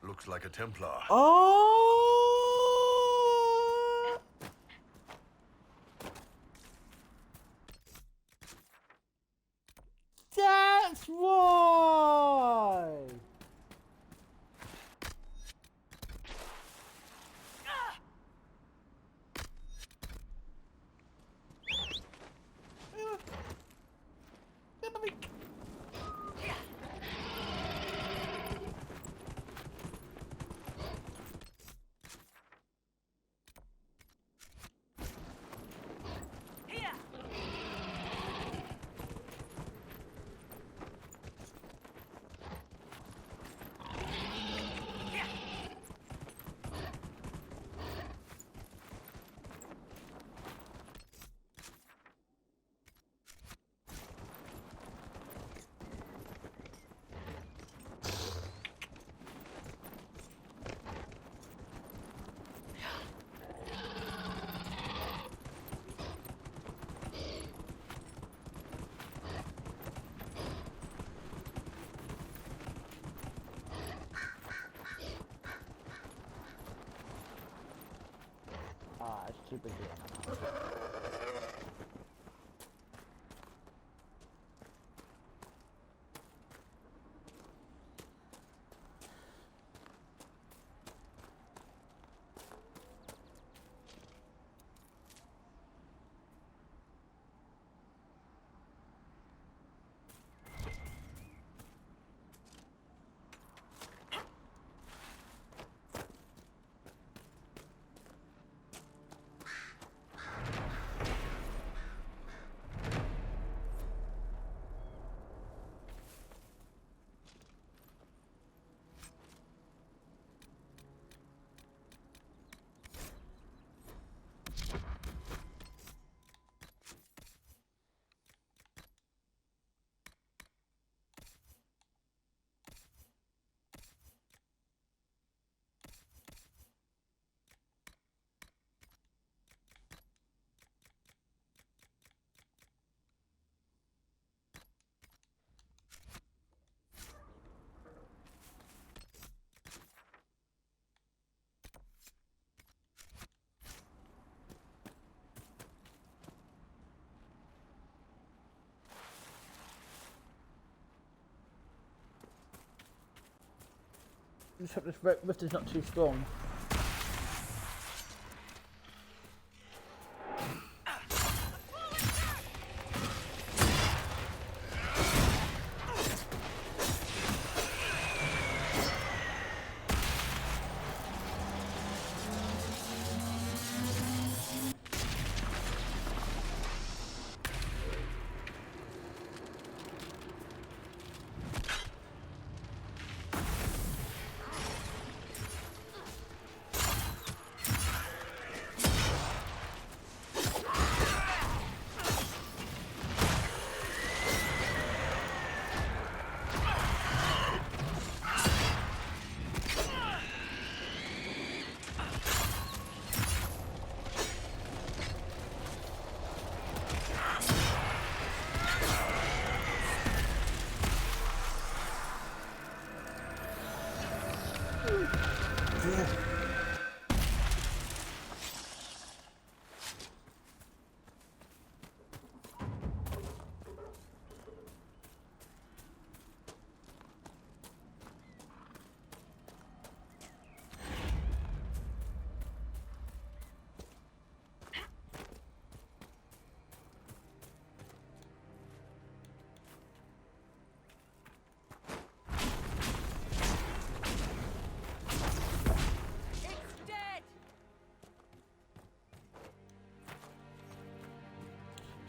Looks like a Templar. Oh! it's too busy. Just hope this rift is not too strong.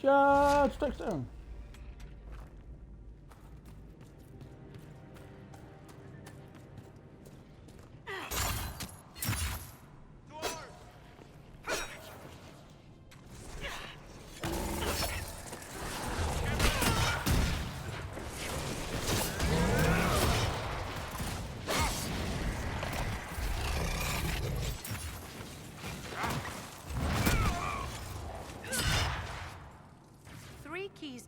Charge! Touchdown!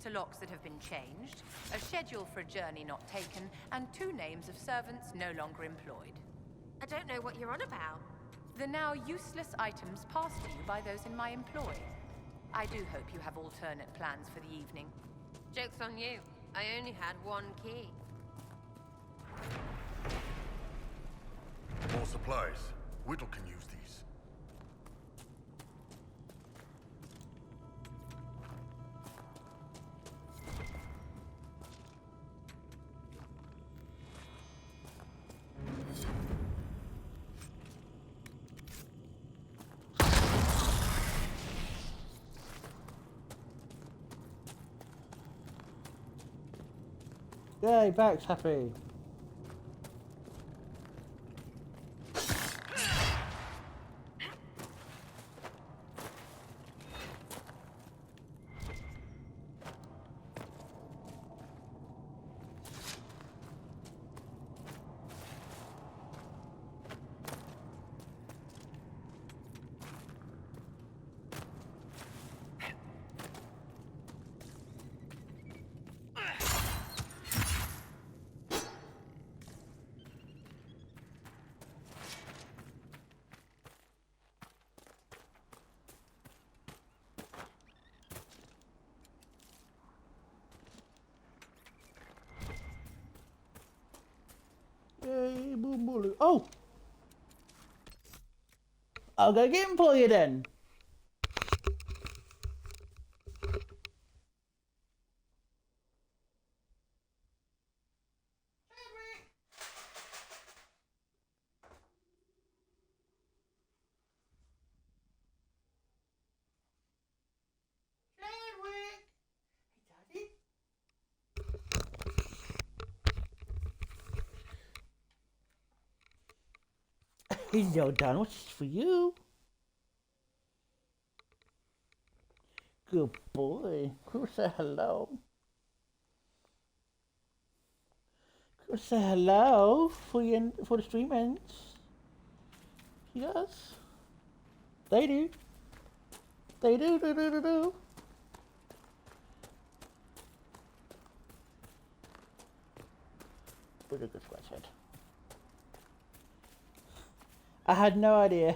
To locks that have been changed, a schedule for a journey not taken, and 2 names of servants no longer employed. I don't know what you're on about. The now useless items passed to you by those in my employ. I do hope you have alternate plans for the evening. Joke's on you. I only had 1 key. More supplies. Whittle can use these. Yay, Back's happy. Oh! I'll go get him for you then. He's all done. What's this for you? Good boy. Could say hello. Could say hello for you for the stream ends. Yes. They do. They do. Pretty good scratch head. I had no idea.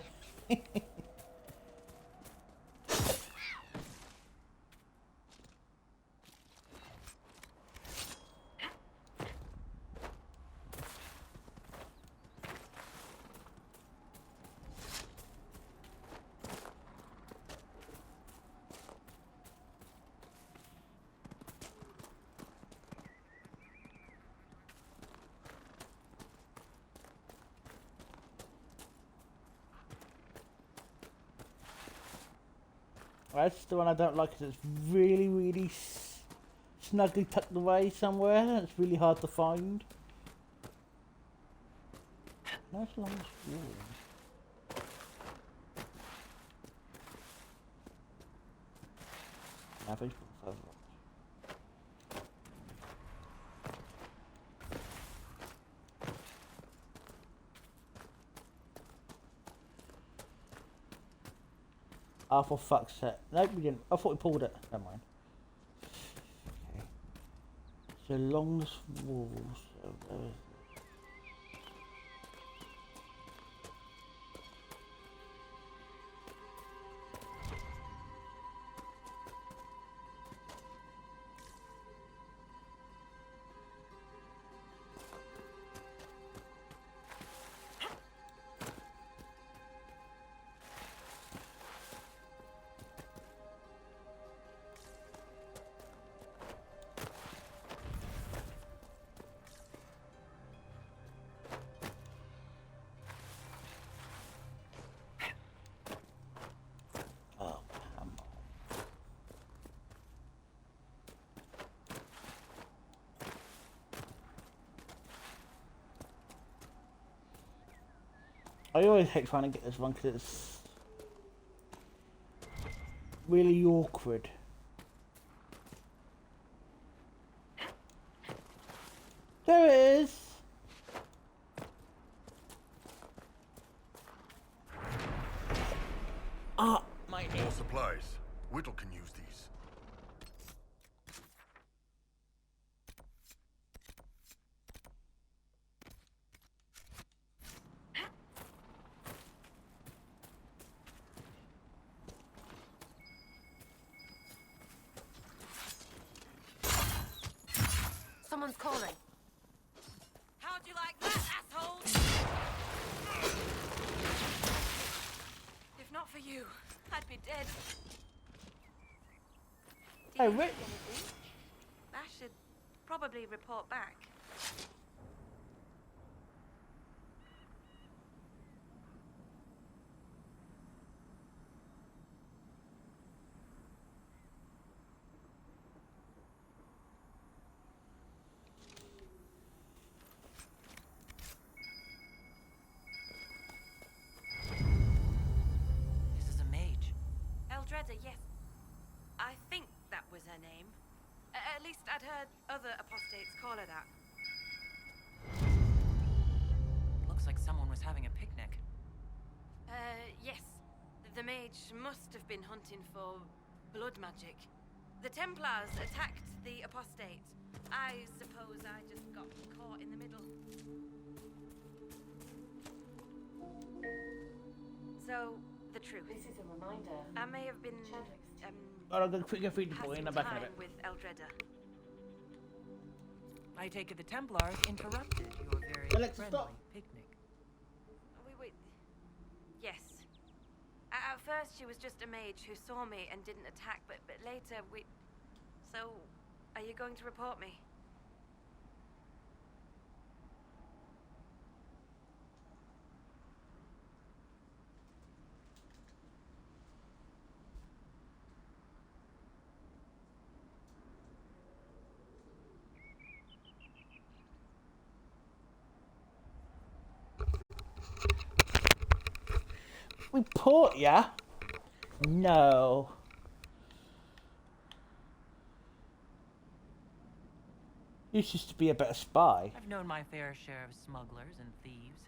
That's the one I don't like, because it's really snugly tucked away somewhere. It's really hard to find. Nice long sword. Average further up. Oh, for fuck's sake. No, we didn't. I thought we pulled it. Never mind. Okay. So long walls. I always hate trying to get this one because it's really awkward. There it is. Ah, my knee. More supplies. Whittle can use these. Someone's calling. How'd you like that, asshole? If not for you, I'd be dead. Hey, Rick. I should probably report back. Eldreda, yes. I think that was her name. At least I'd heard other apostates call her that. Looks like someone was having a picnic. Yes. The mage must have been hunting for blood magic. The Templars attacked the apostate. I suppose I just got caught in the middle. So, the truth. This is a reminder. I may have been I'll go quick and feed the boy in the back of time it. with Eldreda. I take it the Templars interrupted your very Alexa, friendly stop. picnic. At first, she was just a mage who saw me and didn't attack, but later we... So, are you going to report me? Report ya? No. You used to be a better spy. I've known my fair share of smugglers and thieves.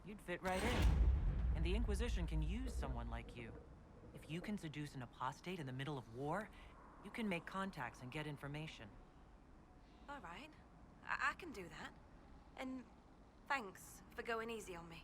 You'd fit right in. And the Inquisition can use someone like you. If you can seduce an apostate in the middle of war, you can make contacts and get information. All right. I can do that. And thanks for going easy on me.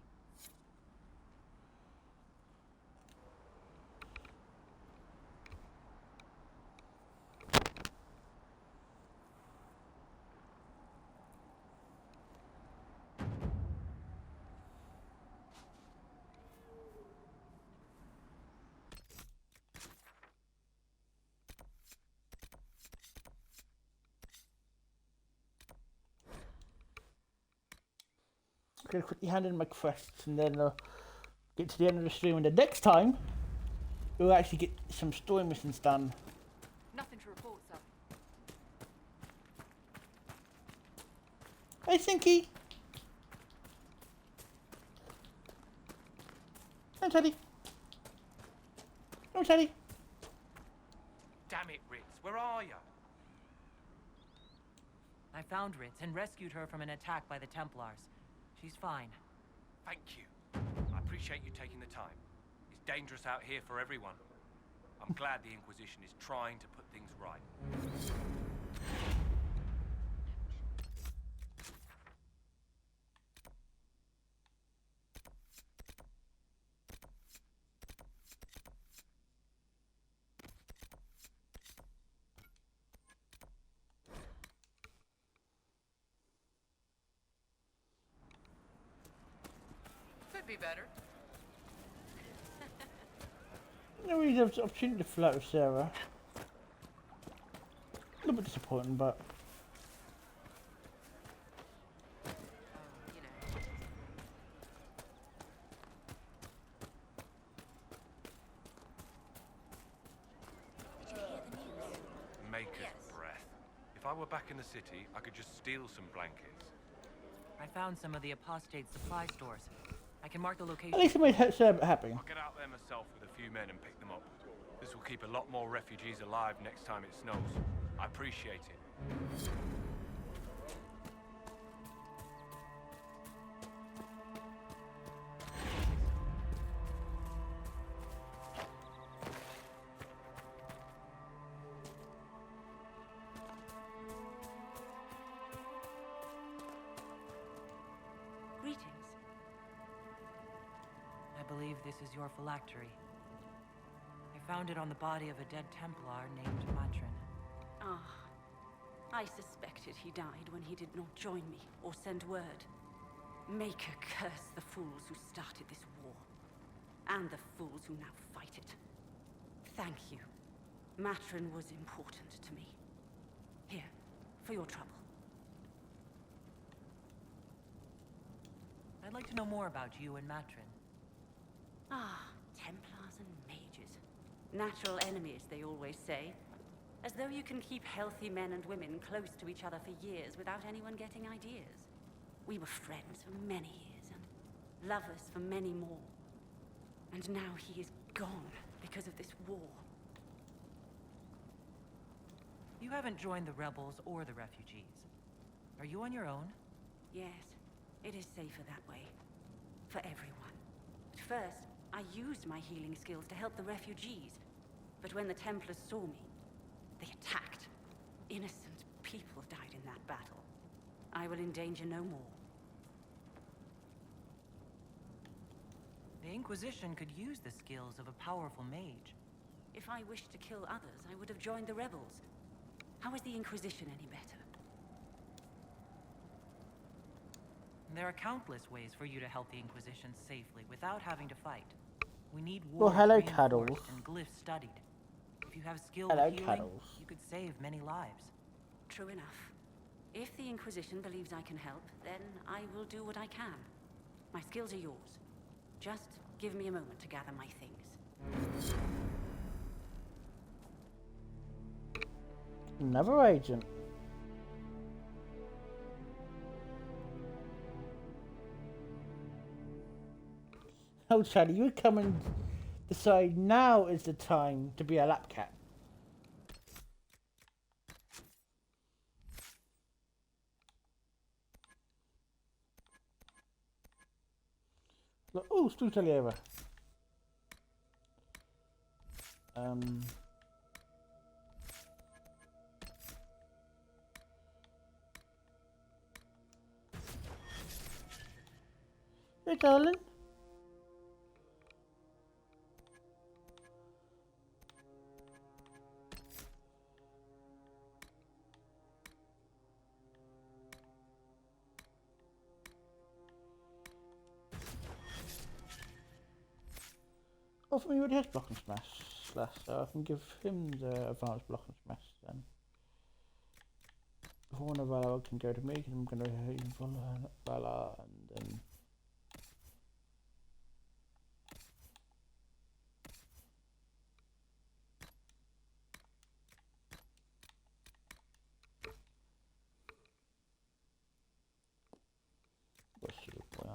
I'm gonna quickly hand in my quests and then get to the end of the stream. And the next time, we'll actually get some story missions done. Nothing to report, sir. Hey, Sinky. Come, Teddy. Come, Teddy. Damn it, Ritz, where are you? I found Ritz and rescued her from an attack by the Templars. She's fine. Thank you. I appreciate you taking the time. It's dangerous out here for everyone. I'm glad the Inquisition is trying to put things right. Could be better. No, we have the opportunity to flirt with Sarah. A little bit disappointing, but. Maker's breath. If I were back in the city, I could just steal some blankets. I found some of the apostate supply stores. I can mark the location. At least it made Sarah happy. I'll get out there myself with a few men and pick them up. This will keep a lot more refugees alive next time it snows. I appreciate it. Greetings. I believe this is your phylactery. I found it on the body of a dead Templar named Matrin. Ah, I suspected he died when he did not join me or send word. Maker curse the fools who started this war, and the fools who now fight it. Thank you. Matrin was important to me. Here, for your trouble. I'd like to know more about you and Matrin. Ah, Templars and mages. Natural enemies, they always say. As though you can keep healthy men and women close to each other for years without anyone getting ideas. We were friends for many years, and lovers for many more. And now he is gone because of this war. You haven't joined the rebels or the refugees. Are you on your own? Yes, it is safer that way. For everyone. At first, I used my healing skills to help the refugees. But when the Templars saw me, they attacked. Innocent people died in that battle. I will endanger no more. The Inquisition could use the skills of a powerful mage. If I wished to kill others, I would have joined the rebels. How is the Inquisition any better? There are countless ways for you to help the Inquisition safely without having to fight. We need Well, wards hello, reinforced Cuddles. and glyphs studied. If you have skill Hello, with healing, Cuddles. you could save many lives. True enough. If the Inquisition believes I can help, then I will do what I can. My skills are yours. Just give me a moment to gather my things. Another agent. Oh, Charlie, you come and decide now is the time to be a lap cat. Oh, Strutaliera. Hey, darling. Oh, for me, already has block and smash, so I can give him the advanced block and smash then. If one of Valor can go to me, because I'm going to follow Valor and then. What's your point?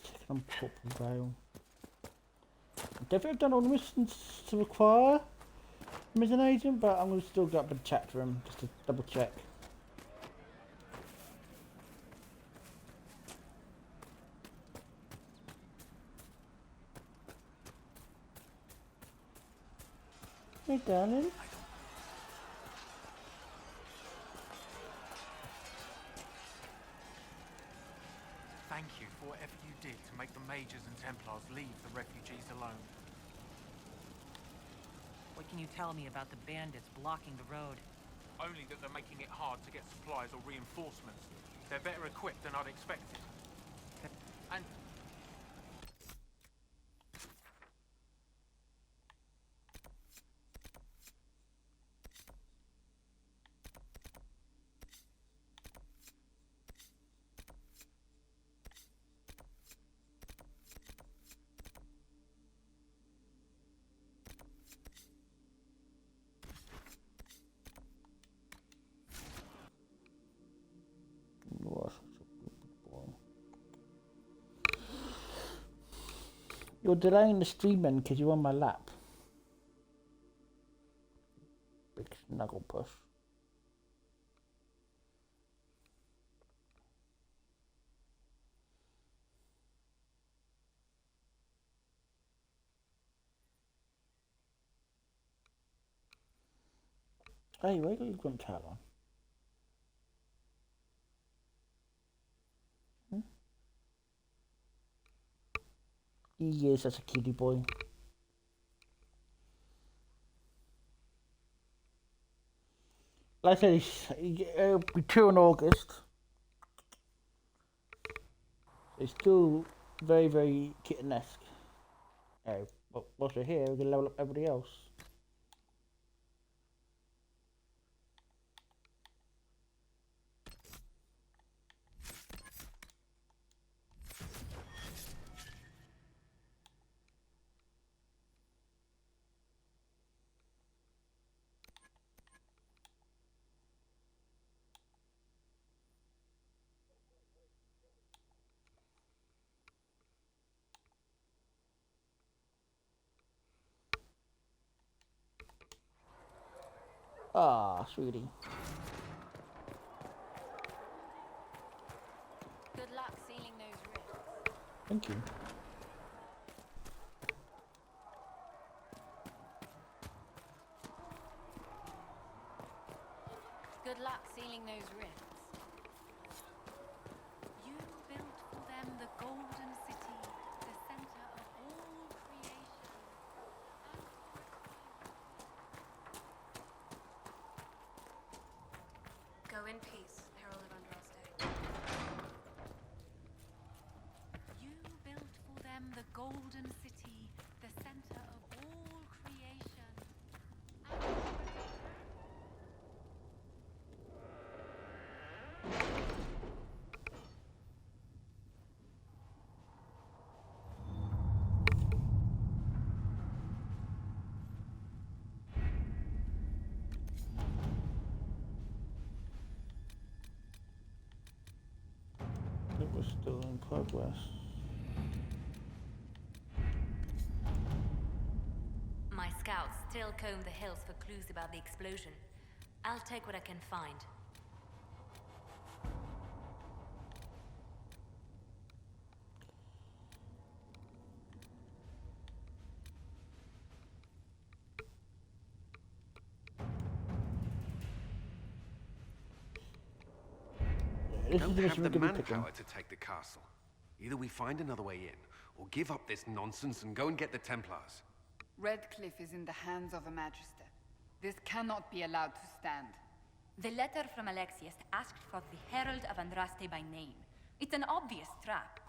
Checking on Purple Veil. I've definitely done all the missions to require him as an agent, but I'm going to still go up and chat to him just to double check. Hey, darling. Thank you for whatever you did to make the Mages and Templars leave the refugees alone. What can you tell me about the bandits blocking the road? Only that they're making it hard to get supplies or reinforcements. They're better equipped than I'd expected. And You're delaying the stream then because you're on my lap. Big snuggle push. Hey, where got your grunt hat on? Yes, that's a cutie boy. Like I said, it'll be 2 in August. It's still very, very kitten-esque. But whilst we're here, we can level up everybody else. Ah, sweetie. Good luck sealing those rifts. Thank you. Good luck sealing those rifts. You built for them the golden city, the center of in peace, Herald of Andraste. You built for them the golden city, the center of all creation. It was still in progress. My scouts still comb the hills for clues about the explosion. I'll take what I can find. We don't have the manpower to take the castle. Either we find another way in, or give up this nonsense and go and get the Templars. Redcliffe is in the hands of a Magister. This cannot be allowed to stand. The letter from Alexius asked for the Herald of Andraste by name. It's an obvious trap.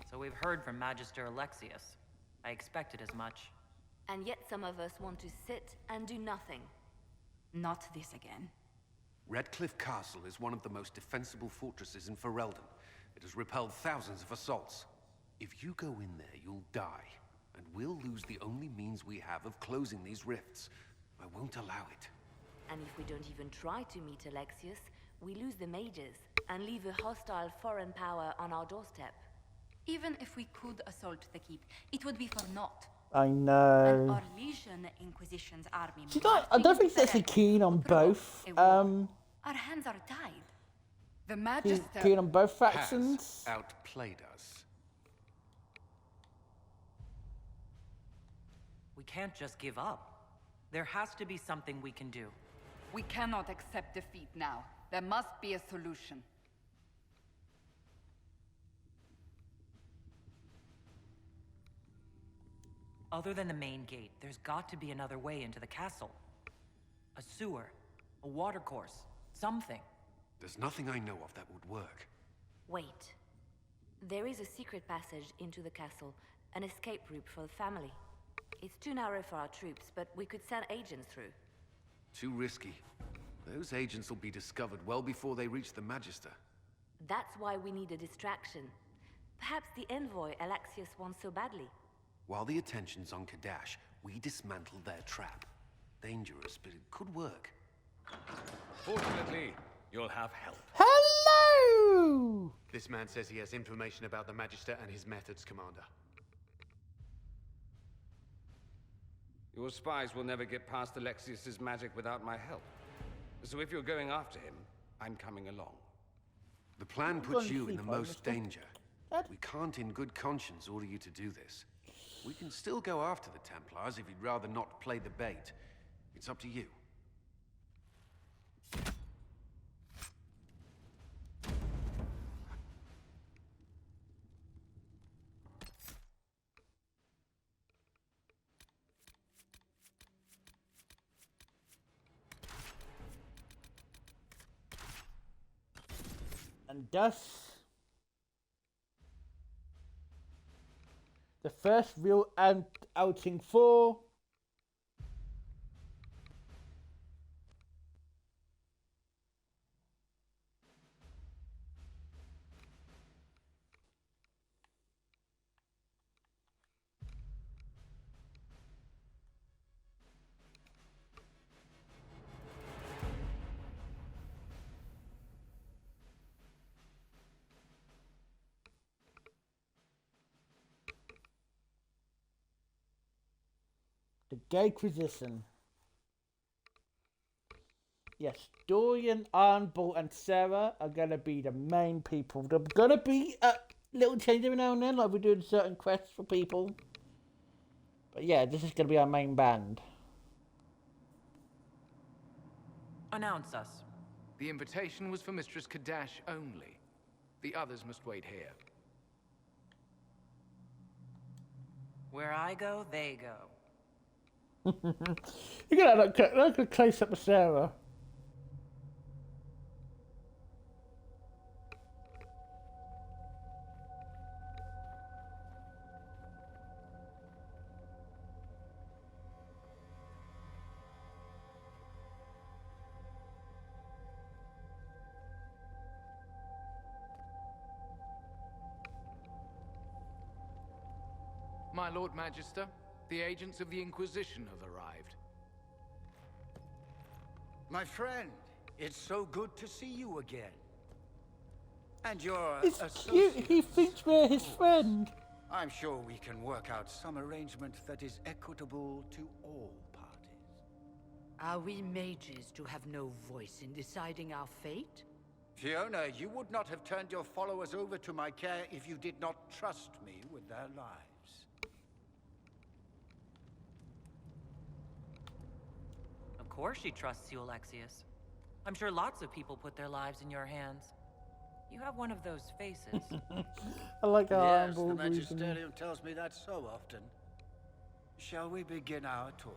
So we've heard from Magister Alexius. I expected as much. And yet some of us want to sit and do nothing. Not this again. Redcliffe Castle is one of the most defensible fortresses in Ferelden. It has repelled thousands of assaults. If you go in there, you'll die. And we'll lose the only means we have of closing these rifts. I won't allow it. And if we don't even try to meet Alexius, we lose the mages and leave a hostile foreign power on our doorstep. Even if we could assault the keep, it would be for naught. I know. Our Legion Inquisition's army. She's not, I don't think she's keen on both. Our hands are tied. The She's Magister keen on both factions. Has outplayed us. We can't just give up. There has to be something we can do. We cannot accept defeat now. There must be a solution. Other than the main gate, there's got to be another way into the castle. A sewer, a watercourse, something. There's nothing I know of that would work. Wait. There is a secret passage into the castle, an escape route for the family. It's too narrow for our troops, but we could send agents through. Too risky. Those agents will be discovered well before they reach the Magister. That's why we need a distraction. Perhaps the envoy Alexius wants so badly. While the attention's on Kadash, we dismantle their trap. Dangerous, but it could work. Fortunately, you'll have help. Hello! This man says he has information about the Magister and his methods, Commander. Your spies will never get past Alexius's magic without my help. So if you're going after him, I'm coming along. The plan puts you in the most danger. We can't in good conscience order you to do this. We can still go after the Templars if you'd rather not play the bait. It's up to you. And thus, the first real outing for the Gayquisition. Yes, Dorian, Arnbolt, and Sarah are gonna be the main people. They're gonna be a little change every now and then, like we're doing certain quests for people. But yeah, this is gonna be our main band. Announce us. The invitation was for Mistress Kadash only. The others must wait here. Where I go, they go. You got that could close up with Sarah. My Lord Magister, the agents of the Inquisition have arrived. My friend, it's so good to see you again. And your It's cute. He thinks we're his friend. I'm sure we can work out some arrangement that is equitable to all parties. Are we mages to have no voice in deciding our fate? Fiona, you would not have turned your followers over to my care if you did not trust me with their lives. Of course she trusts you, Alexius. I'm sure lots of people put their lives in your hands. You have one of those faces. I like how yes, the I'm Magisterium tells me that so often. Shall we begin our talks?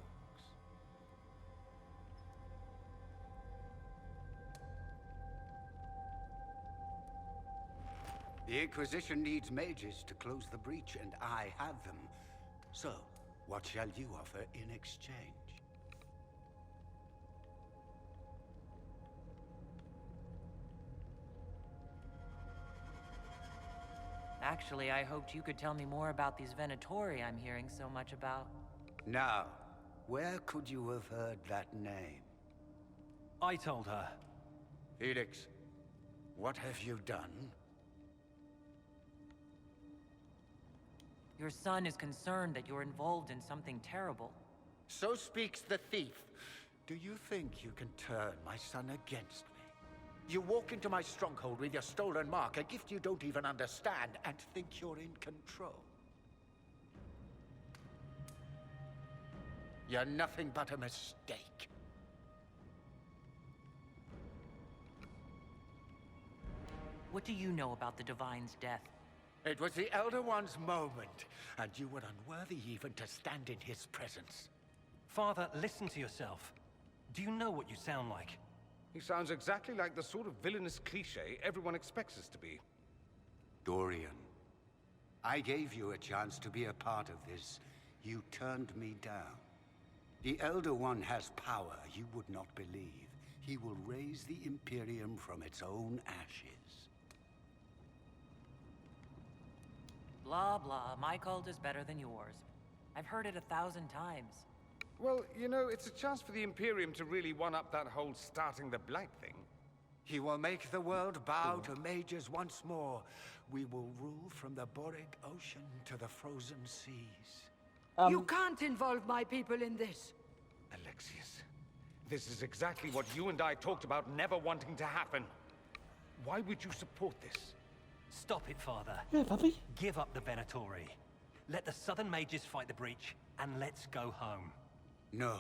The Inquisition needs mages to close the breach, and I have them. So, what shall you offer in exchange? Actually, I hoped you could tell me more about these Venatori I'm hearing so much about. Now, where could you have heard that name? I told her. Felix, what have you done? Your son is concerned that you're involved in something terrible. So speaks the thief. Do you think you can turn my son against me? You walk into my stronghold with your stolen mark, a gift you don't even understand, and think you're in control. You're nothing but a mistake. What do you know about the Divine's death? It was the Elder One's moment, and you were unworthy even to stand in his presence. Father, listen to yourself. Do you know what you sound like? He sounds exactly like the sort of villainous cliché everyone expects us to be. Dorian, I gave you a chance to be a part of this. You turned me down. The Elder One has power you would not believe. He will raise the Imperium from its own ashes. Blah, blah. My cult is better than yours. I've heard it 1,000 times. Well, you know, it's a chance for the Imperium to really one-up that whole starting the Blight thing. He will make the world bow to mages once more. We will rule from the Boric Ocean to the frozen seas. You can't involve my people in this. Alexius, this is exactly what you and I talked about never wanting to happen. Why would you support this? Stop it, Father. Yeah, puppy. Give up the Venatori. Let the Southern Mages fight the breach, and let's go home. No,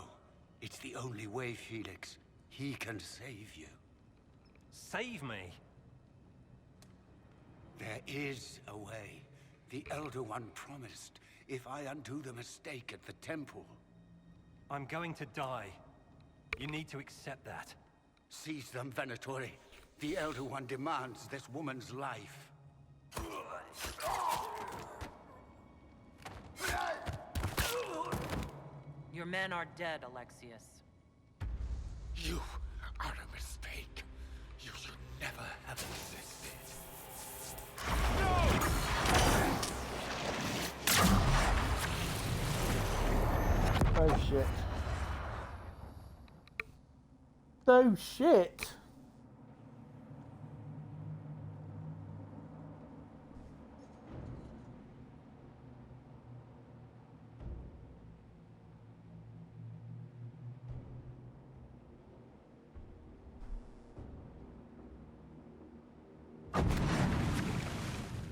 it's the only way, Felix. He can save you. Save me? There is a way. The Elder One promised, if I undo the mistake at the temple. I'm going to die. You need to accept that. Seize them, Venatori. The Elder One demands this woman's life. Your men are dead, Alexius. You are a mistake. You should never have existed. Oh shit. Oh shit.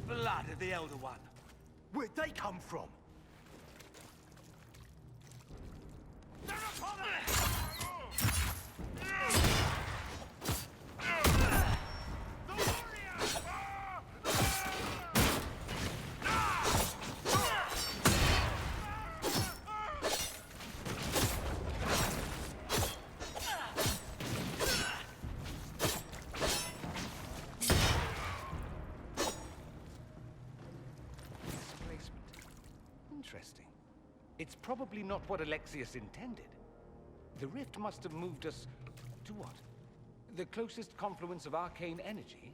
Blood of the Elder One. Where'd they come from? Interesting. It's probably not what Alexius intended. The rift must have moved us to what? The closest confluence of arcane energy?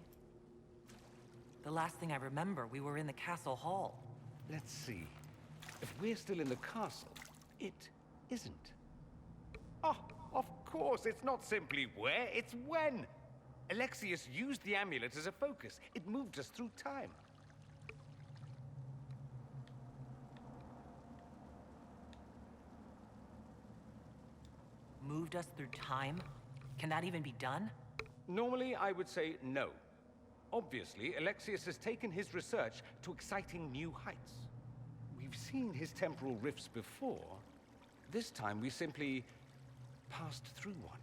The last thing I remember, we were in the castle hall. Let's see. If we're still in the castle, it isn't. Oh, of course, it's not simply where, it's when. Alexius used the amulet as a focus. It moved us through time. Moved us through time? Can that even be done? Normally, I would say no. Obviously, Alexius has taken his research to exciting new heights. We've seen his temporal rifts before. This time, we simply passed through one.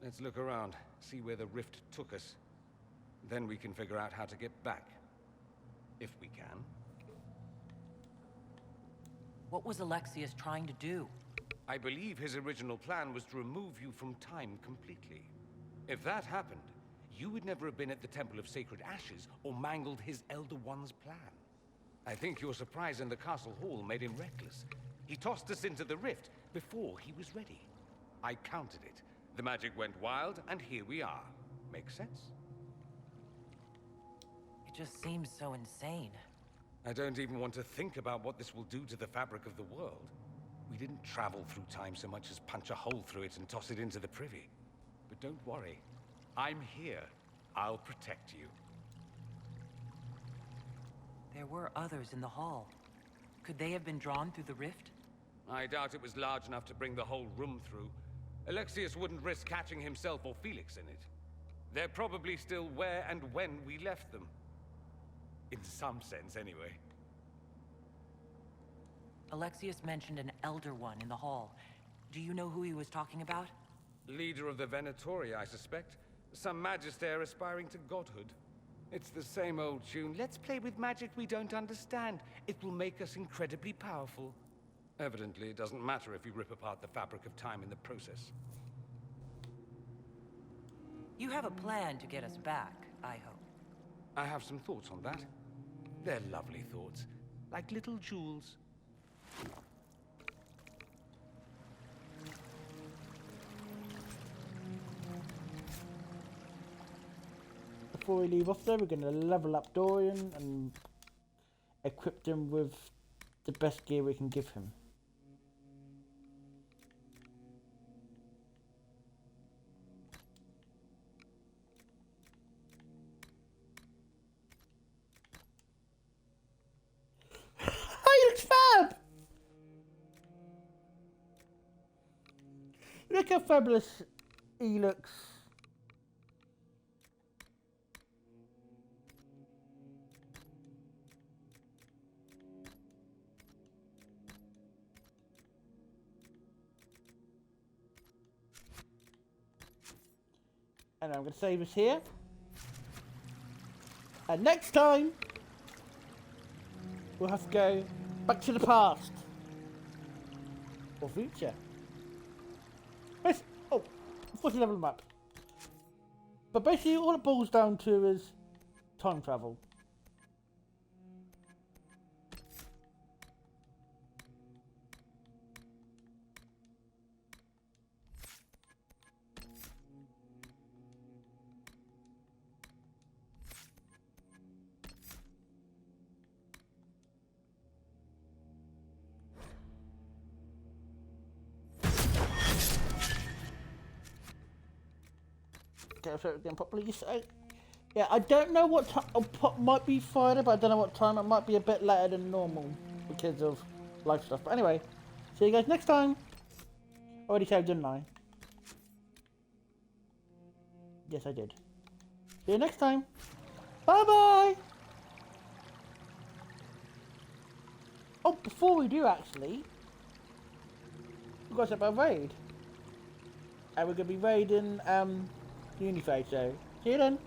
Let's look around, see where the rift took us. Then we can figure out how to get back. If we can. What was Alexius trying to do? I believe his original plan was to remove you from time completely. If that happened, you would never have been at the Temple of Sacred Ashes or mangled his Elder One's plan. I think your surprise in the castle hall made him reckless. He tossed us into the rift before he was ready. I counted it. The magic went wild, and here we are. Make sense? It just seems so insane. I don't even want to think about what this will do to the fabric of the world. We didn't travel through time so much as punch a hole through it and toss it into the privy. But don't worry. I'm here. I'll protect you. There were others in the hall. Could they have been drawn through the rift? I doubt it was large enough to bring the whole room through. Alexius wouldn't risk catching himself or Felix in it. They're probably still where and when we left them. In some sense, anyway. Alexius mentioned an Elder One in the hall. Do you know who he was talking about? Leader of the Venatori, I suspect. Some magister aspiring to godhood. It's the same old tune. Let's play with magic we don't understand. It will make us incredibly powerful. Evidently, it doesn't matter if you rip apart the fabric of time in the process. You have a plan to get us back, I hope. I have some thoughts on that. They're lovely thoughts, like little jewels. Before we leave off there, we're going to level up Dorian and equip him with the best gear we can give him. He looks fab! Look how fabulous he looks. And I'm going to save us here. And next time, we'll have to go back to the past. Or future. Oh, I've got to level them up. But basically all it boils down to is time travel. Okay, so again properly. So, yeah, I don't know what time might be Friday, but I don't know what time. It might be a bit later than normal because of life stuff. But anyway, see you guys next time. Already said, didn't I? Yes, I did. See you next time. Bye bye. Oh, before we do actually, we've got about raid, and we're gonna be raiding Unify, so see you then.